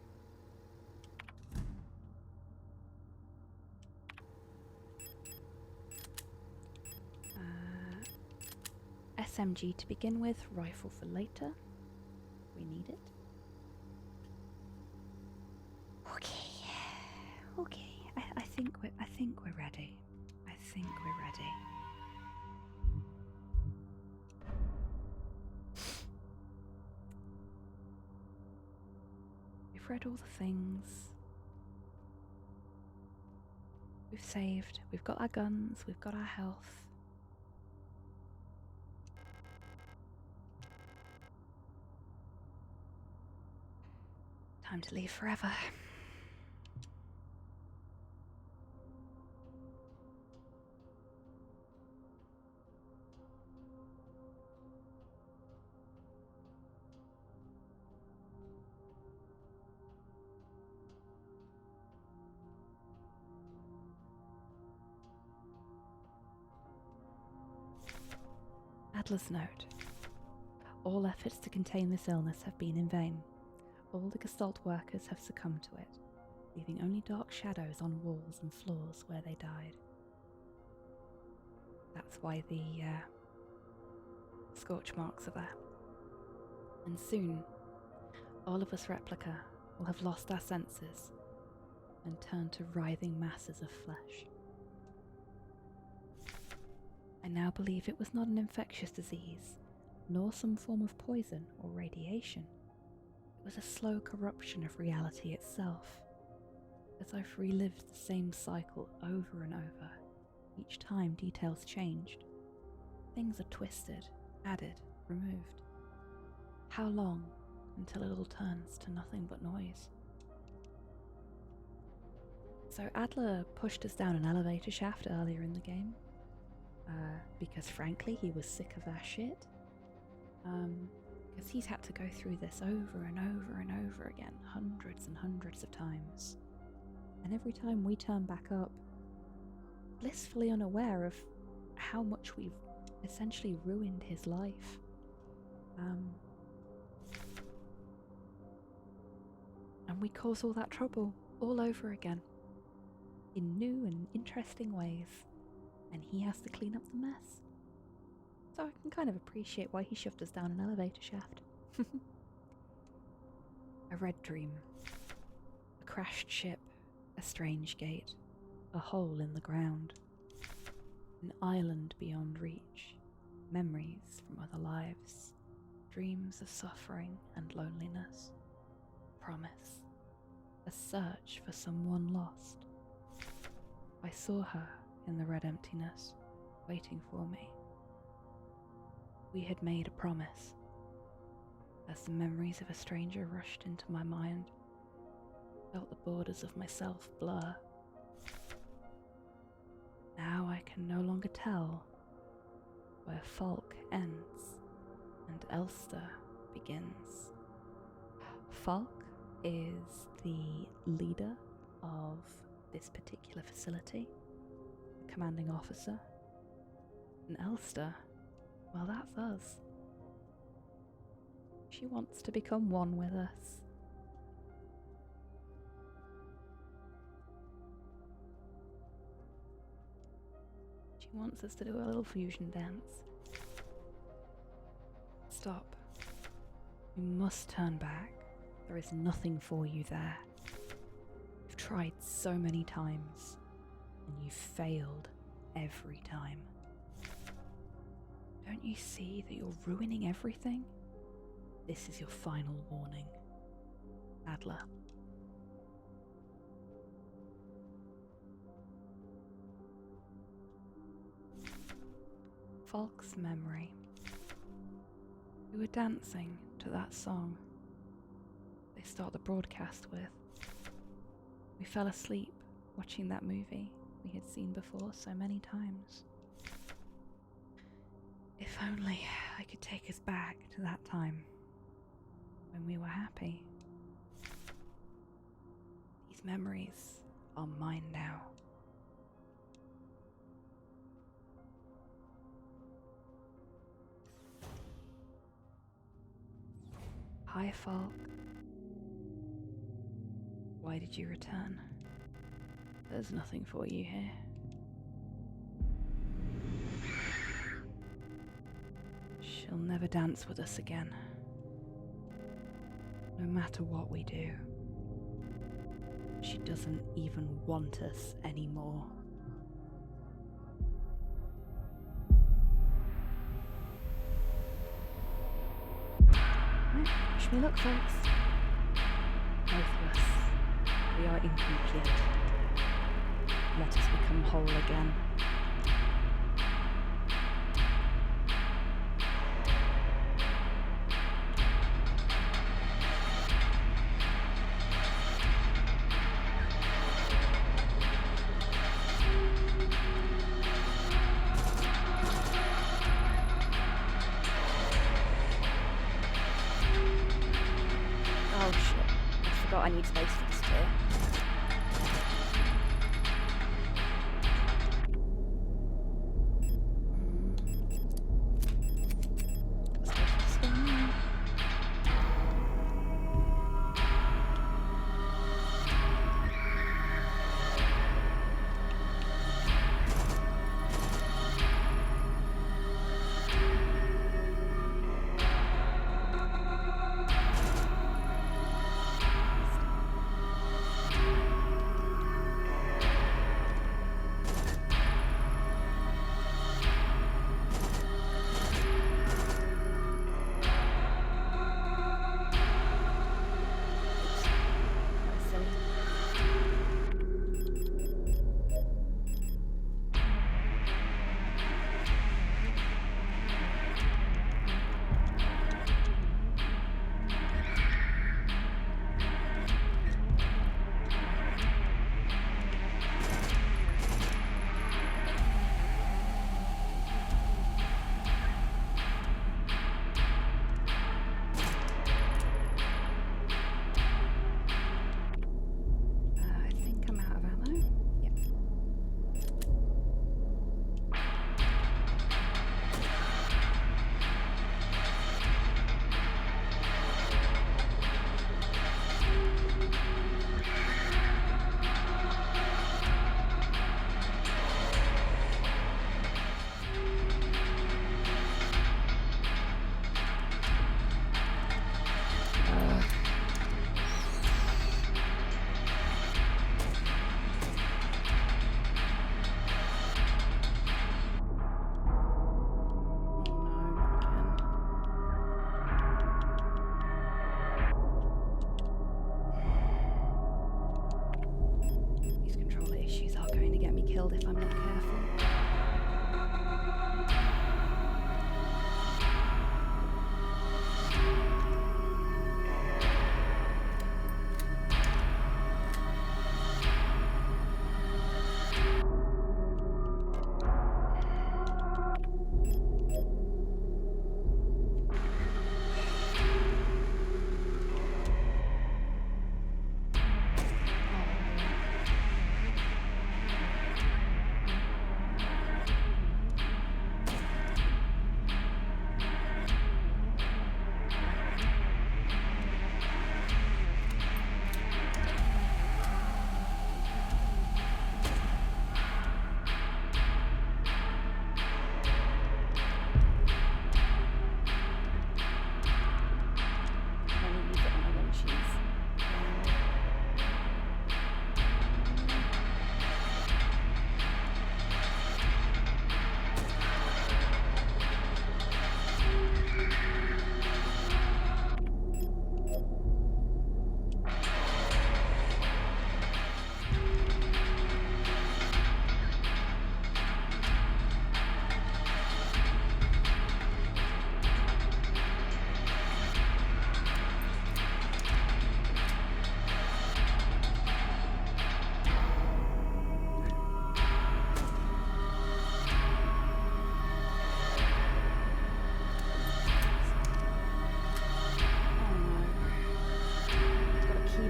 SMG to begin with, rifle for later. We need it. Okay. I think we're ready. We've read all the things. We've saved. We've got our guns. We've got our health. Time to leave forever. Adler's note. All efforts to contain this illness have been in vain. All the Gestalt workers have succumbed to it, leaving only dark shadows on walls and floors where they died. That's why the scorch marks are there. And soon, all of us replica will have lost our senses and turned to writhing masses of flesh. I now believe it was not an infectious disease, nor some form of poison or radiation. It was a slow corruption of reality itself, as I've relived the same cycle over and over. Each time details changed. Things are twisted, added, removed. How long until it all turns to nothing but noise? So Adler pushed us down an elevator shaft earlier in the game, because frankly he was sick of our shit. Because he's had to go through this over and over and over again, hundreds and hundreds of times. And every time we turn back up, blissfully unaware of how much we've essentially ruined his life. And we cause all that trouble all over again in new and interesting ways, and he has to clean up the mess. So I can kind of appreciate why he shoved us down an elevator shaft. A red dream, a crashed ship, a strange gate, a hole in the ground, an island beyond reach, memories from other lives, dreams of suffering and loneliness, promise, a search for someone lost. I saw her in the red emptiness, waiting for me. We had made a promise. As the memories of a stranger rushed into my mind, felt the borders of myself blur. Now I can no longer tell where Falk ends and Elster begins. Falk is the leader of this particular facility, the commanding officer, and Elster, well, that's us. She wants to become one with us. She wants us to do a little fusion dance. Stop. You must turn back. There is nothing for you there. You've tried so many times, and you've failed every time. Don't you see that you're ruining everything? This is your final warning. Adler. Falk's memory. We were dancing to that song they start the broadcast with. We fell asleep watching that movie we had seen before so many times. If only I could take us back to that time when we were happy. These memories are mine now. Hi, Falk. Why did you return? There's nothing for you here. She'll never dance with us again. No matter what we do. She doesn't even want us anymore. Right, wish me luck, folks. Both of us. We are incomplete. Let us become whole again. Oh shit, I forgot I need space for this too. Got space for this one now.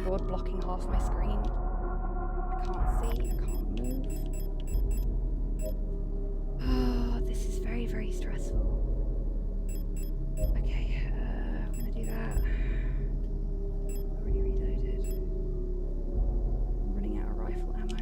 keyboard blocking half my screen. I can't see, I can't move. Oh, this is very, very stressful. Okay, I'm gonna do that. Already reloaded. Running out of rifle ammo.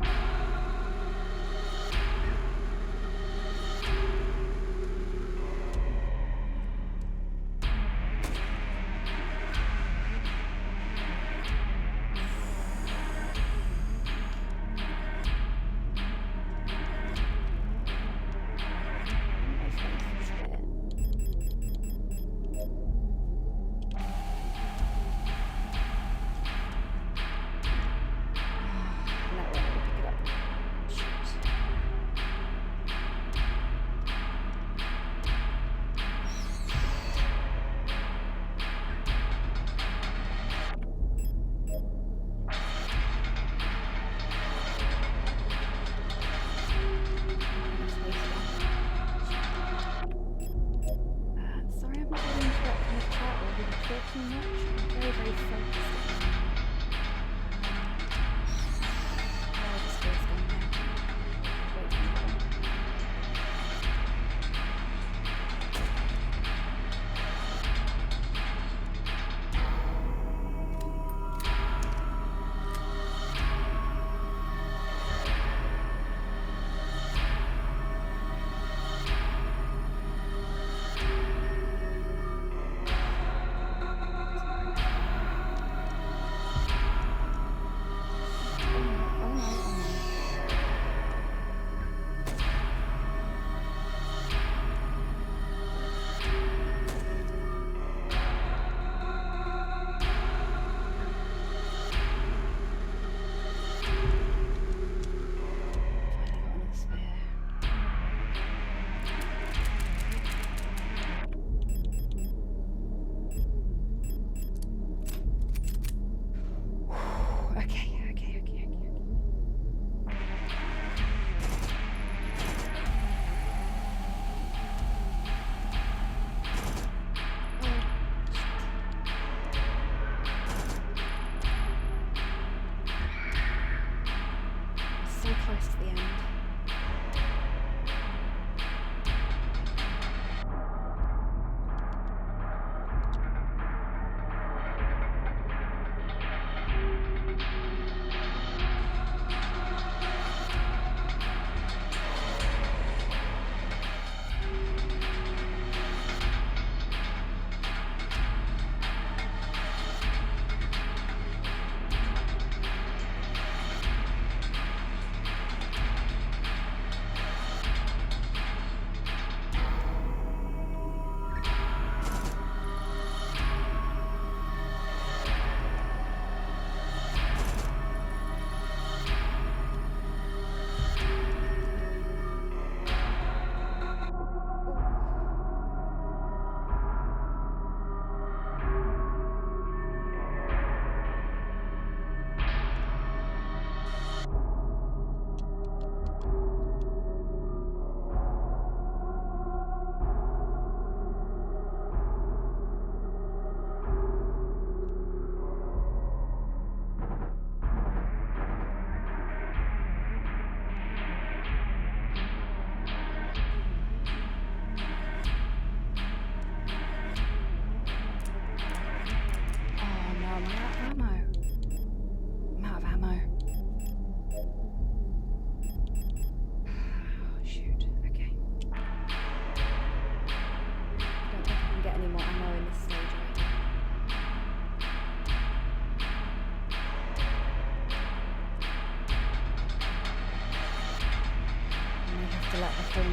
Close to the end. To let her kill me.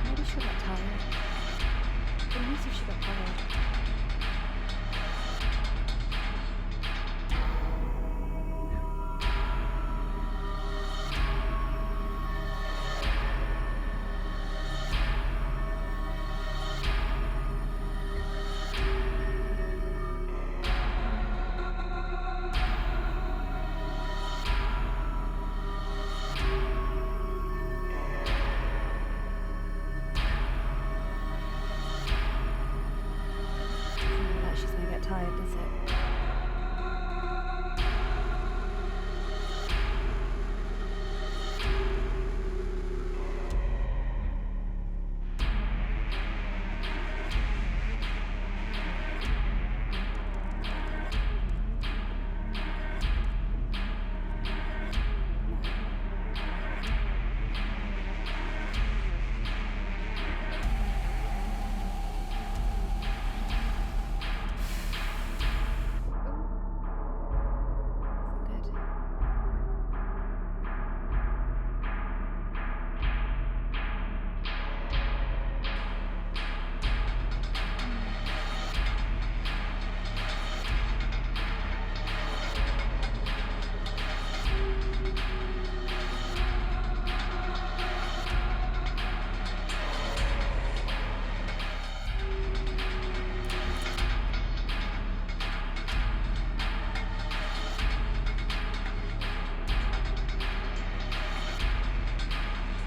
Maybe she got tired. Who knows if she got tired?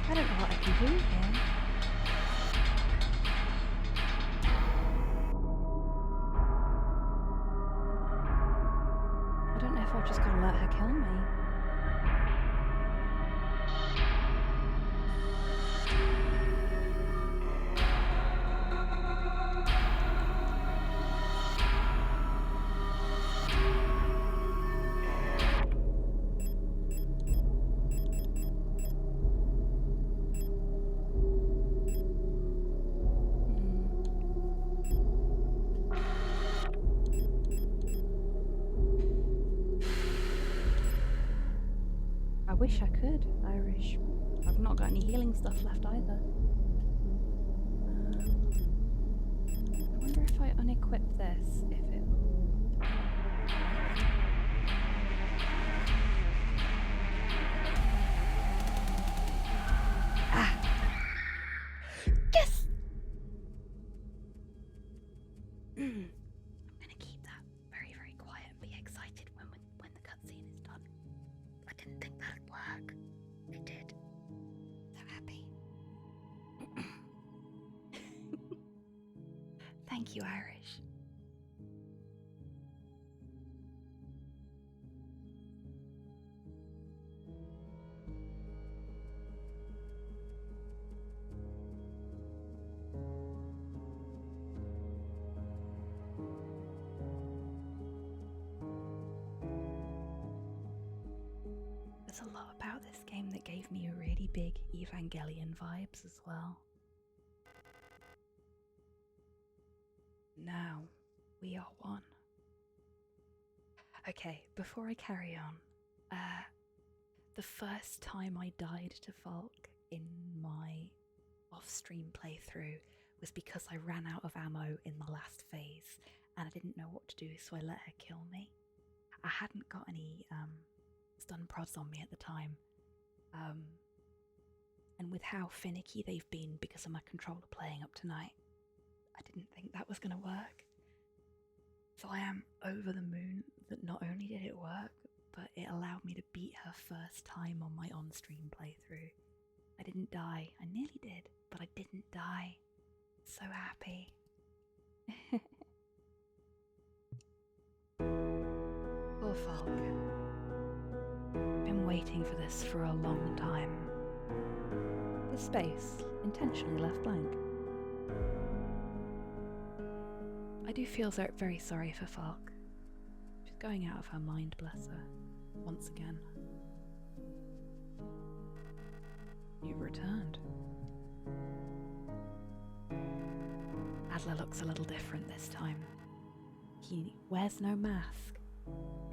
I don't know what I can do here. I don't know if I've just got to let her kill me. I wish I could, Irish. I've not got any healing stuff left either. I wonder if I unequip this, if it will... Ah! Yes! I'm gonna keep that very, very quiet and be excited when the cutscene is done. I didn't think that'd work. It did. So happy. Thank you, Irish. There's a lot about this game that gave me really big Evangelion vibes as well. Now, we are one. Okay, before I carry on, the first time I died to Falk in my off-stream playthrough was because I ran out of ammo in the last phase and I didn't know what to do, so I let her kill me. I hadn't got any stun prods on me at the time, and with how finicky they've been because of my controller playing up tonight, I didn't think that was going to work. So I am over the moon that not only did it work, but it allowed me to beat her first time on my on-stream playthrough. I didn't die. I nearly did, but I didn't die. So happy. Poor Falk. Been waiting for this for a long time. This space intentionally left blank. I do feel very sorry for Falk. She's going out of her mind, bless her, once again. You've returned. Adler looks a little different this time. He wears no mask,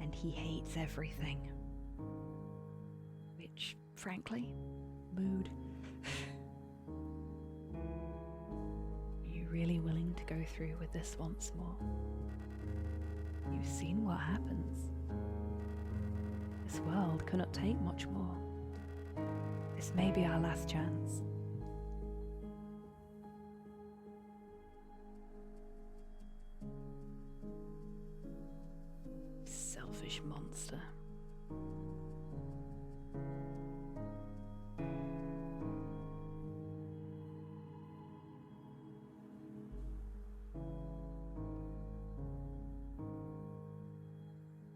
and he hates everything. Which, frankly, mood. Are you really willing to go through with this once more? You've seen what happens. This world cannot take much more. This may be our last chance. Selfish monster.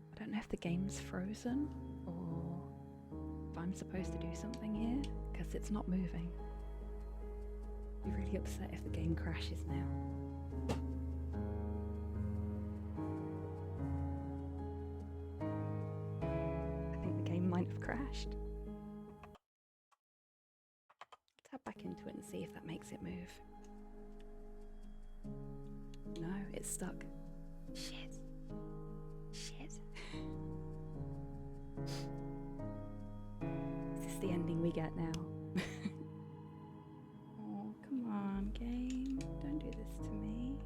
I don't know if the game's frozen or if I'm supposed to do something here, because it's not moving. I'd be really upset if the game crashes now. I think the game might have crashed. Tap back into it and see if that makes it move. No, it's stuck. Shit. Shit. Is this the ending we get now? Oh, come on, game. Don't do this to me.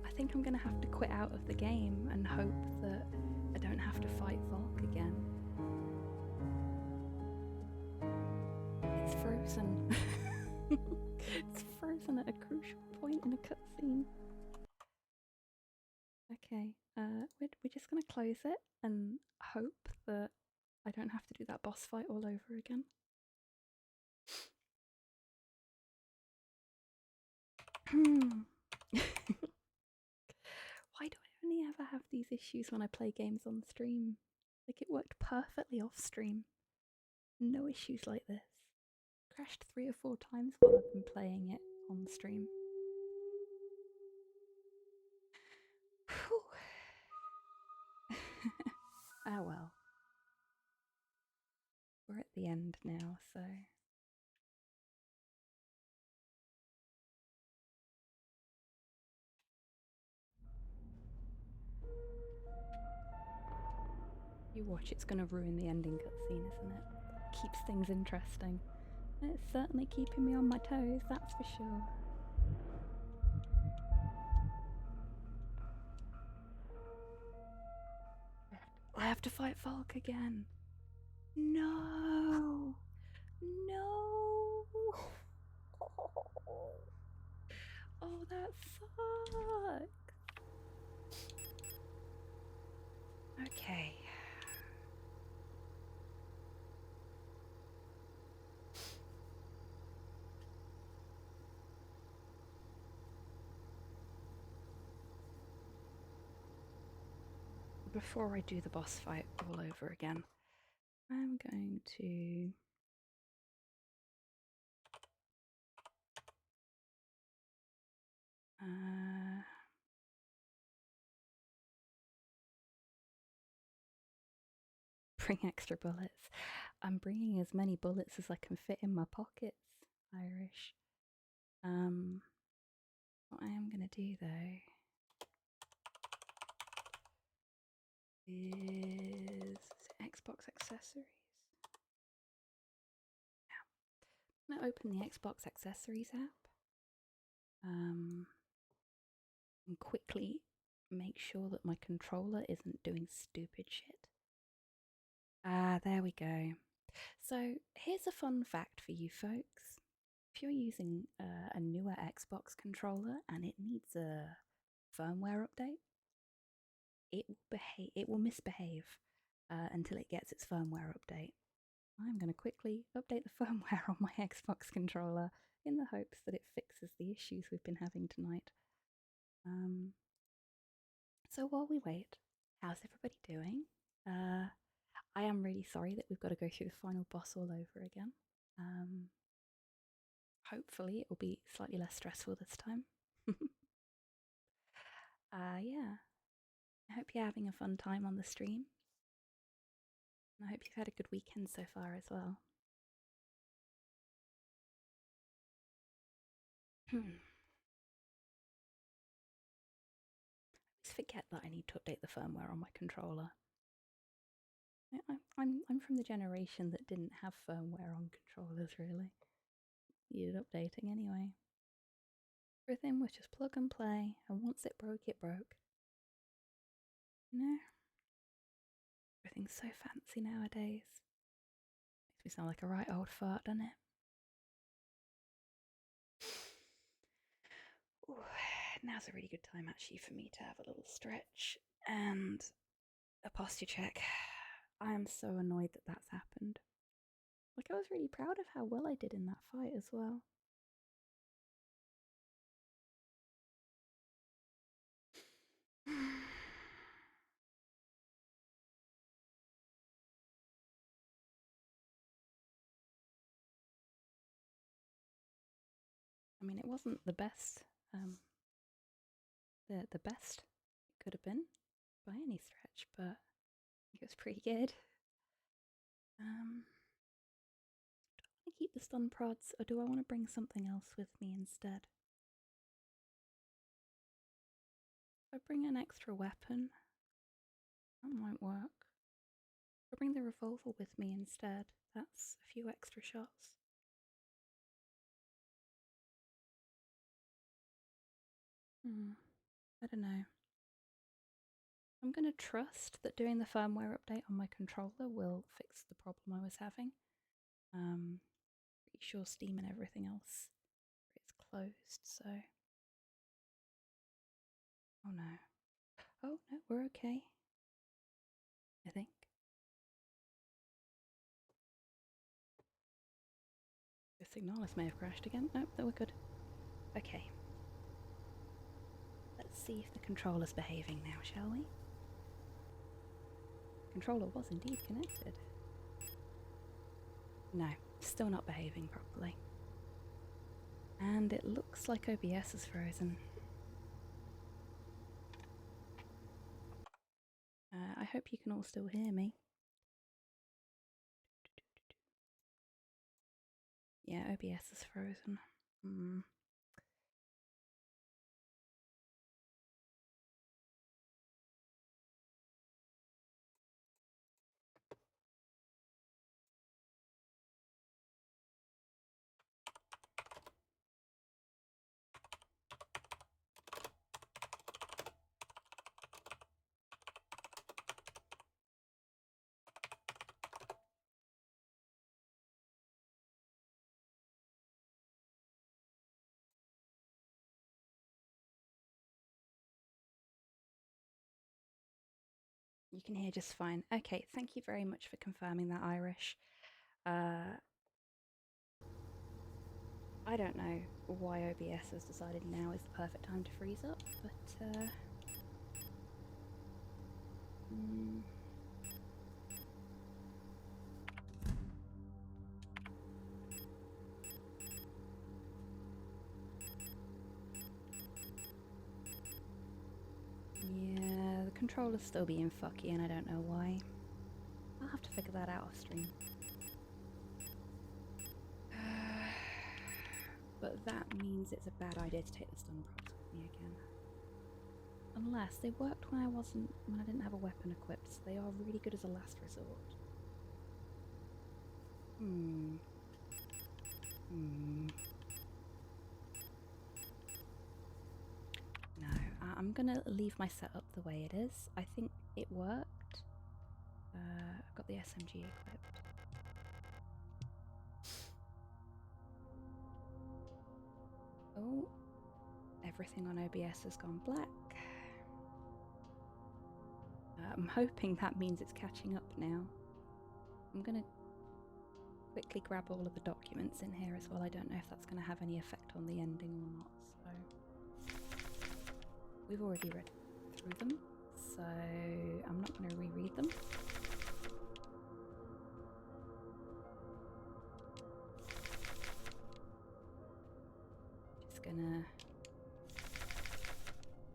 I think I'm gonna have to quit out of the game and hope that I don't have to fight Volk again. It's frozen. It's frozen at a crucial point in a cutscene. Okay, we're just gonna close it and hope that I don't have to do that boss fight all over again. Why do I only ever have these issues when I play games on stream? Like, it worked perfectly off stream. No issues like this. Crashed 3 or 4 times while I've been playing it on stream. Whew. Ah well. We're at the end now, so... You watch, it's gonna ruin the ending cutscene, isn't it? Keeps things interesting. It's certainly keeping me on my toes, that's for sure. I have to fight Falk again. No! No! Oh, that sucks. Okay. Before I do the boss fight all over again, I'm going to bring extra bullets. I'm bringing as many bullets as I can fit in my pockets, Irish. What I am going to do though is Xbox accessories. I'm going to open the Xbox accessories app and quickly make sure that my controller isn't doing stupid shit. Ah, there we go. So here's a fun fact for you folks. If you're using a newer Xbox controller and it needs a firmware update, it will misbehave until it gets its firmware update. I'm going to quickly update the firmware on my Xbox controller in the hopes that it fixes the issues we've been having tonight. So while we wait, how's everybody doing? I am really sorry that we've got to go through the final boss all over again. Hopefully it will be slightly less stressful this time. Yeah. I hope you're having a fun time on the stream. I hope you've had a good weekend so far as well. Just forget that I need to update the firmware on my controller. I'm from the generation that didn't have firmware on controllers, really. Needed updating anyway. Everything was just plug and play, and once it broke, it broke. You know? Everything's so fancy nowadays. Makes me sound like a right old fart, doesn't it? Ooh, now's a really good time actually for me to have a little stretch and a posture check. I am so annoyed that that's happened. Like, I was really proud of how well I did in that fight as well. I mean, it wasn't the best, the best it could have been by any stretch, but it was pretty good. Do I want to keep the stun prods, or do I want to bring something else with me instead? If I bring an extra weapon, that might work. If I bring the revolver with me instead, that's a few extra shots. I don't know. I'm going to trust that doing the firmware update on my controller will fix the problem I was having. Pretty sure Steam and everything else is closed, so... Oh no. Oh we're okay. I think. The Signalis may have crashed again. Nope, we're good. Okay. Let's see if the controller's behaving now, shall we? The controller was indeed connected. No, still not behaving properly. And it looks like OBS is frozen. I hope you can all still hear me. Yeah, OBS is frozen. You can hear just fine. Okay, thank you very much for confirming that, Irish. I don't know why OBS has decided now is the perfect time to freeze up, but yeah, the controller's still being fucky and I don't know why. I'll have to figure that out off stream. But that means it's a bad idea to take the stun props with me again. Unless they worked when I didn't have a weapon equipped, so they are really good as a last resort. No, I'm gonna leave my setup the way it is. I think it worked. I've got the SMG equipped. Oh, everything on OBS has gone black. I'm hoping that means it's catching up now. I'm gonna quickly grab all of the documents in here as well. I don't know if that's gonna have any effect on the ending or not, so... We've already read through them, so I'm not gonna reread them. Just gonna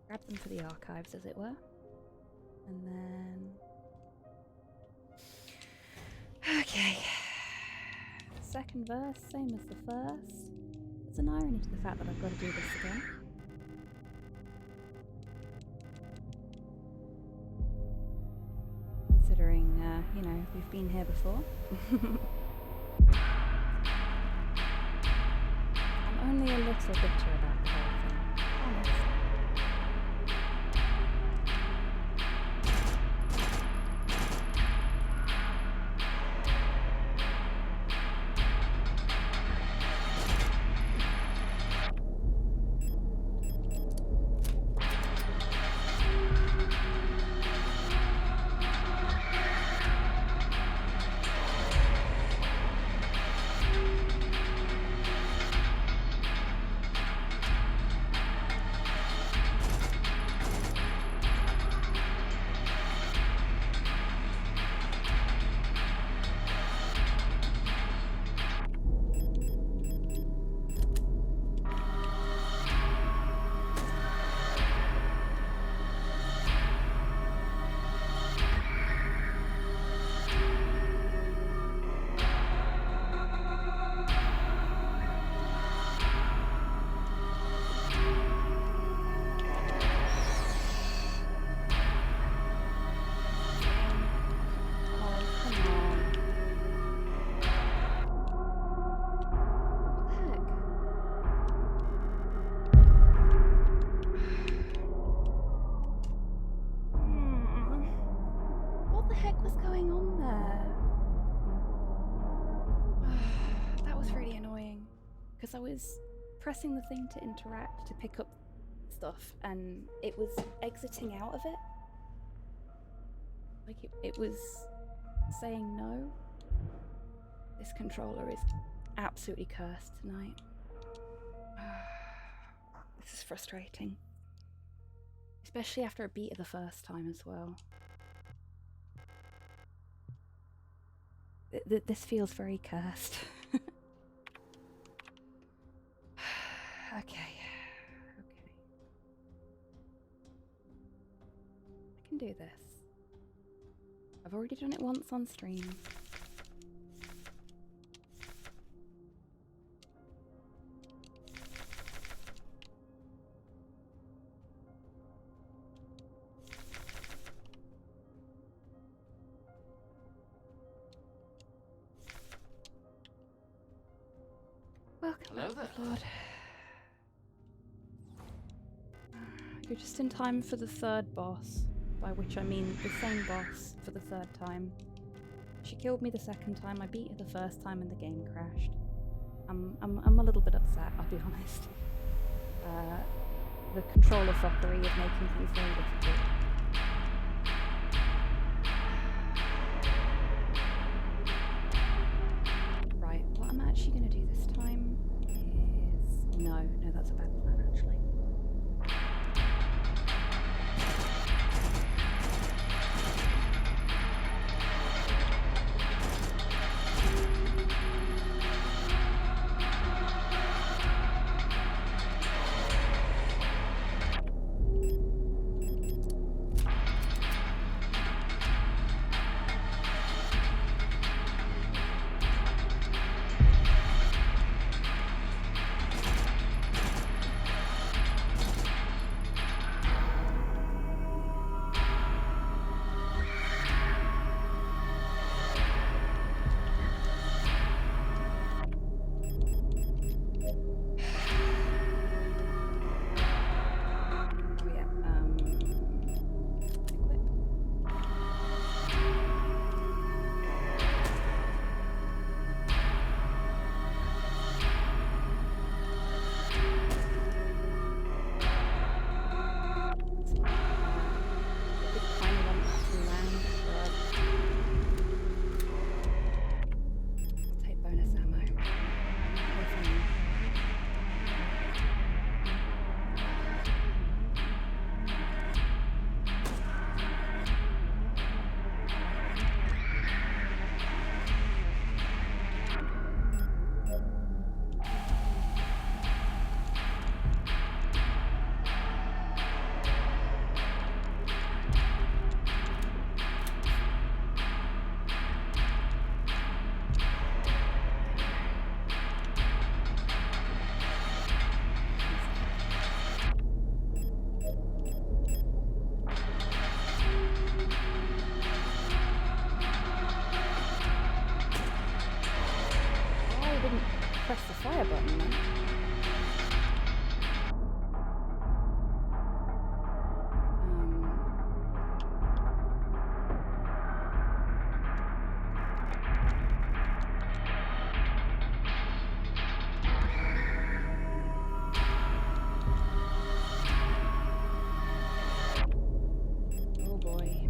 grab them for the archives, as it were. And then... Okay. Second verse, same as the first. There's an irony to the fact that I've got to do this again. Considering, you know, we've been here before. I'm only a little bitter about the whole thing, honest. I was pressing the thing to interact to pick up stuff and it was exiting out of it, Like it was saying no. This controller is absolutely cursed tonight. This is frustrating. Especially after a beat of the first time as well. This feels very cursed. Okay. I can do this. I've already done it once on stream. Welcome Hello back, there. Lord. You're just in time for the third boss, by which I mean the same boss for the third time. She killed me the second time, I beat her the first time and the game crashed. I'm a little bit upset, I'll be honest. The controller fuckery is making things very difficult. Right, what I'm actually going to do this time is... No, that's a bad plan actually. Press the fire button then. Oh boy.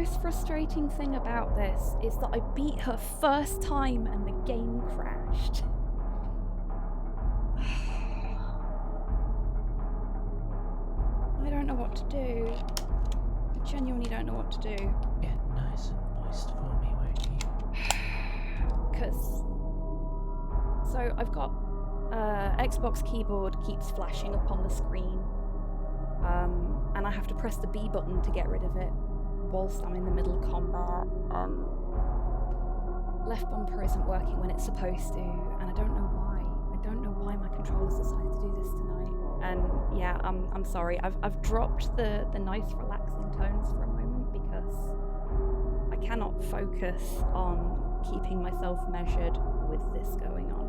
most frustrating thing about this is that I beat her first time and the game crashed. I don't know what to do. I genuinely don't know what to do. Get nice and moist for me, won't you? Because... So I've got... Xbox keyboard keeps flashing up on the screen. And I have to press the B button to get rid of it whilst I'm in the middle of combat. Left bumper isn't working when it's supposed to, and I don't know why. I don't know why my controller's decided to do this tonight. And yeah, I'm sorry. I've dropped the nice relaxing tones for a moment because I cannot focus on keeping myself measured with this going on.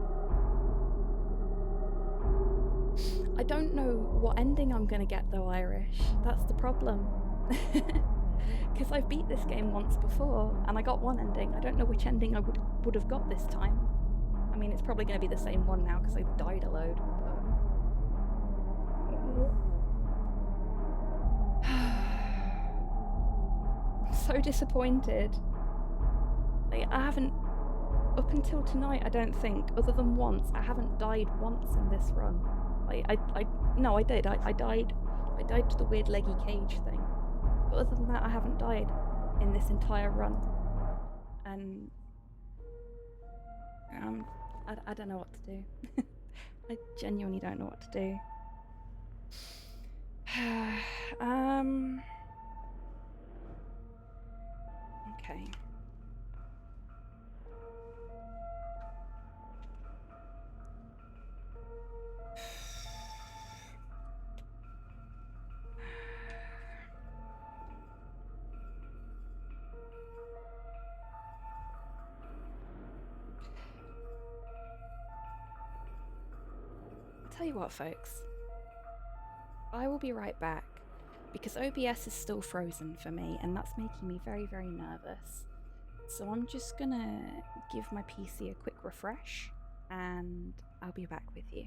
I don't know what ending I'm gonna get though, Irish. That's the problem. Because I've beat this game once before, and I got one ending. I don't know which ending I would have got this time. I mean, it's probably going to be the same one now because I've died a load. I'm so disappointed. Like, I haven't, up until tonight, I don't think, other than once, I haven't died once in this run. No, I did. I died to the weird leggy cage thing. But other than that, I haven't died in this entire run. And I don't know what to do. I genuinely don't know what to do. Okay. Tell you what, folks, I will be right back because OBS is still frozen for me and that's making me very, very nervous. So I'm just gonna give my PC a quick refresh and I'll be back with you.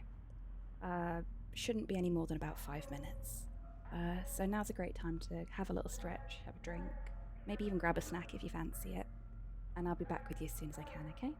Shouldn't be any more than about 5 minutes. So now's a great time to have a little stretch, have a drink, maybe even grab a snack if you fancy it, and I'll be back with you as soon as I can, okay?